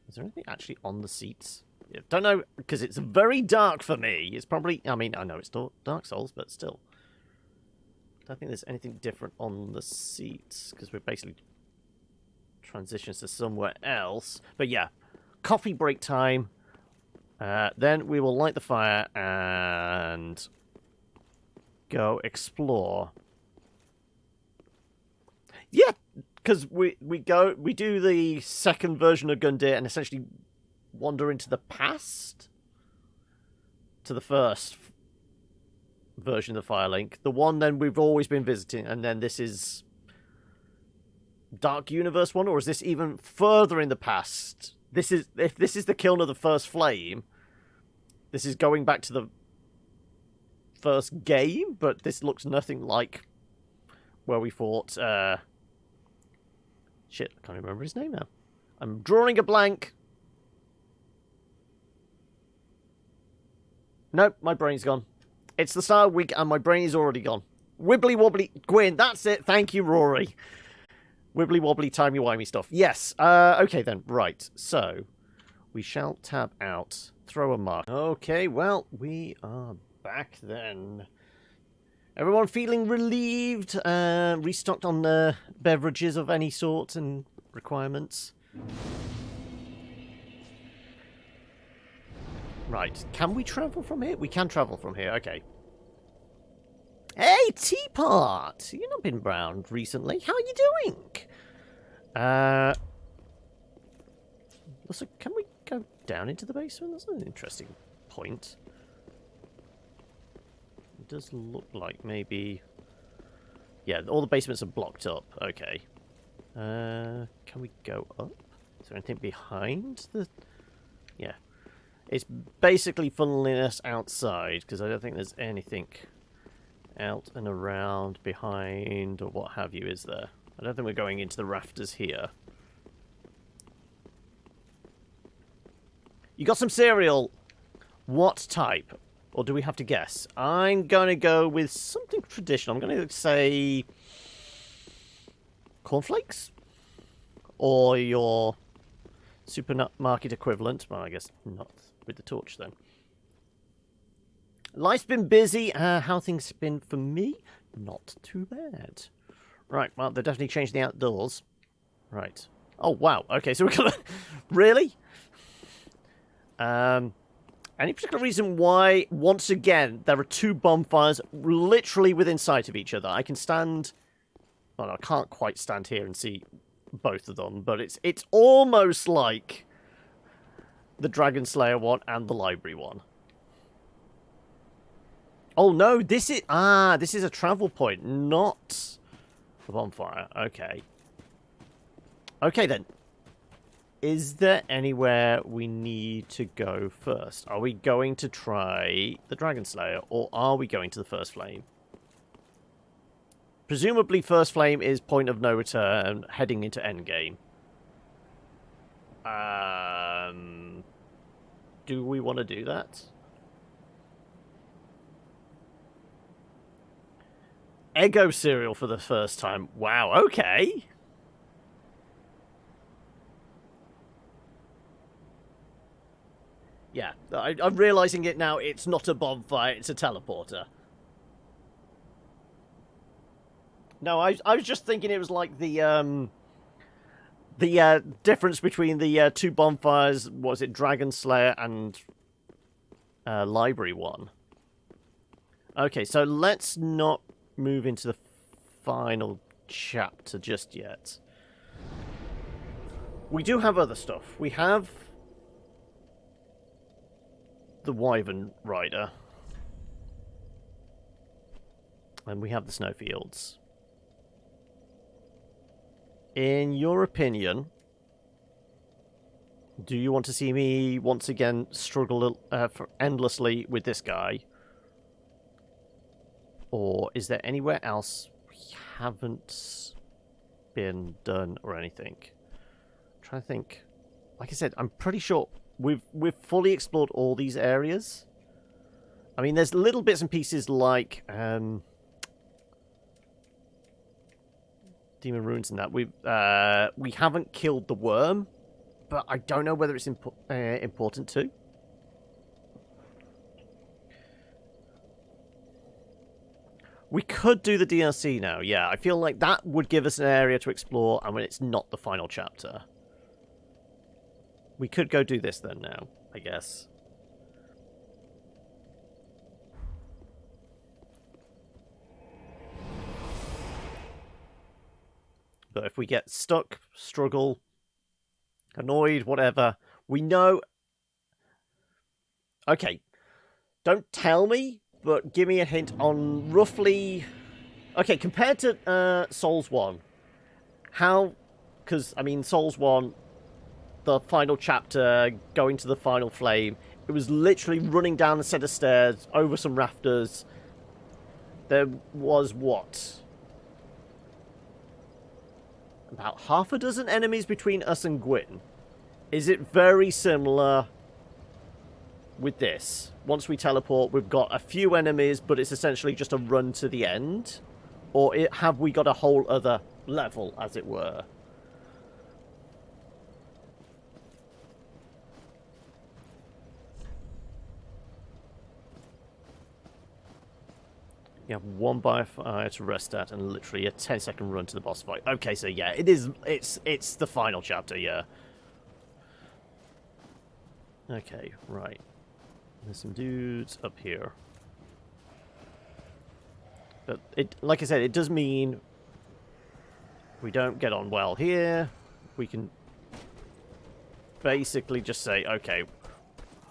is there anything actually on the seats? Yeah, don't know, because it's very dark for me. It's probably, I mean, I know it's Dark Souls, but still. Don't think there's anything different on the seats, because we're basically transitions to somewhere else. But yeah, coffee break time. Then we will light the fire and go explore. Yeah, because we do the second version of Gundyr and essentially wander into the past to the first version of Firelink. The one then we've always been visiting, and then this is Dark Universe one, or is this even further in the past? If this is the Kiln of the First Flame, this is going back to the first game, but this looks nothing like where we fought shit, I can't remember his name now. I'm drawing a blank. Nope, my brain's gone. It's the start of the week and my brain is already gone. Wibbly wobbly. Gwyn, that's it. Thank you, Rory. Wibbly wobbly, timey-wimey stuff. Yes. Okay then. Right. So, we shall tab out. Throw a mark. Okay, well, we are back then. Everyone feeling relieved? Restocked on beverages of any sort and requirements? Right. Can we travel from here? We can travel from here. Okay. Hey, Teapot! You've not been around recently. How are you doing? Also, can we go down into the basement? That's an interesting point. It does look like maybe... Yeah, all the basements are blocked up. Okay. Can we go up? Is there anything behind the... Yeah. It's basically funneling us outside, because I don't think there's anything out and around, behind, or what have you, is there? I don't think we're going into the rafters here. You got some cereal. What type? Or do we have to guess? I'm going to go with something traditional. I'm going to say cornflakes? Or your supermarket equivalent. Well, I guess not with the torch then. Life's been busy. How things been for me? Not too bad. Right, well, they're definitely changed the outdoors. Right. Oh, wow. Okay, so we're going to... Really? Any particular reason why, once again, there are two bonfires literally within sight of each other? I can stand... Well, I can't quite stand here and see both of them, but it's almost like the Dragon Slayer one and the library one. Oh, no, this is... Ah, this is a travel point, not the bonfire. Okay. Okay, then. Is there anywhere we need to go first? Are we going to try the Dragon Slayer, or are we going to the First Flame? Presumably First Flame is point of no return, heading into endgame. Do we want to do that? Eggo cereal for the first time. Wow, okay. Yeah, I'm realizing it now. It's not a bonfire, it's a teleporter. No, I was just thinking it was like the difference between the two bonfires. Was it Dragon Slayer and Library one? Okay, so let's not move into the final chapter just yet. We do have other stuff. We have the Wyvern Rider. And we have the Snowfields. In your opinion, do you want to see me once again struggle endlessly with this guy? Or is there anywhere else we haven't been done or anything? I'm trying to think. Like I said, I'm pretty sure we've fully explored all these areas. I mean, there's little bits and pieces like Demon Ruins and that. We haven't killed the worm, but I don't know whether it's important to. We could do the DLC now, yeah. I feel like that would give us an area to explore, and when it's not the final chapter. We could go do this then now, I guess. But if we get stuck, struggle, annoyed, whatever, we know... Okay, don't tell me, but give me a hint on roughly... Okay, compared to Souls 1, how... Because, I mean, Souls 1, the final chapter, going to the final flame, it was literally running down a set of stairs, over some rafters. There was, what? About half a dozen enemies between us and Gwyn. Is it very similar with this? Once we teleport, we've got a few enemies, but it's essentially just a run to the end? Or have we got a whole other level, as it were? You have one bonfire to rest at, and literally a 10-second run to the boss fight. Okay, so yeah, it's the final chapter, yeah. Okay, right. There's some dudes up here. But like I said, it does mean we don't get on well here. We can basically just say, okay,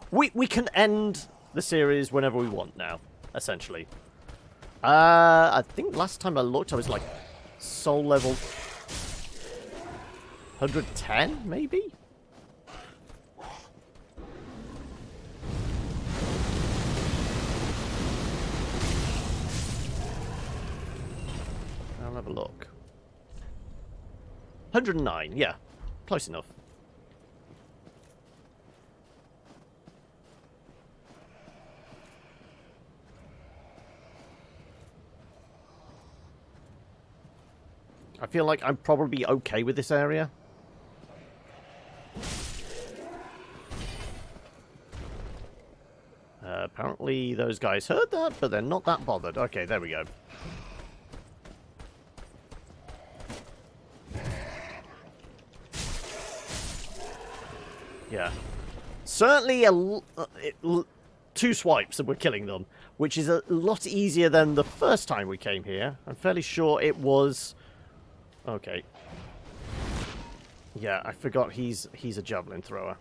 we can end the series whenever we want now, essentially. I think last time I looked, I was like soul level 110, maybe? I'll have a look. 109, yeah. Close enough. I feel like I'm probably okay with this area. Apparently those guys heard that, but they're not that bothered. Okay, there we go. Yeah. Certainly two swipes and we're killing them, which is a lot easier than the first time we came here. I'm fairly sure it was... Okay. Yeah, I forgot he's a javelin thrower.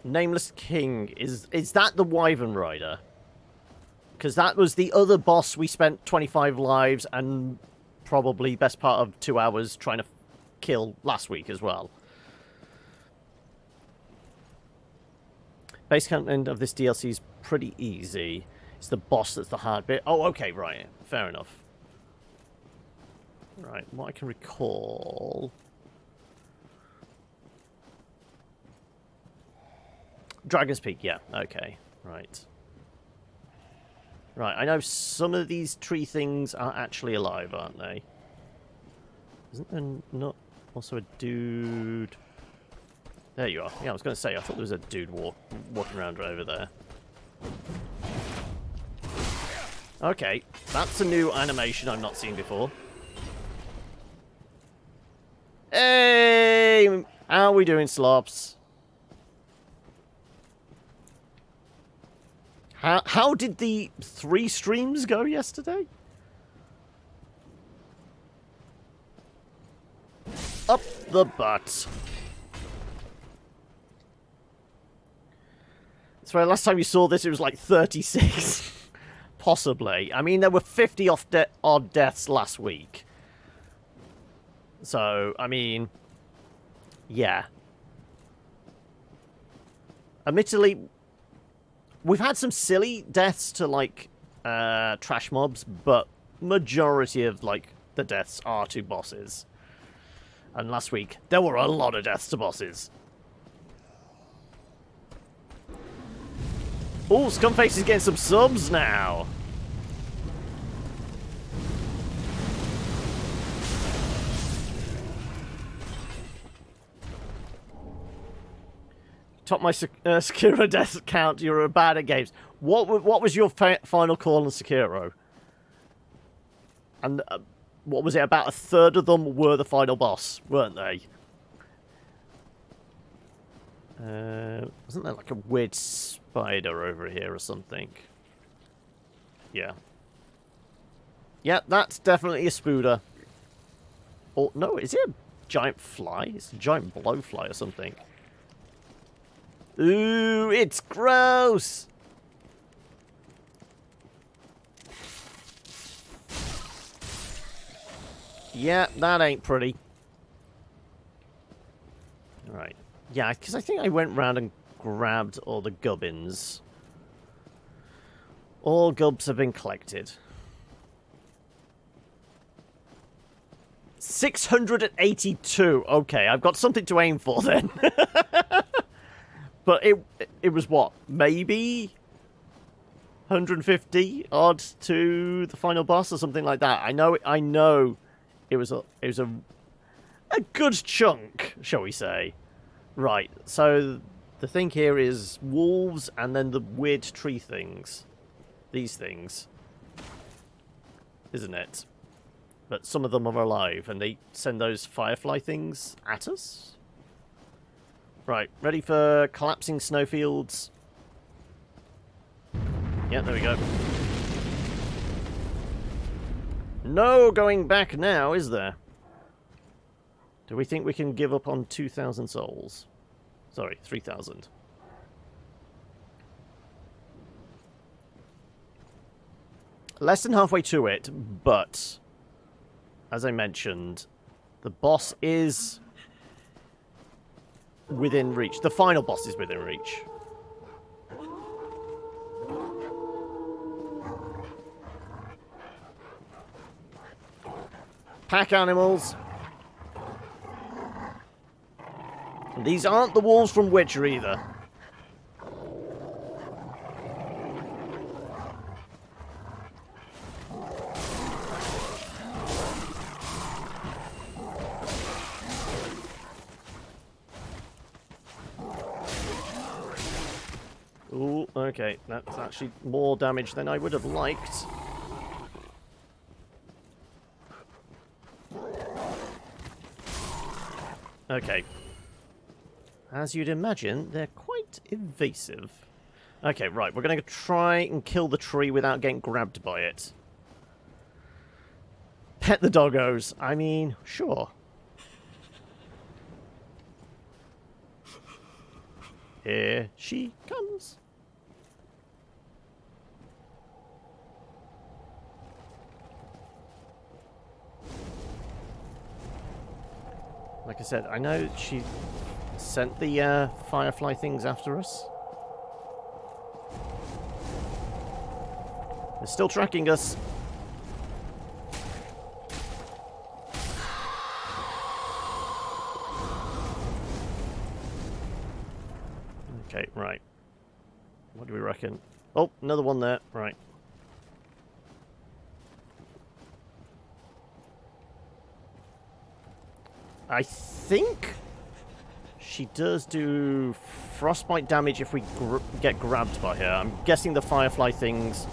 Nameless King. Is that the Wyvern Rider? Because that was the other boss we spent 25 lives and probably best part of 2 hours trying to kill last week as well. Base content of this DLC is pretty easy. It's the boss that's the hard bit. Oh, okay, right. Fair enough. Right, what I can recall... Dragon's Peak, yeah, okay, right. Right, I know some of these tree things are actually alive, aren't they? Isn't there not also a dude... There you are. Yeah, I was going to say, I thought there was a dude walking around over there. Okay, that's a new animation I've not seen before. Hey! How are we doing, Slops? How did the 3 streams go yesterday? Up the butt. So last time you saw this, it was like 36. Possibly. I mean, there were 50 odd deaths last week. So, I mean, yeah. Admittedly, we've had some silly deaths to, like, trash mobs, but majority of, like, the deaths are to bosses. And last week, there were a lot of deaths to bosses. Oh, Scumface is getting some subs now. Top my Sekiro death count. You're bad at games. What was your final call on Sekiro? And what was it? About a third of them were the final boss, weren't they? Wasn't there like a weird spider over here or something? Yeah. Yeah, that's definitely a spooder. Or no, is it a giant fly? It's a giant blowfly or something. Ooh, it's gross! Yeah, that ain't pretty. Right. Yeah, because I think I went round and grabbed all the gubbins. All gubs have been collected. 682. Okay, I've got something to aim for then. But it was what? Maybe 150 odd to the final boss or something like that. I know it was a good chunk, shall we say. Right. So the thing here is wolves and then the weird tree things. These things. Isn't it? But some of them are alive and they send those firefly things at us. Right, ready for collapsing snowfields. Yeah, there we go. No going back now, is there? Do we think we can give up on 2,000 souls? Sorry, 3,000. Less than halfway to it, but as I mentioned, the boss is within reach. The final boss is within reach. Pack animals. These aren't the wolves from Witcher either. Ooh, okay, that's actually more damage than I would have liked. Okay. As you'd imagine, they're quite evasive. Okay, right, we're going to try and kill the tree without getting grabbed by it. Pet the doggos. I mean, sure. Here she comes. Like I said, I know she sent the firefly things after us. They're still tracking us. What do we reckon? Oh, another one there. Right. I think she does do frostbite damage if we get grabbed by her. I'm guessing the firefly things...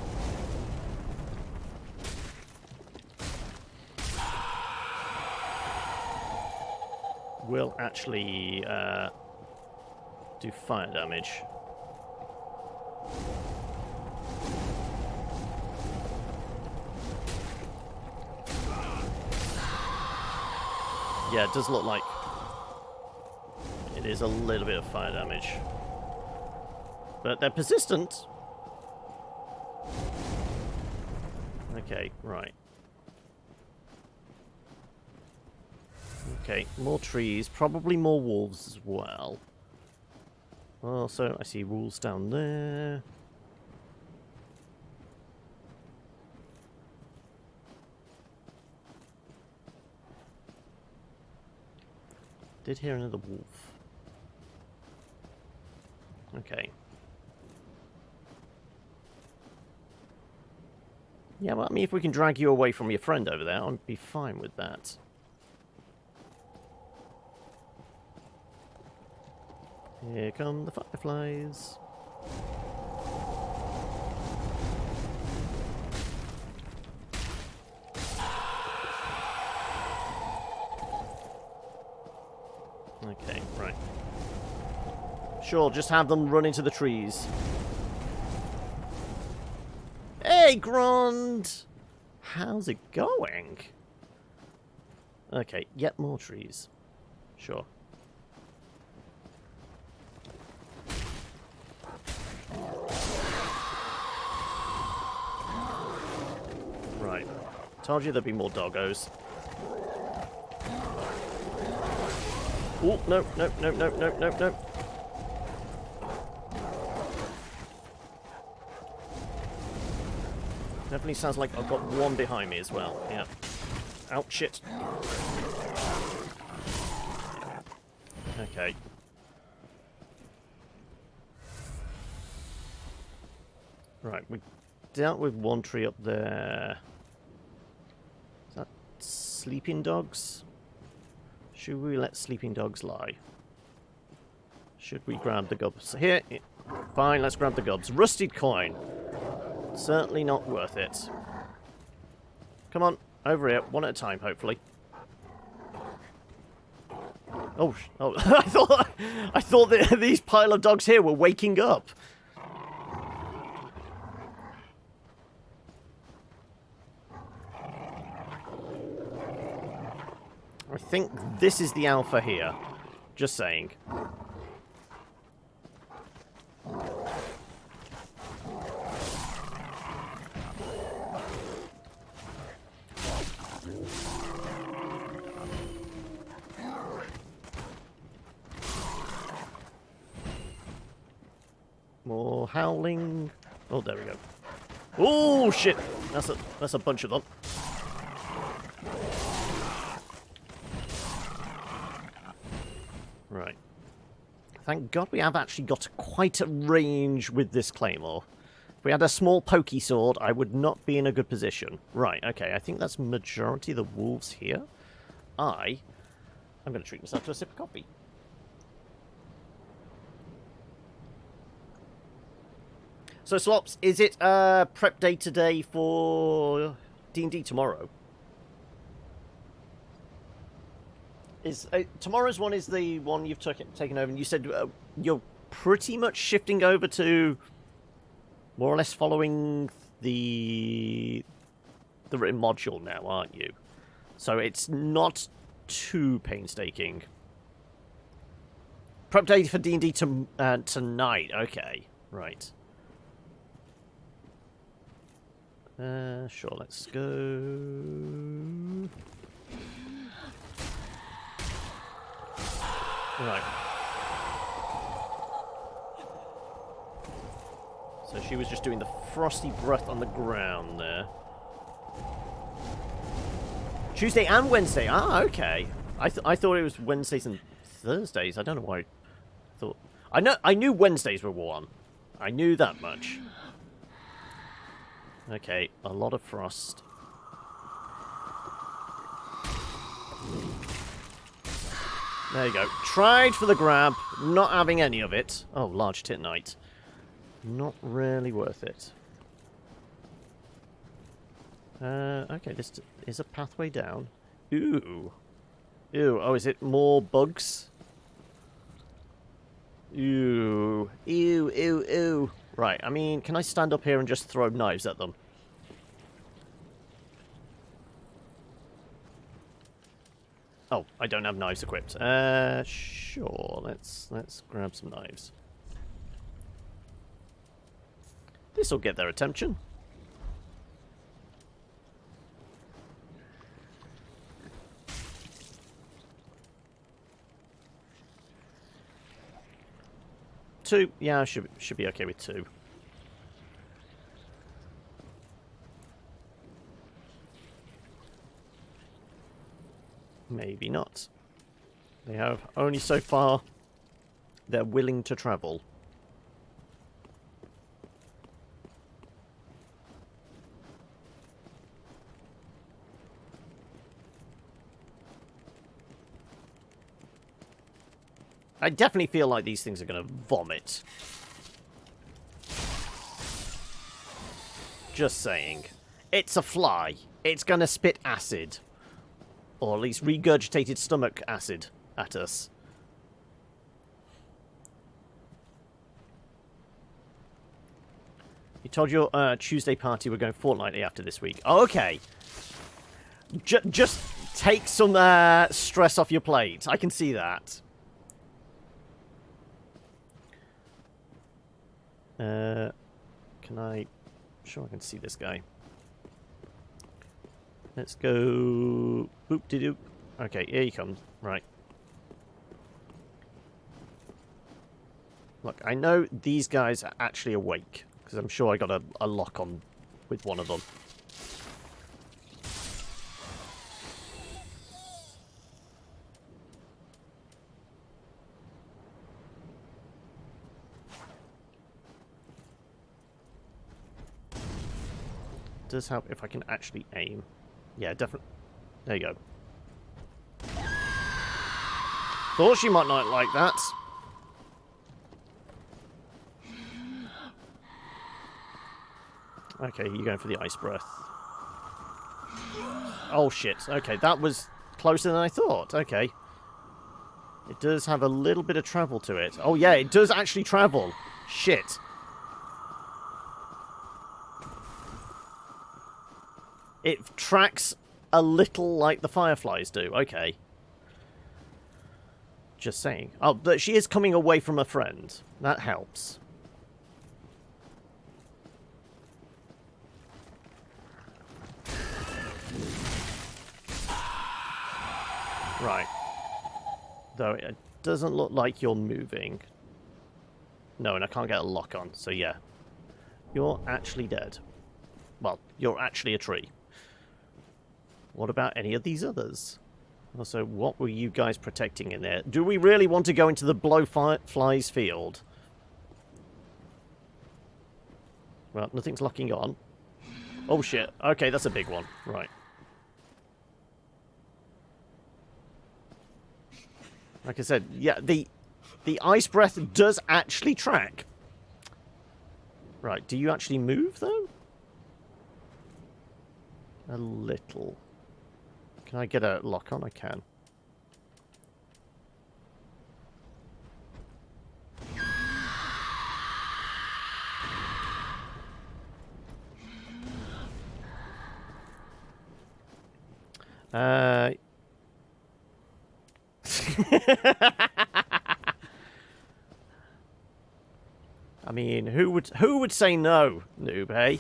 will actually do fire damage. Yeah, it does look like it is a little bit of fire damage. But they're persistent. Okay, right. Okay, more trees. Probably more wolves as well. Also, I see wolves down there. Did hear another wolf. Okay. Yeah, well, I mean, if we can drag you away from your friend over there, I'd be fine with that. Here come the fireflies. Okay, right. Sure, just have them run into the trees. Hey, Grond! How's it going? Okay, yet more trees. Sure. Right. Told you there'd be more doggos. Oh, no, no, no, no, no, no, no. Definitely sounds like I've got one behind me as well. Yeah. Ouch, shit. Okay. Right, we dealt with one tree up there. Is that sleeping dogs? Should we let sleeping dogs lie? Should we grab the gobs? Here. Fine, let's grab the gobs. Rusted coin. Certainly not worth it. Come on, over here. One at a time, hopefully. Oh, I thought that these pile of dogs here were waking up. I think this is the alpha here. Just saying. More howling. Oh, there we go. Oh shit! That's a bunch of them. Right. Thank God we have actually got quite a range with this claymore. If we had a small pokey sword, I would not be in a good position. Right, okay, I think that's majority of the wolves here. I'm going to treat myself to a sip of coffee. So, Slops, is it prep day today for D&D tomorrow? Is tomorrow's one is the one you've taken over, and you said you're pretty much shifting over to more or less following the written module now, aren't you? So it's not too painstaking. Prep day for D&D tonight. Okay, right. Sure, let's go. Right. So she was just doing the frosty breath on the ground there. Tuesday and Wednesday. Ah, okay. I thought it was Wednesdays and Thursdays. I don't know why I thought. I knew Wednesdays were one. I knew that much. Okay, a lot of frost. There you go. Tried for the grab, not having any of it. Oh, large titanite. Not really worth it. Okay, this is a pathway down. Ooh. Ooh, oh, is it more bugs? Ooh. Ew, ew, ew. Right, I mean, can I stand up here and just throw knives at them? Oh, I don't have knives equipped. Sure. Let's grab some knives. This'll get their attention. Two. Yeah, I should be okay with two. Maybe not. They have only so far they're willing to travel. I definitely feel like these things are going to vomit. Just saying. It's a fly. It's going to spit acid. Or at least regurgitated stomach acid at us. You told your Tuesday party we're going fortnightly after this week. Oh, okay. Just take some stress off your plate. I can see that. Can I... Sure, I can see this guy. Let's go... Boop-de-doop. Okay, here he comes. Right. Look, I know these guys are actually awake. Because I'm sure I got a lock on with one of them. Does help if I can actually aim. Yeah, definitely. There you go. Thought she might not like that. Okay, you're going for the ice breath. Oh shit. Okay, that was closer than I thought. Okay. It does have a little bit of travel to it. Oh yeah, it does actually travel. Shit. It tracks a little like the fireflies do. Okay. Just saying. Oh, but she is coming away from a friend. That helps. Right. Though it doesn't look like you're moving. No, and I can't get a lock on, so yeah. You're actually dead. Well, you're actually a tree. What about any of these others? Also, what were you guys protecting in there? Do we really want to go into the blowflies field? Well, nothing's locking on. Oh shit. Okay, that's a big one. Right. Like I said, yeah, the ice breath does actually track. Right, do you actually move, though? A little. Can I get a lock on? I can. I mean, who would say no, noob, eh?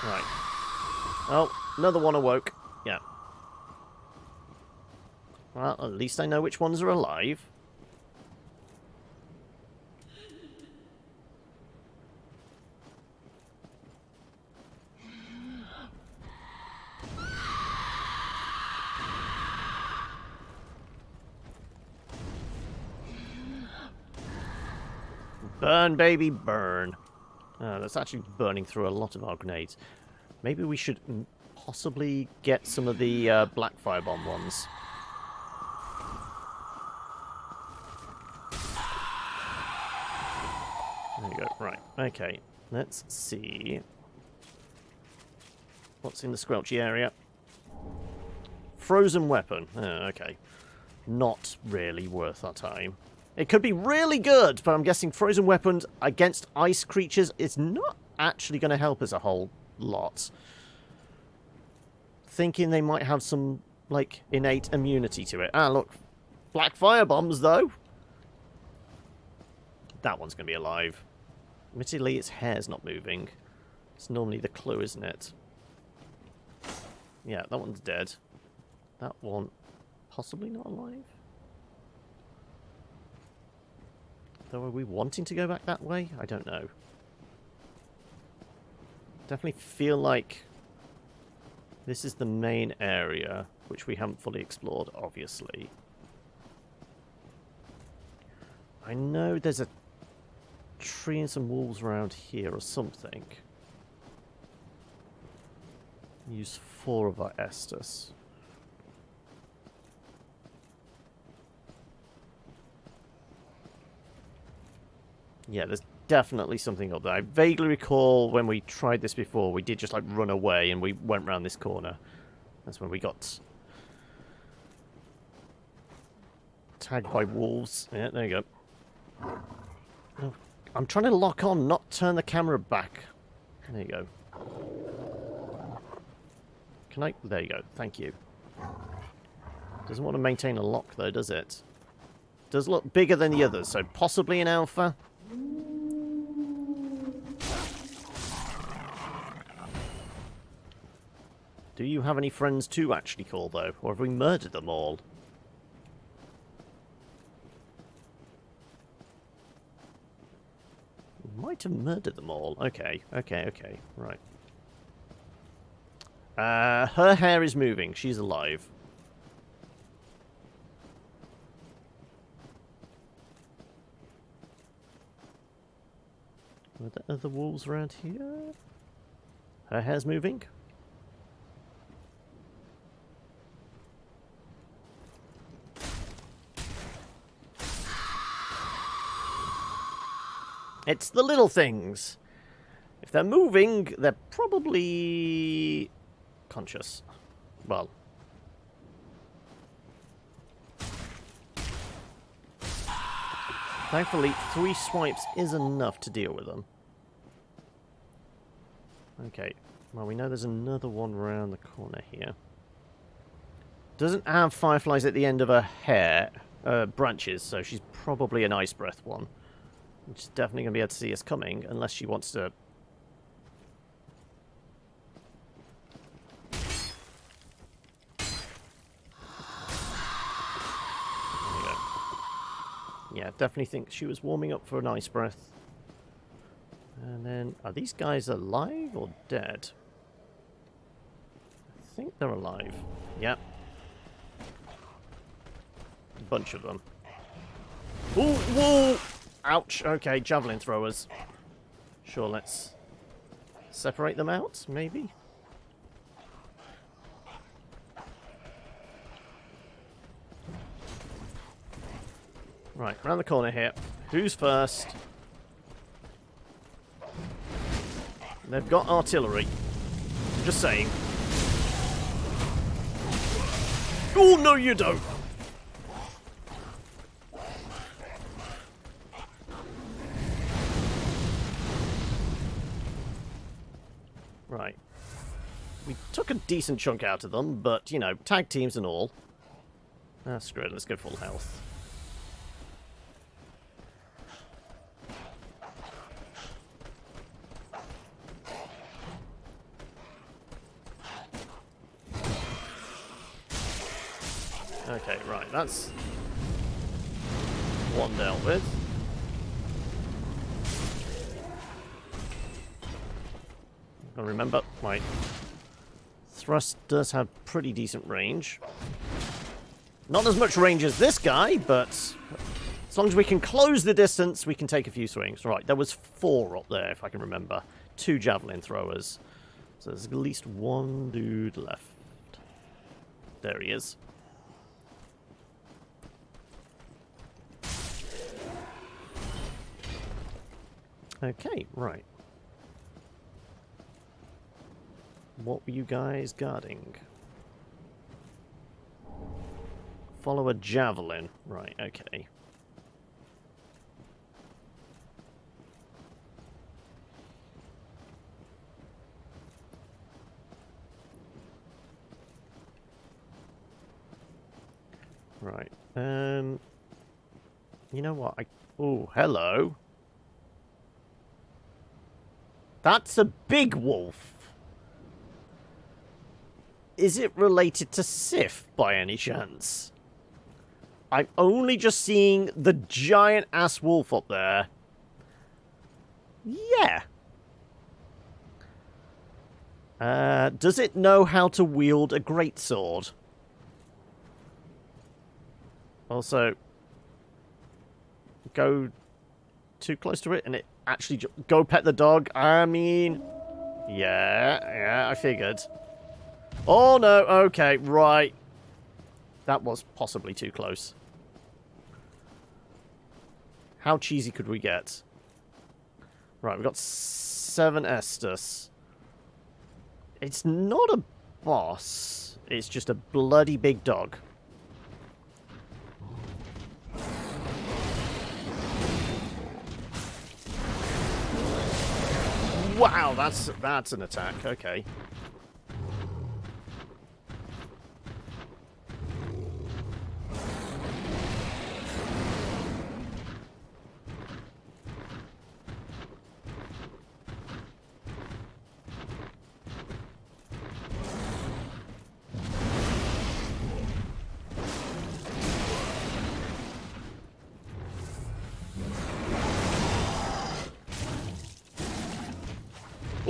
Right. Oh, another one awoke. Yeah. Well, at least I know which ones are alive. Burn, baby, burn. That's actually burning through a lot of our grenades. Maybe we should possibly get some of the black firebomb ones. There you go. Right. Okay. Let's see. What's in the squelchy area? Frozen weapon. Oh, okay. Not really worth our time. It could be really good, but I'm guessing frozen weapons against ice creatures is not actually going to help us a whole lot. Thinking they might have some, like, innate immunity to it. Ah, look. Black fire bombs, though. That one's going to be alive. Admittedly, its hair's not moving. It's normally the clue, isn't it? Yeah, that one's dead. That one possibly not alive. Though, are we wanting to go back that way? I don't know. Definitely feel like this is the main area, which we haven't fully explored, obviously. I know there's a tree and some wolves around here or something. Use 4 of our Estus. Yeah, there's definitely something up there. I vaguely recall when we tried this before, we did just like run away and we went round this corner. That's when we got tagged by wolves. Yeah, there you go. Oh, I'm trying to lock on, not turn the camera back. There you go. Can I? There you go. Thank you. Doesn't want to maintain a lock though, does it? Does look bigger than the others, so possibly an alpha. Do you have any friends to actually call, though? Or have we murdered them all? We might have murdered them all. Okay, okay. Right. Her hair is moving. She's alive. Are there other wolves around here? Her hair's moving. It's the little things. If they're moving, they're probably conscious. Well. Thankfully, 3 swipes is enough to deal with them. Okay. Well, we know there's another one around the corner here. Doesn't have fireflies at the end of her hair, branches, so she's probably an ice breath one. She's definitely going to be able to see us coming, unless she wants to... There you go. Yeah, definitely think she was warming up for an ice breath. And then, are these guys alive or dead? I think they're alive. Yep. A bunch of them. Ooh, whoa! Ouch. Okay, javelin throwers. Sure, let's separate them out, maybe? Right, around the corner here. Who's first? They've got artillery. Just saying. Oh, no you don't! Right. We took a decent chunk out of them, but, you know, tag teams and all. Ah, screw it, let's go full health. Okay, right, that's one dealt with. And remember, my thrust does have pretty decent range. Not as much range as this guy, but it's long as we can close the distance, we can take a few swings. Right, there was 4 up there, if I can remember. 2 javelin throwers. So there's at least 1 dude left. There he is. Okay, right. What were you guys guarding? Follow a javelin. Right, okay. Right. You know what? Oh, hello. That's a big wolf. Is it related to Sif by any chance? I'm only just seeing the giant ass wolf up there. Yeah. Does it know how to wield a greatsword? Also, go too close to it and it actually go pet the dog. I mean, yeah, I figured. Oh no, okay, right. That was possibly too close. How cheesy could we get? Right, we've got 7 Estus. It's not a boss. It's just a bloody big dog. Wow, that's an attack. Okay.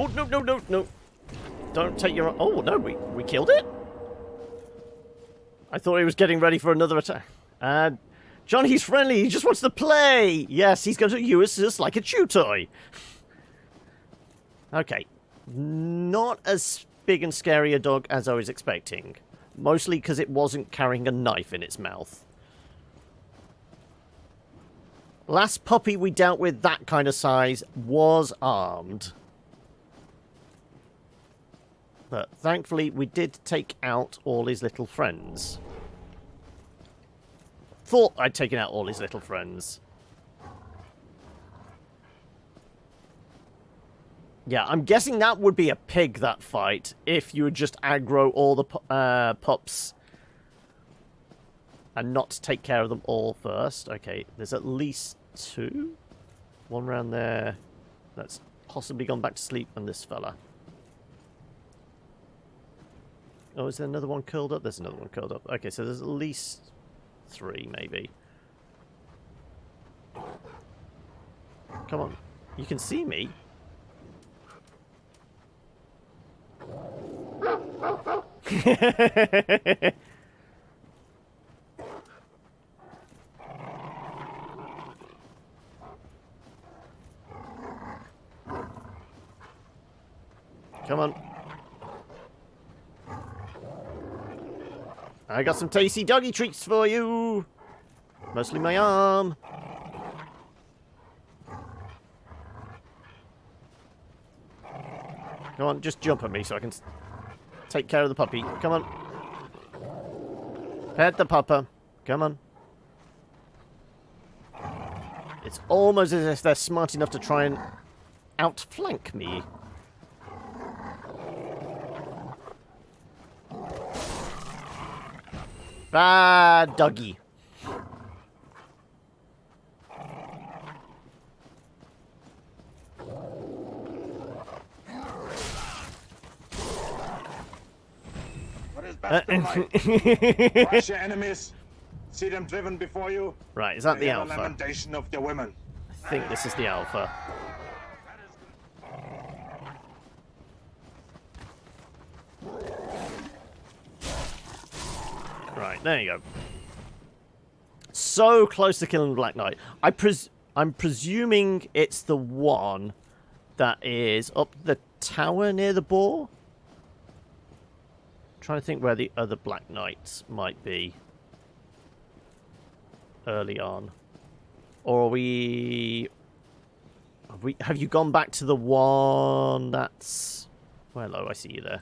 Oh, no. Don't take your... Oh, no, we killed it? I thought he was getting ready for another attack. John, he's friendly. He just wants to play. Yes, he's going to use us like a chew toy. Okay. Not as big and scary a dog as I was expecting. Mostly because it wasn't carrying a knife in its mouth. Last puppy we dealt with that kind of size was armed. But thankfully, we did take out all his little friends. Thought I'd taken out all his little friends. Yeah, I'm guessing that would be a pig, that fight, if you would just aggro all the pups and not take care of them all first. Okay, there's at least 2. 1 round there. That's possibly gone back to sleep, and this fella. Oh, is there another one curled up? There's another one curled up. Okay, so there's at least 3, maybe. Come on. You can see me. Come on. I got some tasty doggy treats for you. Mostly my arm. Come on, just jump at me so I can take care of the puppy. Come on. Pet the pupper. Come on. It's almost as if they're smart enough to try and outflank me. Bad doggy. What is best in life? Crush your enemies. See them driven before you. Right, is that and the hear alpha? lamentation of the women. I think this is the alpha. Right, there you go. so close to killing the Black Knight. I'm presuming it's the one that is up the tower near the boar. Trying to think where the other Black Knights might be early on. Or are we... Have you gone back to the one that's... Well, hello, I see you there.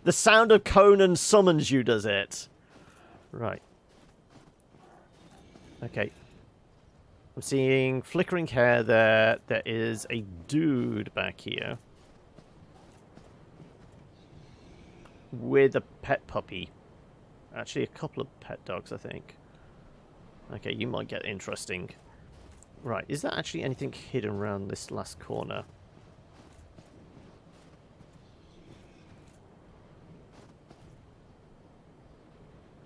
The sound of Conan summons you, does it? Right. Okay. I'm seeing flickering hair there. There is a dude back here. With a pet puppy. Actually, a couple of pet dogs, I think. Okay, you might get interesting. Right, is there actually anything hidden around this last corner?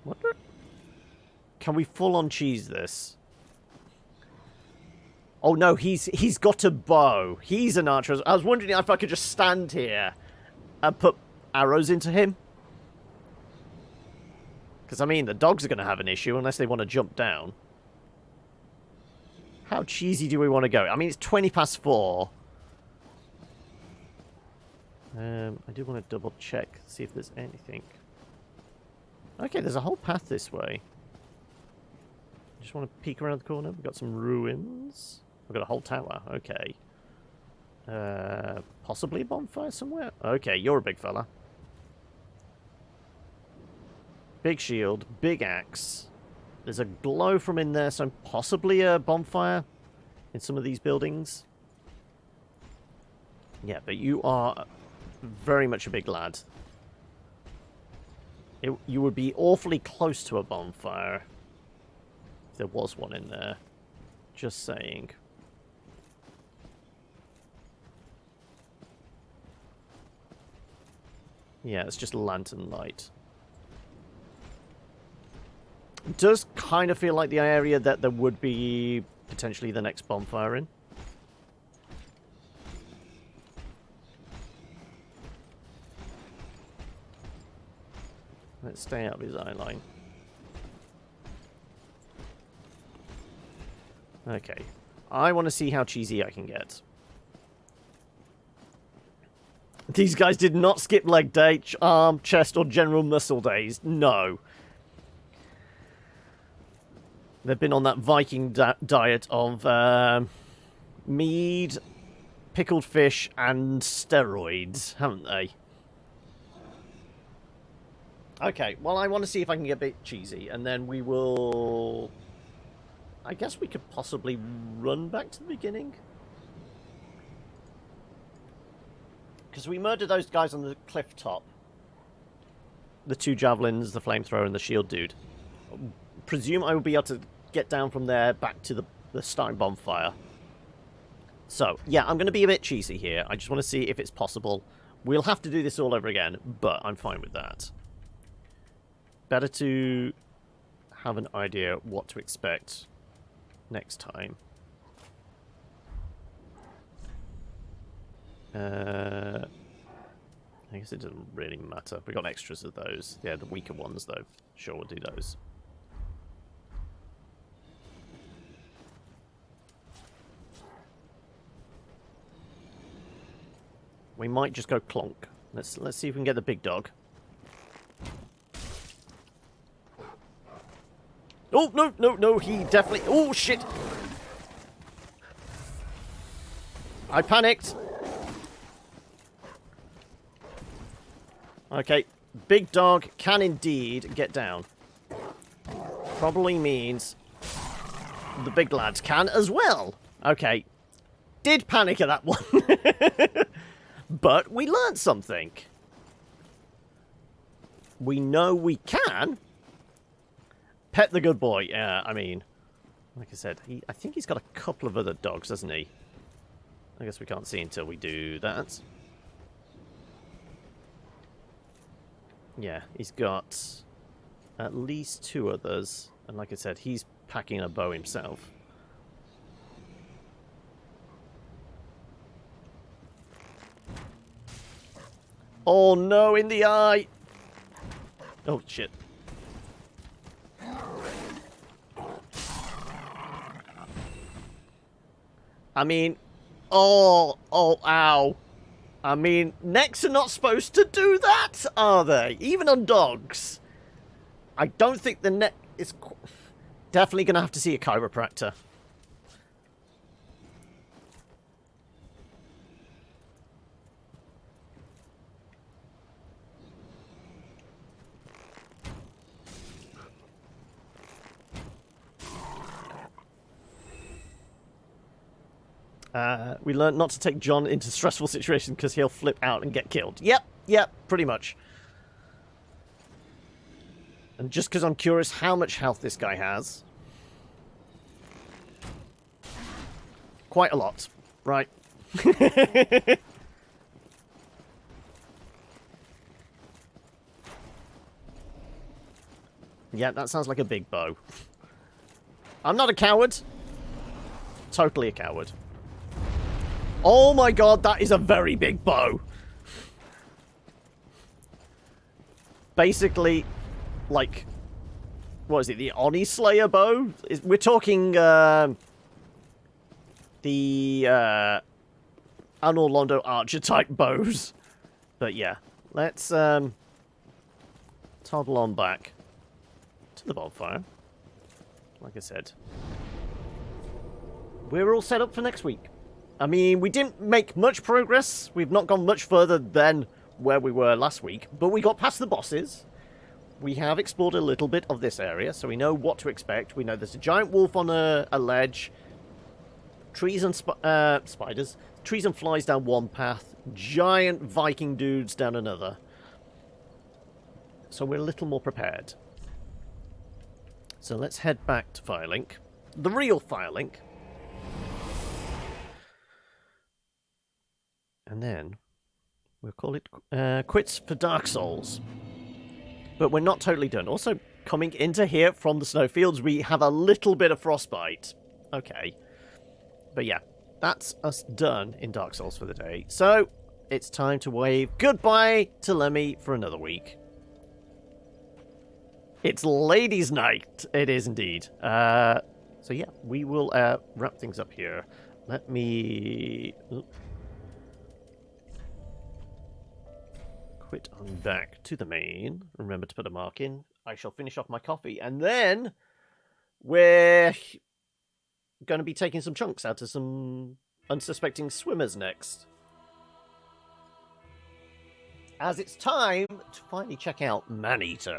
What? Can we full-on cheese this? Oh no, he's got a bow. He's an archer. I was wondering if I could just stand here and put arrows into him. Because, I mean, the dogs are going to have an issue unless they want to jump down. How cheesy do we want to go? I mean, it's 20 past 4. I do want to double check, see if there's anything. Okay, there's a whole path this way. Just want to peek around the corner. We've got some ruins. We've got a whole tower. Okay. Possibly a bonfire somewhere? Okay, you're a big fella. Big shield, big axe. There's a glow from in there, so possibly a bonfire in some of these buildings. Yeah, but you are very much a big lad. You would be awfully close to a bonfire if there was one in there. Just saying. Yeah, it's just lantern light. It does kind of feel like the area that there would be potentially the next bonfire in. Let's stay out of his eye line. Okay. I want to see how cheesy I can get. These guys did not skip leg day, arm, chest, or general muscle days. No. They've been on that Viking diet of mead, pickled fish, and steroids, haven't they? Okay, well, I want to see if I can get a bit cheesy, and then we will... I guess we could possibly run back to the beginning. Because we murdered those guys on the cliff top. The 2 javelins, the flamethrower, and the shield dude. Presume I will be able to get down from there back to the starting bonfire. So, yeah, I'm going to be a bit cheesy here. I just want to see if it's possible. We'll have to do this all over again, but I'm fine with that. Better to have an idea what to expect next time. I guess it doesn't really matter. We got extras of those. Yeah, the weaker ones, though. Sure, we'll do those. We might just go clonk. Let's see if we can get the big dog. Oh, no, no, no, he definitely... Oh, shit! I panicked. Okay, big dog can indeed get down. Probably means the big lads can as well. Okay, did panic at that one. But we learned something. We know we can. Pet the good boy. Yeah, I mean, like I said, I think he's got a couple of other dogs, doesn't he? I guess we can't see until we do that. Yeah, he's got at least 2 others. And like I said, he's packing a bow himself. Oh no, in the eye! Oh shit. I mean, oh, ow. I mean, necks are not supposed to do that, are they? Even on dogs. I don't think the neck is... Definitely going to have to see a chiropractor. We learned not to take John into stressful situations because he'll flip out and get killed. Yep, pretty much. And just because I'm curious how much health this guy has. Quite a lot. Right. Yeah, that sounds like a big bow. I'm not a coward. Totally a coward. Oh my god, that is a very big bow. Basically, like, what is it, the Oni Slayer bow? We're talking, the, Anor Londo Archer type bows. But yeah, let's, toddle on back to the bonfire. Like I said, we're all set up for next week. I mean, we didn't make much progress. We've not gone much further than where we were last week, but we got past the bosses. We have explored a little bit of this area, so we know what to expect. We know there's a giant wolf on a ledge, trees and spiders, trees and flies down one path, giant Viking dudes down another. So we're a little more prepared. So let's head back to Firelink, the real Firelink. And then we'll call it quits for Dark Souls. But we're not totally done. Also, coming into here from the snowfields, we have a little bit of frostbite. Okay. But yeah, that's us done in Dark Souls for the day. So, it's time to wave goodbye to Lemmy for another week. It's Ladies' Night. It is indeed. So yeah, we will wrap things up here. Let me... quit on back to the main. Remember to put a mark in. I shall finish off my coffee. And then we're going to be taking some chunks out of some unsuspecting swimmers next. As it's time to finally check out Maneater.